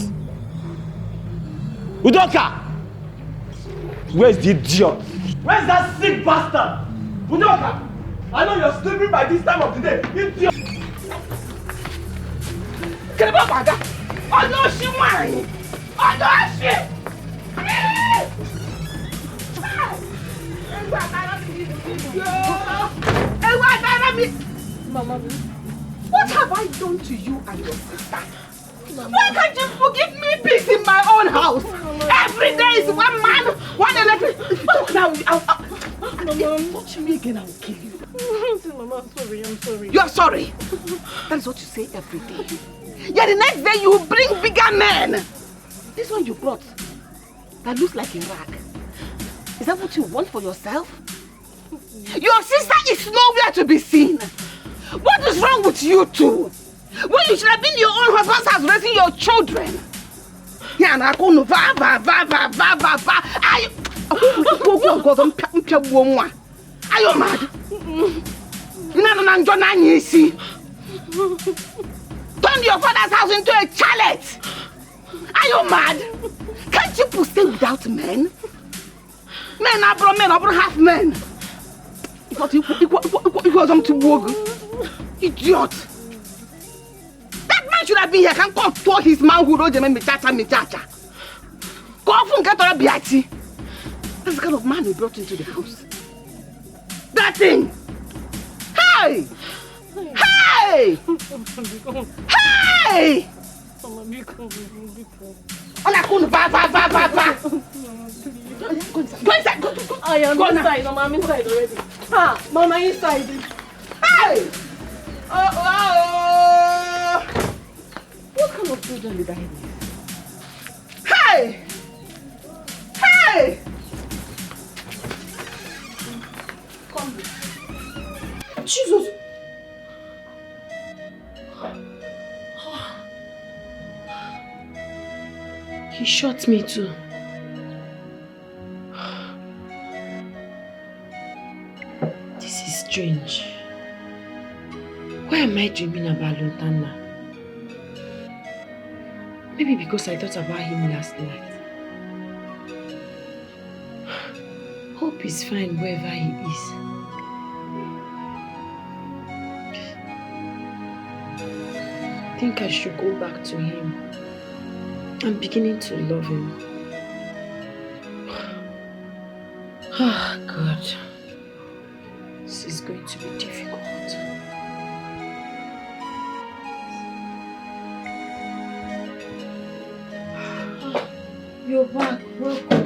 Udoka! Where's the idiot? Where's that sick bastard? Udoka! I know you're sleeping by this time of the day. Idiot! Baga! Oh no, she won! Oh no, she! Mama, what have I done to you and your sister? Why can't you forgive me peace in my own house? Every day is one man, one electric. Now, Mama, touch me again, I will kill you. Mama, I'm sorry. You are sorry? That is what you say every day. Yeah, the next day you bring bigger men. This one you brought, that looks like a rag. Is that what you want for yourself? Your sister is nowhere to be seen. What is wrong with you two? When you should have been in your own husband's house raising your children. Yeah, and I go no va. Are you mad? Turn your father's house into a chalet. Are you mad? Can't you stay without men? Men are half men. Idiot. That man should have been here. Can't control his manhood. Go off and get on a biati. That's the kind of man we brought into the house. That thing. Hey! Hey! Hey! Go inside. I am inside. Mama, I'm inside already. Ha! Mama, inside. Hey! Oh! What kind of children did I have? Hey! Hey! Come. Jesus! He shot me too. This is strange. Why am I dreaming about Lana? Maybe because I thought about him last night. Hope he's fine wherever he is. I think I should go back to him. I'm beginning to love him. Ah, God. This is going to be difficult. You're back. Welcome.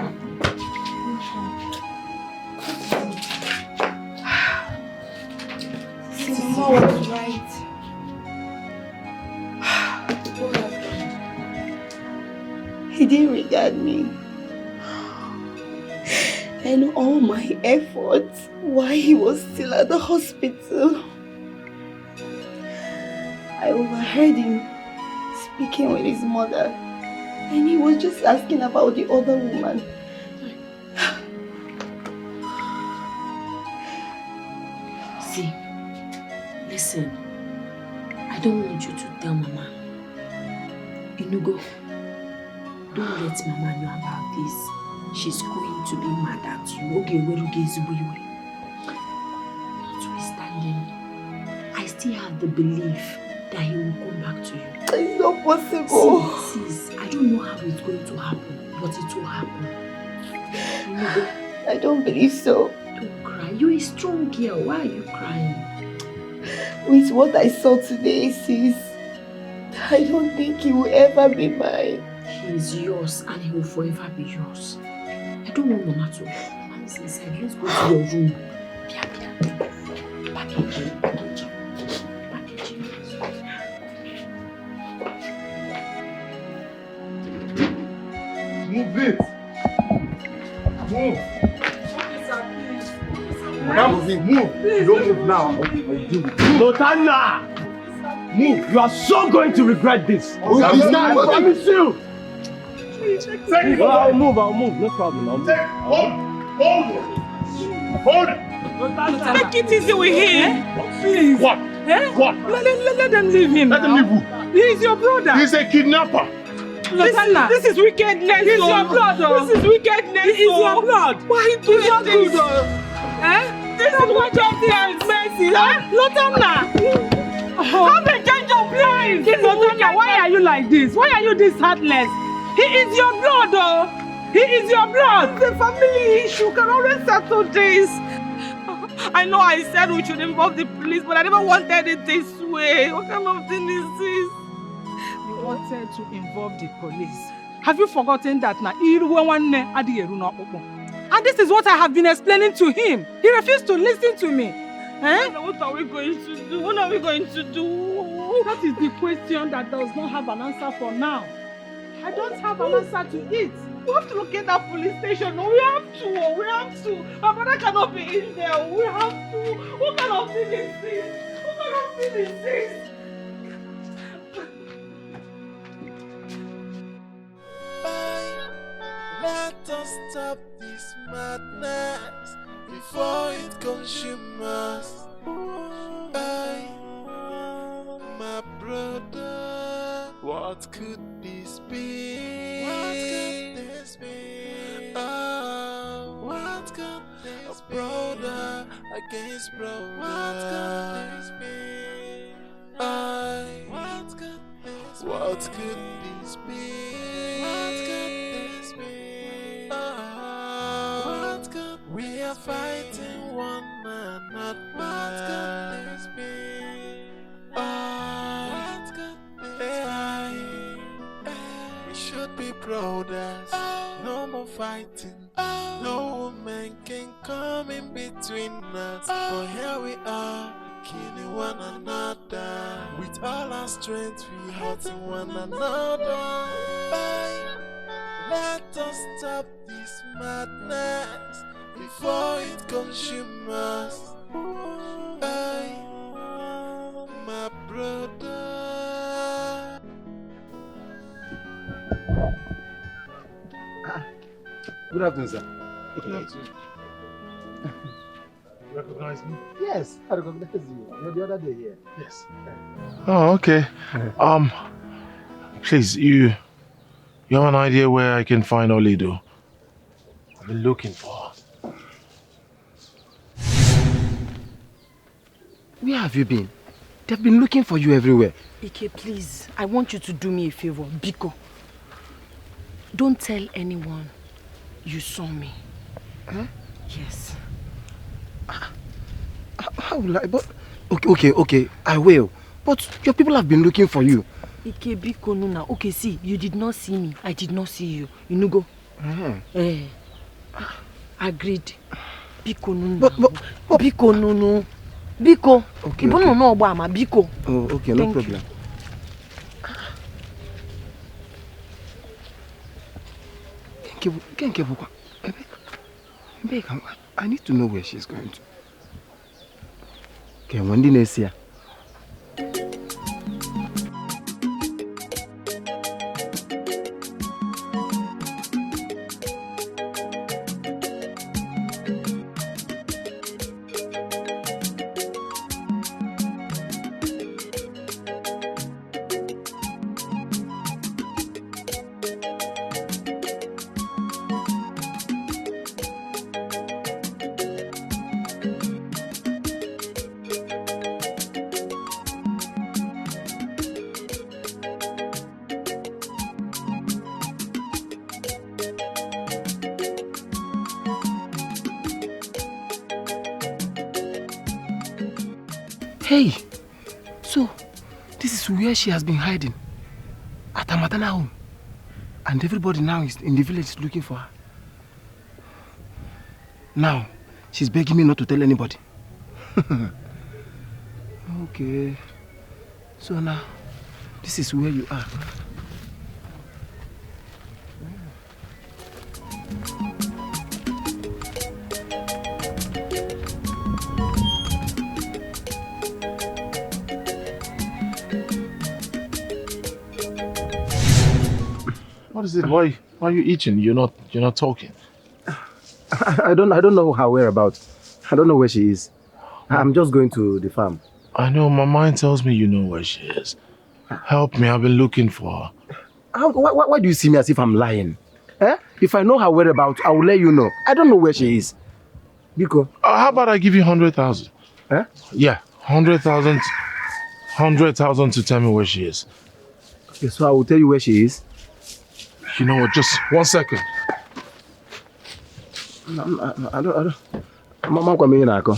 Mama was right. He didn't regard me. And all my efforts while he was still at the hospital. I overheard him speaking with his mother. And he was just asking about the other woman. See, listen. I don't want you to tell Mama. Inugo, don't let Mama know about this. She's going to be mad at you. Okay, notwithstanding, I still have the belief that he will come back to you. It's not possible. Sis, I don't know how it's going to happen, but it will happen. Inugo, I don't believe so. Don't cry. You're a strong girl. Why are you crying? With what I saw today, sis, I don't think he will ever be mine. He is yours and he will forever be yours. I don't want Mama to. Mama is inside. Let's go to your room. Packaging. Move it. Move. Move. You don't move now. Lotana! Move. You are so going to regret this. I promise you. I'll move. No problem. Hold it. Take it easy with him. Please. What? Eh? What? Let them leave him. Let them leave who? He is your brother. He's a kidnapper. This is wickedness. It's your blood. This is wickedness. It is your blood. Why do you do this? This is wickedness. Mercy. Lotana. Have a change of plans. Lotana, why are you like this? Why are you this heartless? He is your blood, oh. He is your blood. The family issue can always settle this. I know I said we should involve the police, but I never wanted it this way. What kind of thing is this? You wanted to involve the police. Have you forgotten that now? And this is what I have been explaining to him. He refused to listen to me. Eh? What are we going to do? What are we going to do? That is the question that does not have an answer for now. I don't have an answer to it. We have to locate that police station. No, we have to. My brother cannot be in there. We have to. What kind of thing is this? Let us stop this madness before it consumes us. My brother, what could this be? What could this be? A brother against brother. What could this be? What could this be? We are fighting one another. What could this be? We should be brothers. No more fighting. No woman can come in between us. But here we are, killing one another. With all our strength, we hurting one another. Let us stop this madness before it consumes us. My brother. Good afternoon, sir. Good afternoon. You recognize me? Yes, I recognize you. You're the other day here. Yes. Oh, okay. Please, you have an idea where I can find Olido? I've been looking for. Where have you been? They've been looking for you everywhere. Ike, please, I want you to do me a favor. Biko, don't tell anyone you saw me. Huh? Yes. How will I? But okay, I will. But your people have been looking for you. Ike, Biko, Nuna. Okay, see, you did not see me. I did not see you. You go. Agreed. Biko, Nuna. But Biko, no. Biko. Okay. You don't know about my Biko. Oh, okay, no problem. I need to know where she's going to. Okay, when did I see her? Hey, so this is where she has been hiding. At her maternal home. And everybody now is in the village looking for her. Now, she's begging me not to tell anybody. Okay. So now, this is where you are. What is it? Why are you eating? You're not talking. I don't know her whereabouts. I don't know where she is. I'm just going to the farm. I know, my mind tells me you know where she is. Help me, I've been looking for her. Why do you see me as if I'm lying? If I know her whereabouts, I will let you know. I don't know where she is. Biko. How about I give you 100,000? Yeah, 100,000. 100,000 to tell me where she is. Okay, so I will tell you where she is. You know what? Just 1 second. I don't. Mama kwa mimi nako.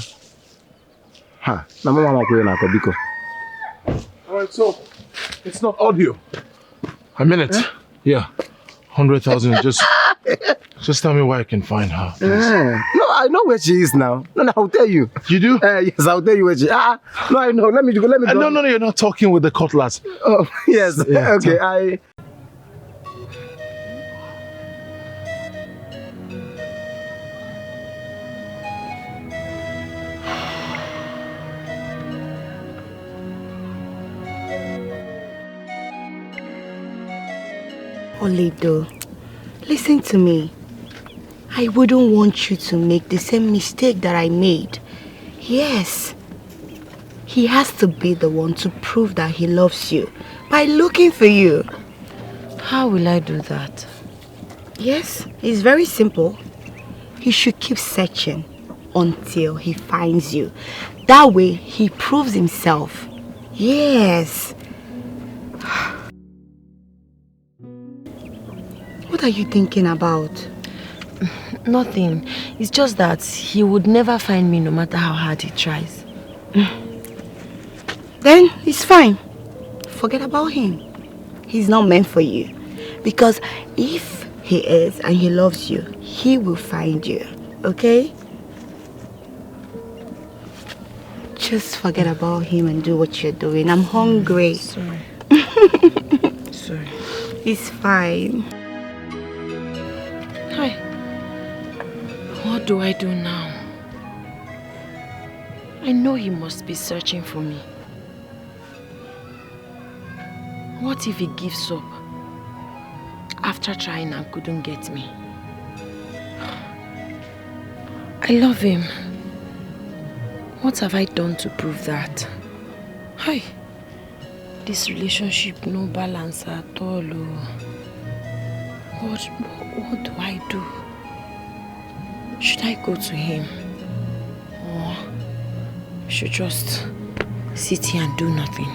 Ha, na mama kwa nako biko. Alright, so it's not audio. A minute. Yeah. 100,000. Just tell me where I can find her. No, I know where she is now. No, I'll tell you. You do? Yes, I'll tell you where she is. No, I know. Let me go. No, you're not talking with the cutlass. Oh, yes. Yeah, okay, Olido, listen to me. I wouldn't want you to make the same mistake that I made. Yes. He has to be the one to prove that he loves you by looking for you. How will I do that? Yes, it's very simple. He should keep searching until he finds you. That way, he proves himself. Yes. What are you thinking about? Nothing. It's just that he would never find me no matter how hard he tries. Then it's fine. Forget about him. He's not meant for you. Because if he is and he loves you, he will find you. Okay? Just forget about him and do what you're doing. I'm hungry. Sorry. Sorry. It's fine. Hi. What do I do now? I know he must be searching for me. What if he gives up after trying and couldn't get me? I love him. What have I done to prove that? Hi. This relationship no balance at all. What do I do? Should I go to him? Or should just sit here and do nothing?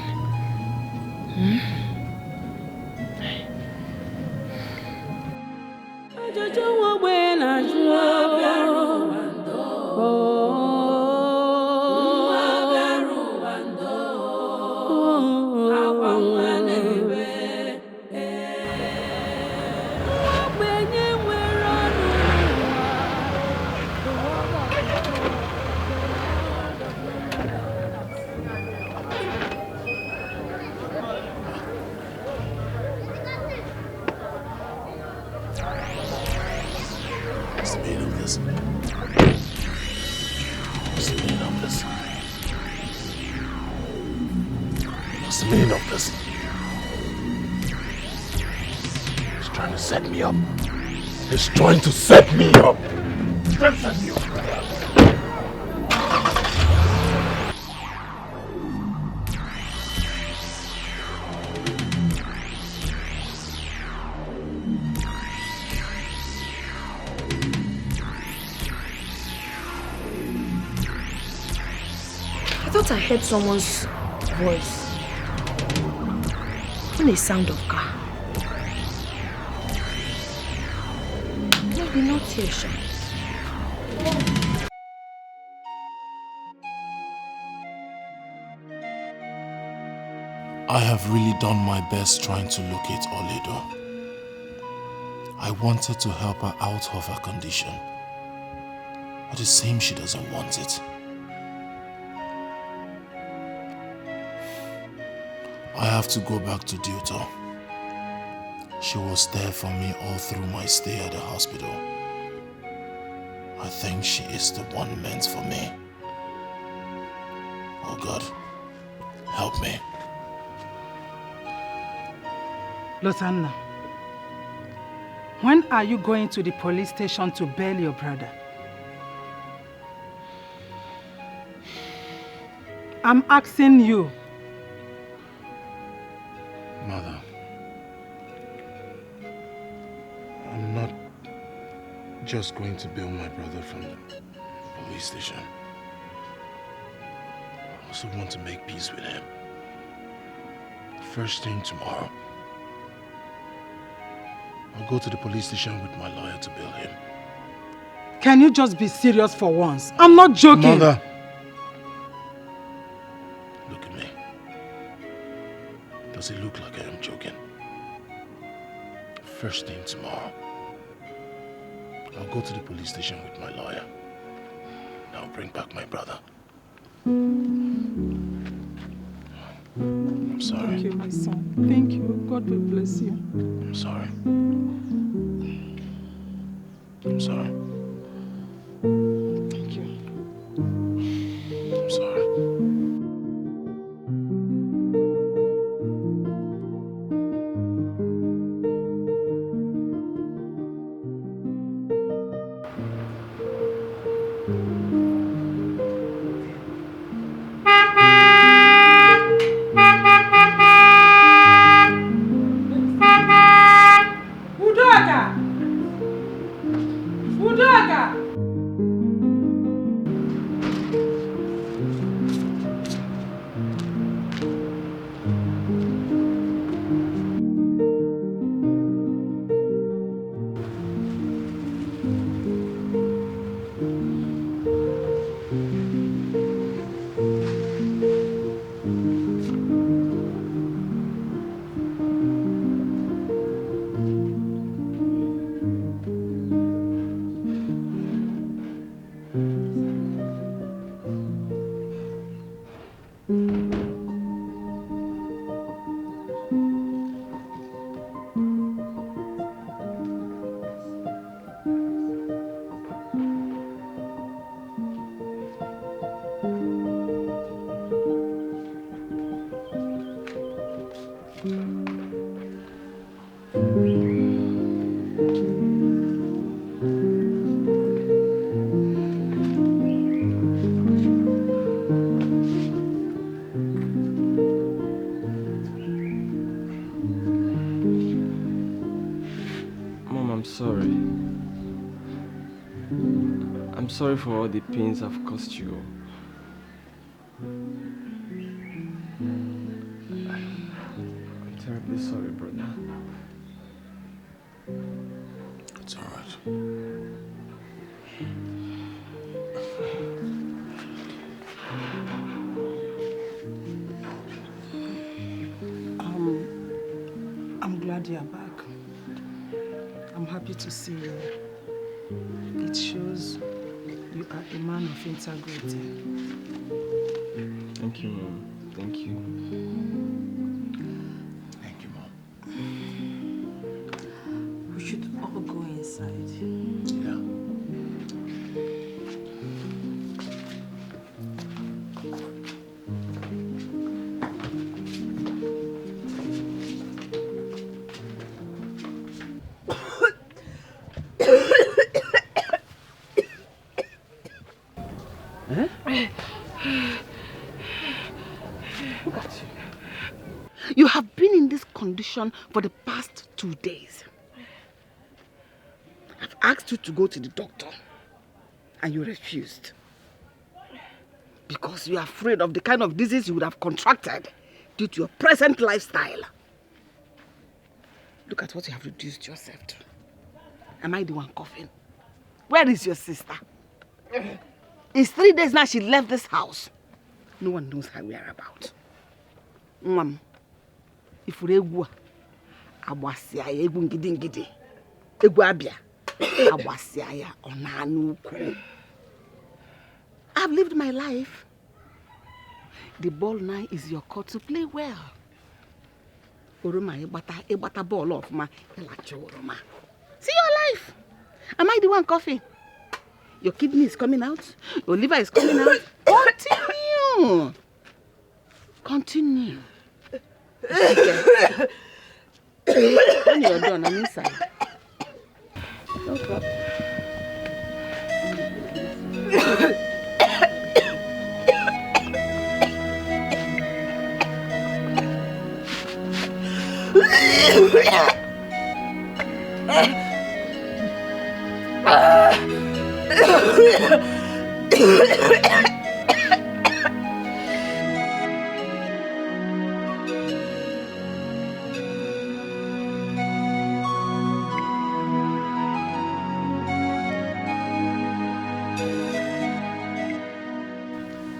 He's trying to set me up. I thought I heard someone's voice. And a sound of car. Maybe not here, Sha. I have really done my best trying to locate Oledo. I wanted to help her out of her condition. But it seems she doesn't want it. I have to go back to Duto. She was there for me all through my stay at the hospital. I think she is the one meant for me. Oh God, help me. Lotanna, when are you going to the police station to bail your brother? I'm asking you. Mother, I'm not just going to bail my brother from the police station. I also want to make peace with him. First thing tomorrow, I'll go to the police station with my lawyer to bail him. Can you just be serious for once? I'm not joking. Mother! Look at me. Does it look like I am joking? First thing tomorrow, I'll go to the police station with my lawyer. And I'll bring back my brother. I'm sorry. Thank you, my son. Thank you. God will bless you. I'm sorry. I'm sorry. Thank you. I'm sorry. I'm sorry for all the pains I've caused you. I'm terribly sorry, brother. It's all right. I'm glad you're back. I'm happy to see you. It shows you are a man of integrity. Thank you, Mom. Thank you. Thank you, Mom. We should all go inside. Yeah. Look at you. You have been in this condition for the past 2 days. I've asked you to go to the doctor and you refused. Because you are afraid of the kind of disease you would have contracted due to your present lifestyle. Look at what you have reduced yourself to. Am I the one coughing? Where is your sister? It's 3 days now she left this house. No one knows her whereabouts. Mom, ifuru egwu agbasia ya egwu ngidi egwu abịa agbasia ya ọ na-anụ ukwu. I've lived my life. The ball now is your court to play well. Oroma ịgbata ball ọfụma ịlacha oroma. See your life. Am I the one coughing? Your kidney is coming out. Your liver is coming out. Continue. When you're done, I'm inside. No problem.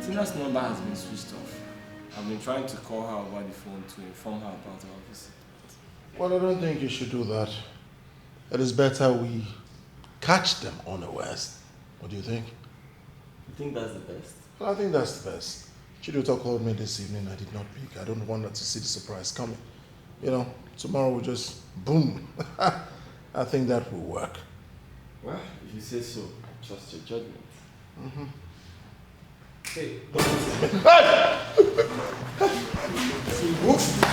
Tina's number has been switched off. I've been trying to call her over the phone to inform her about our visit. Well, I don't think you should do that. It is better we catch them unawares. What do you think? You think that's the best? Well, I think that's the best. Chiduta called me this evening. I did not pick. I don't want her to see the surprise coming. You know, tomorrow we'll just boom. I think that will work. Well, if you say so, I trust your judgment. Mm-hmm. Hey,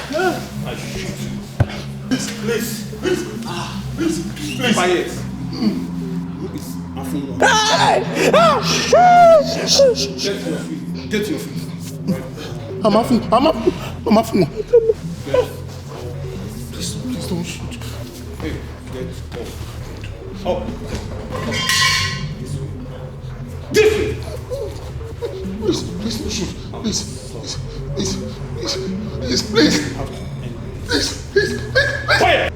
Hey! I shoot. Please. Please. Quiet. Get your feet. I'm offing. Please don't shoot. Hey, get off. Up. This way. Please don't shoot. Please. Quiet.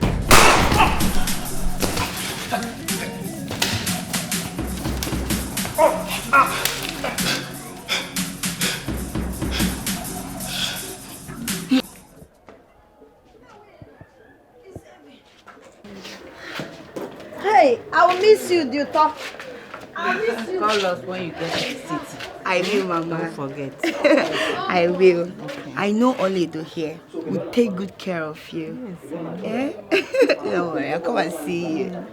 Hey, I will miss you, Duto. I'll miss you. Call us when you get to the city. I will, Mama. Don't forget. I will. Okay. I know Oledo here will take good care of you. Yes, don't worry, I'll come and see you.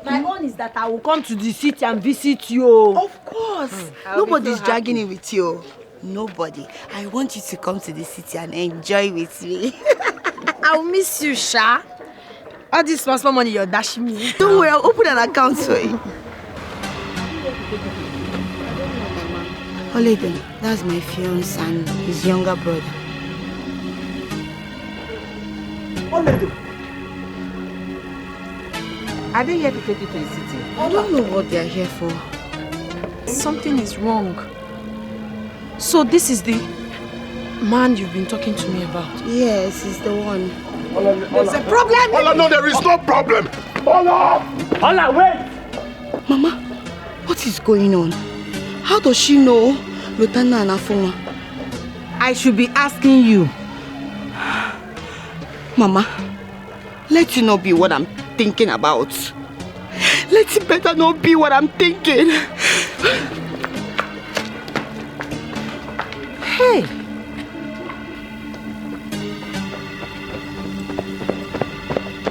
My own is that I will come to the city and visit you. Of course. Nobody's dragging it with you. Nobody. I want you to come to the city and enjoy with me. I will miss you, Sha. All this small money you're dashing me. Don't worry, I'll open an account for you. Oledo, that's my fiancé and his younger brother. Oledo, are they here to take you to the city? I don't know what they're here for. Something is wrong. So this is the man you've been talking to me about? Yes, he's the one. There's a problem? Ola, no, there is no problem. Ola, wait! Mama, what is going on? How does she know Lutana and Afoma? I should be asking you. Mama, let it not be what I'm thinking about. Let it better not be what I'm thinking. Hey!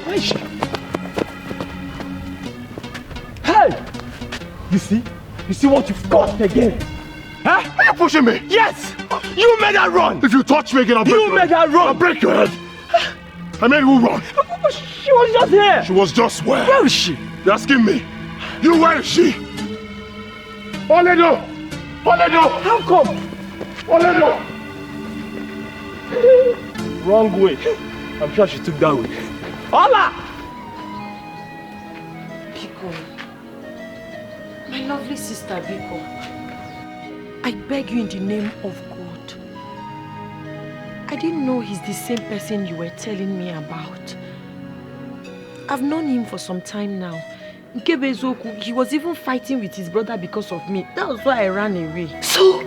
Where is she? Hey! You see what you've got again? Huh? Are you pushing me? Yes! You made her run! If you touch me again, I'll break your head. You made her run! I'll break your head. I made who run? She was just here! She was just where? Where is she? You're asking me. You, where is she? Oledo! How come? Oledo! Wrong way. I'm sure she took that way. Ola! Biko. My lovely sister Biko. I beg you in the name of God. I didn't know he's the same person you were telling me about. I've known him for some time now. He was even fighting with his brother because of me. That was why I ran away. So,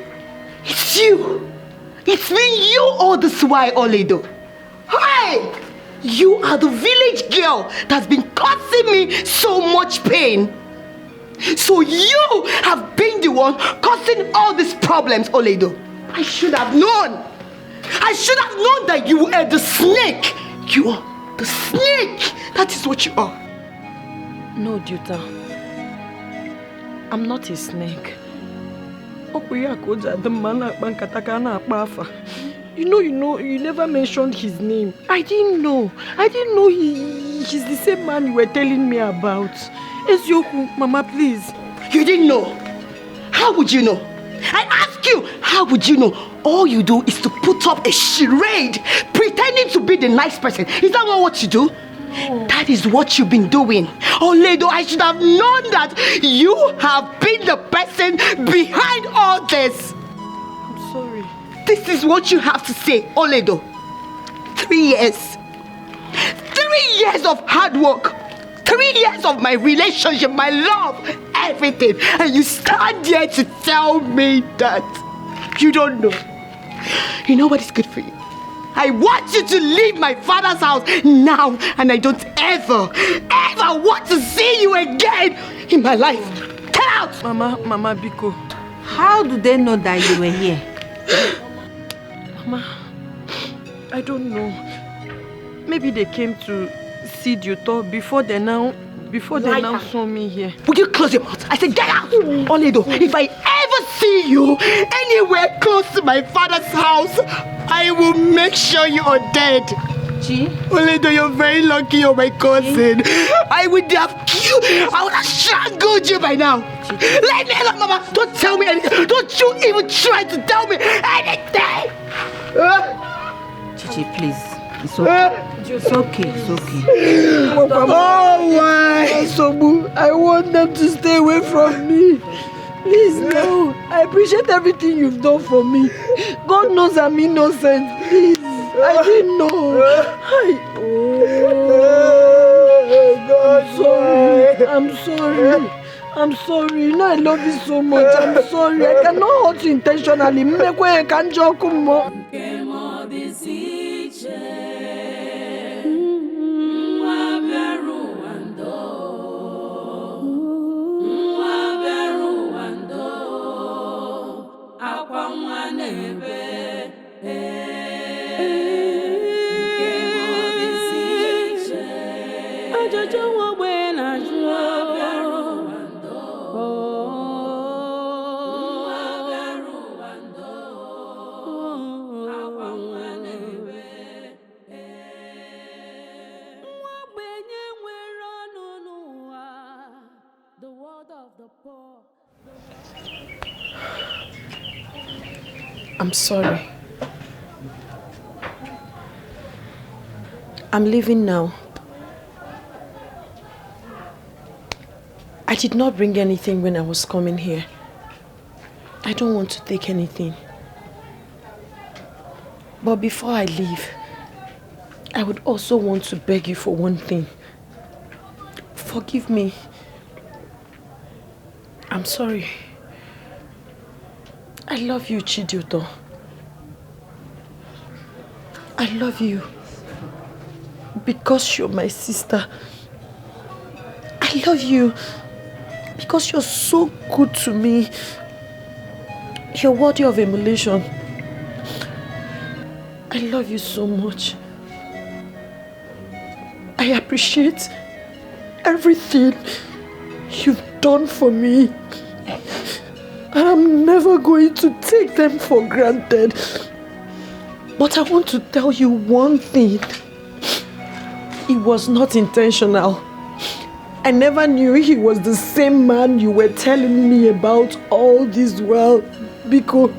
it's you! It's been you all this while, Oledo! Hi! Why? You are the village girl that's been causing me so much pain. So you have been the one causing all these problems, Oledo. I should have known. I should have known that you were the snake. You are the snake. That is what you are. No, Duta. I'm not a snake. You never mentioned his name. I didn't know he's the same man you were telling me about. Ezioku, Mama, please. You didn't know? How would you know? I ask you, how would you know? All you do is to put up a charade, pretending to be the nice person. Is that not what you do? Oh. That is what you've been doing. Oledo, I should have known that you have been the person behind all this. I'm sorry. This is what you have to say, Oledo. 3 years. 3 years of hard work. 3 years of my relationship, my love, everything. And you stand here to tell me that you don't know. You know what is good for you? I want you to leave my father's house now, and I don't ever want to see you again in my life. Get out! Mama Biko. How do they know that you were here? Mama, I don't know. Maybe they came to see Duto before they now saw me here. Would you close your mouth? I said get out! Oledo, if I ever see you anywhere close to my father's house, I will make sure you are dead. Chi? Oledo, you're very lucky you're my cousin. I would have strangled you by now. Let me alone, Mama. Don't tell me anything. Don't you even try to tell me anything. Chichi, please. It's okay. It's okay. It's okay. Oh, why? Sobu, I want them to stay away from me. Please, no. I appreciate everything you've done for me. God knows I'm innocent. Please. I didn't know. I'm sorry. You know I love you so much. I'm sorry. I cannot hurt you intentionally. I'm sorry. I'm leaving now. I did not bring anything when I was coming here. I don't want to take anything. But before I leave, I would also want to beg you for one thing. Forgive me. I'm sorry. I love you, Chidioto. I love you because you're my sister. I love you because you're so good to me. You're worthy of emulation. I love you so much. I appreciate everything you've done for me. And I'm never going to take them for granted. But I want to tell you one thing. It was not intentional. I never knew he was the same man you were telling me about all this while. Because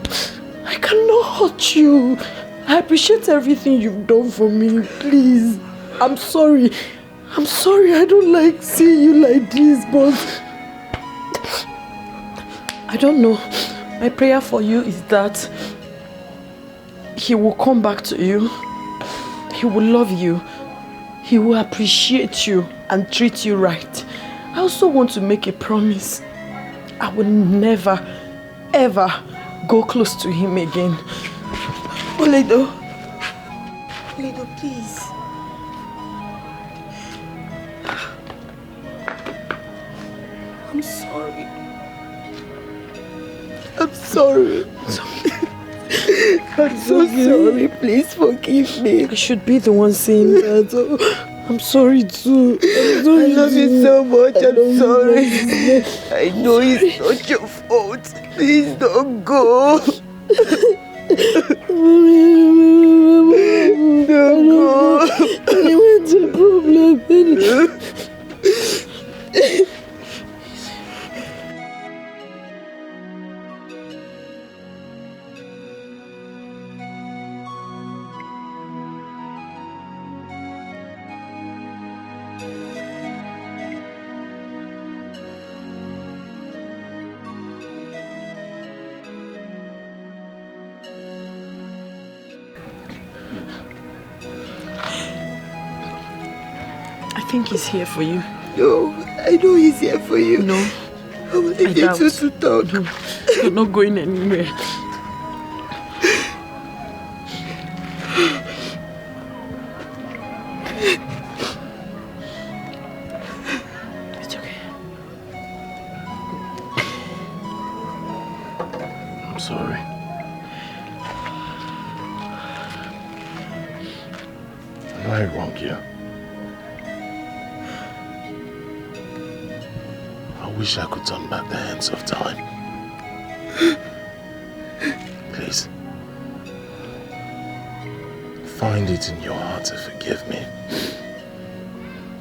I cannot hurt you. I appreciate everything you've done for me. Please. I'm sorry. I'm sorry. I don't like seeing you like this, but I don't know. My prayer for you is that he will come back to you. He will love you. He will appreciate you and treat you right. I also want to make a promise. I will never, ever go close to him again. Oledo. Oledo, please. I'm sorry. I'm sorry. I'm so sorry. Please forgive me. I should be the one saying that. Oh, I'm sorry too. I love you so much. I'm sorry. I know it's not your fault. Please don't go. Don't go. What's the problem? I think he's here for you. No, I know he's here for you. No. I will leave you two to talk. No, you're not going anywhere. It's okay. I'm sorry. Am I wrong here? I wish I could turn back the hands of time. Please. Find it in your heart to forgive me.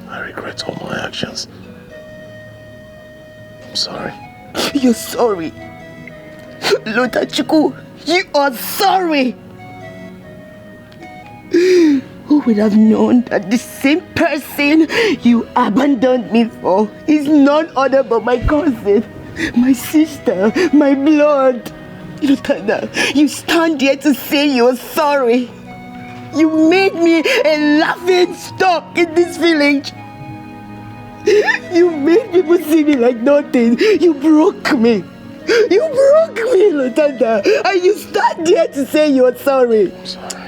I regret all my actions. I'm sorry. You're sorry. Lotachuku, you are sorry. Who would have known that the same person you abandoned me for is none other but my cousin, my sister, my blood. Lutana, you stand here to say you're sorry. You made me a laughing stock in this village. You made people see me like nothing. You broke me. You broke me, Lutana. And you stand here to say you're sorry. I'm sorry.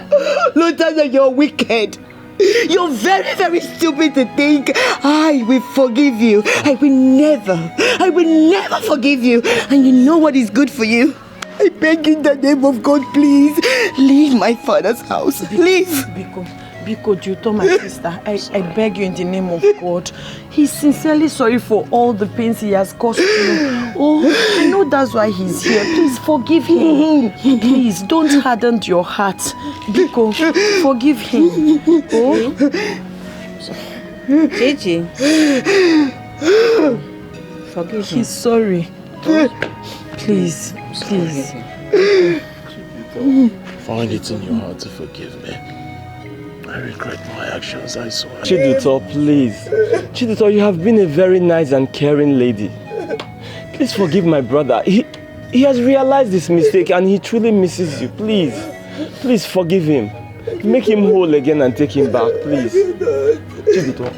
Lutana, you're wicked. You're very, very stupid to think I will forgive you. I will never forgive you. And you know what is good for you? I beg in the name of God, please, leave my father's house. Leave. Biko, you told my sister, I beg you in the name of God. He's sincerely sorry for all the pains he has caused you. Oh, I know that's why he's here. Please forgive him. Please, don't harden your heart. Biko, forgive him. Oh? Gigi. Forgive him. He's sorry. Please. Find it in your heart to forgive me. I regret my actions, I swear. Chiduto, please. Chiduto, you have been a very nice and caring lady. Please forgive my brother. He has realized his mistake and he truly misses you. Please forgive him. Make him whole again and take him back, please. Chiduto,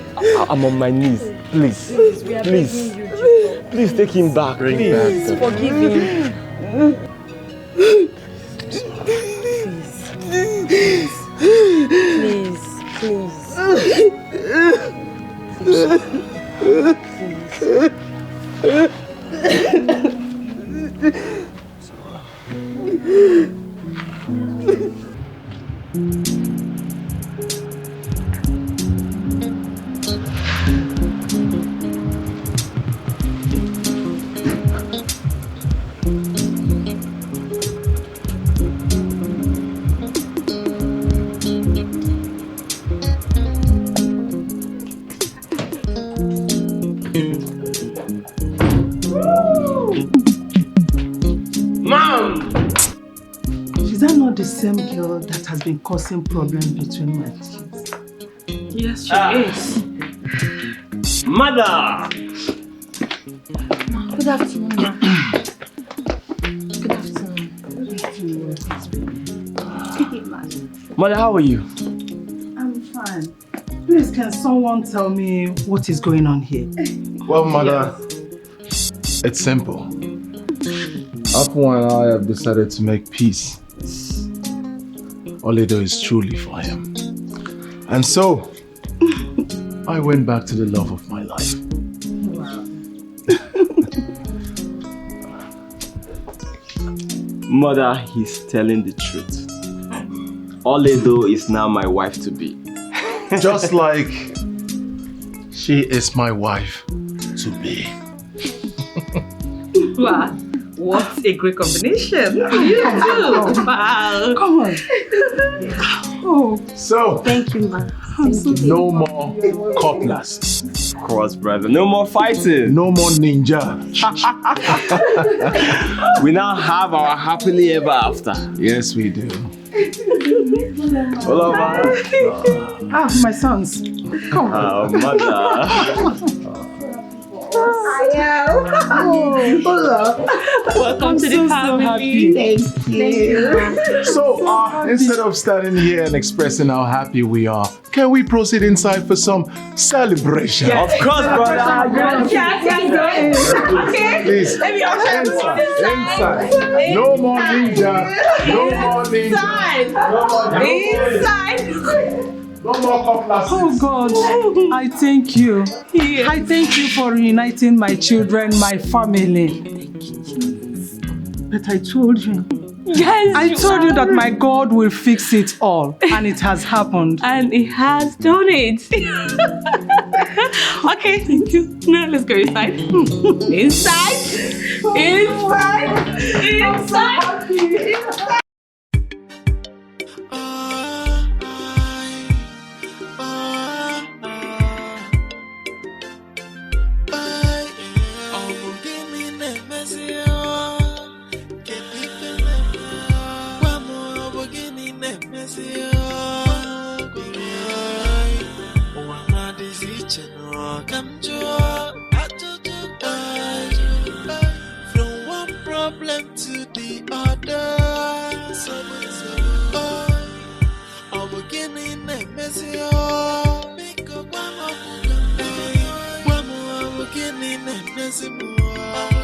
I'm on my knees. Please take him back. Please forgive him. The same girl that has been causing problems between my kids. Yes, she is. Mother! Good afternoon, ma. Good afternoon. Mother, how are you? I'm fine. Please, can someone tell me what is going on here? Well, Mother, it's simple. Apu and I have decided to make peace. Oledo is truly for him. And so, I went back to the love of my life. Wow. Mother, he's telling the truth. Oledo is now my wife to be. Just like she is my wife to be. Wow, what a great combination. You too. Wow. Come on. Oh. So, thank you, ma. No more couplers. Of course, brother. No more fighting. No more ninja. We now have our happily ever after. Yes, we do. Hola, Ah, my sons. Come on. Mother. Welcome to the family. Thank you. So, instead of standing here and expressing how happy we are, can we proceed inside for some celebration? Yes. Of course, brother. Yes. Okay. Please, inside. No more ninja. No more ninja. Inside. No more couplers. Oh God, I thank you. Yes. I thank you for reuniting my children, my family. Thank you, Jesus. But I told you. Yes, I told you that my God will fix it all, and it has happened. And it has done it. Okay, thank you. Now let's go inside. Inside. From one problem to the other, I'm beginning a messy. Make up one more, I'm beginning a messy more.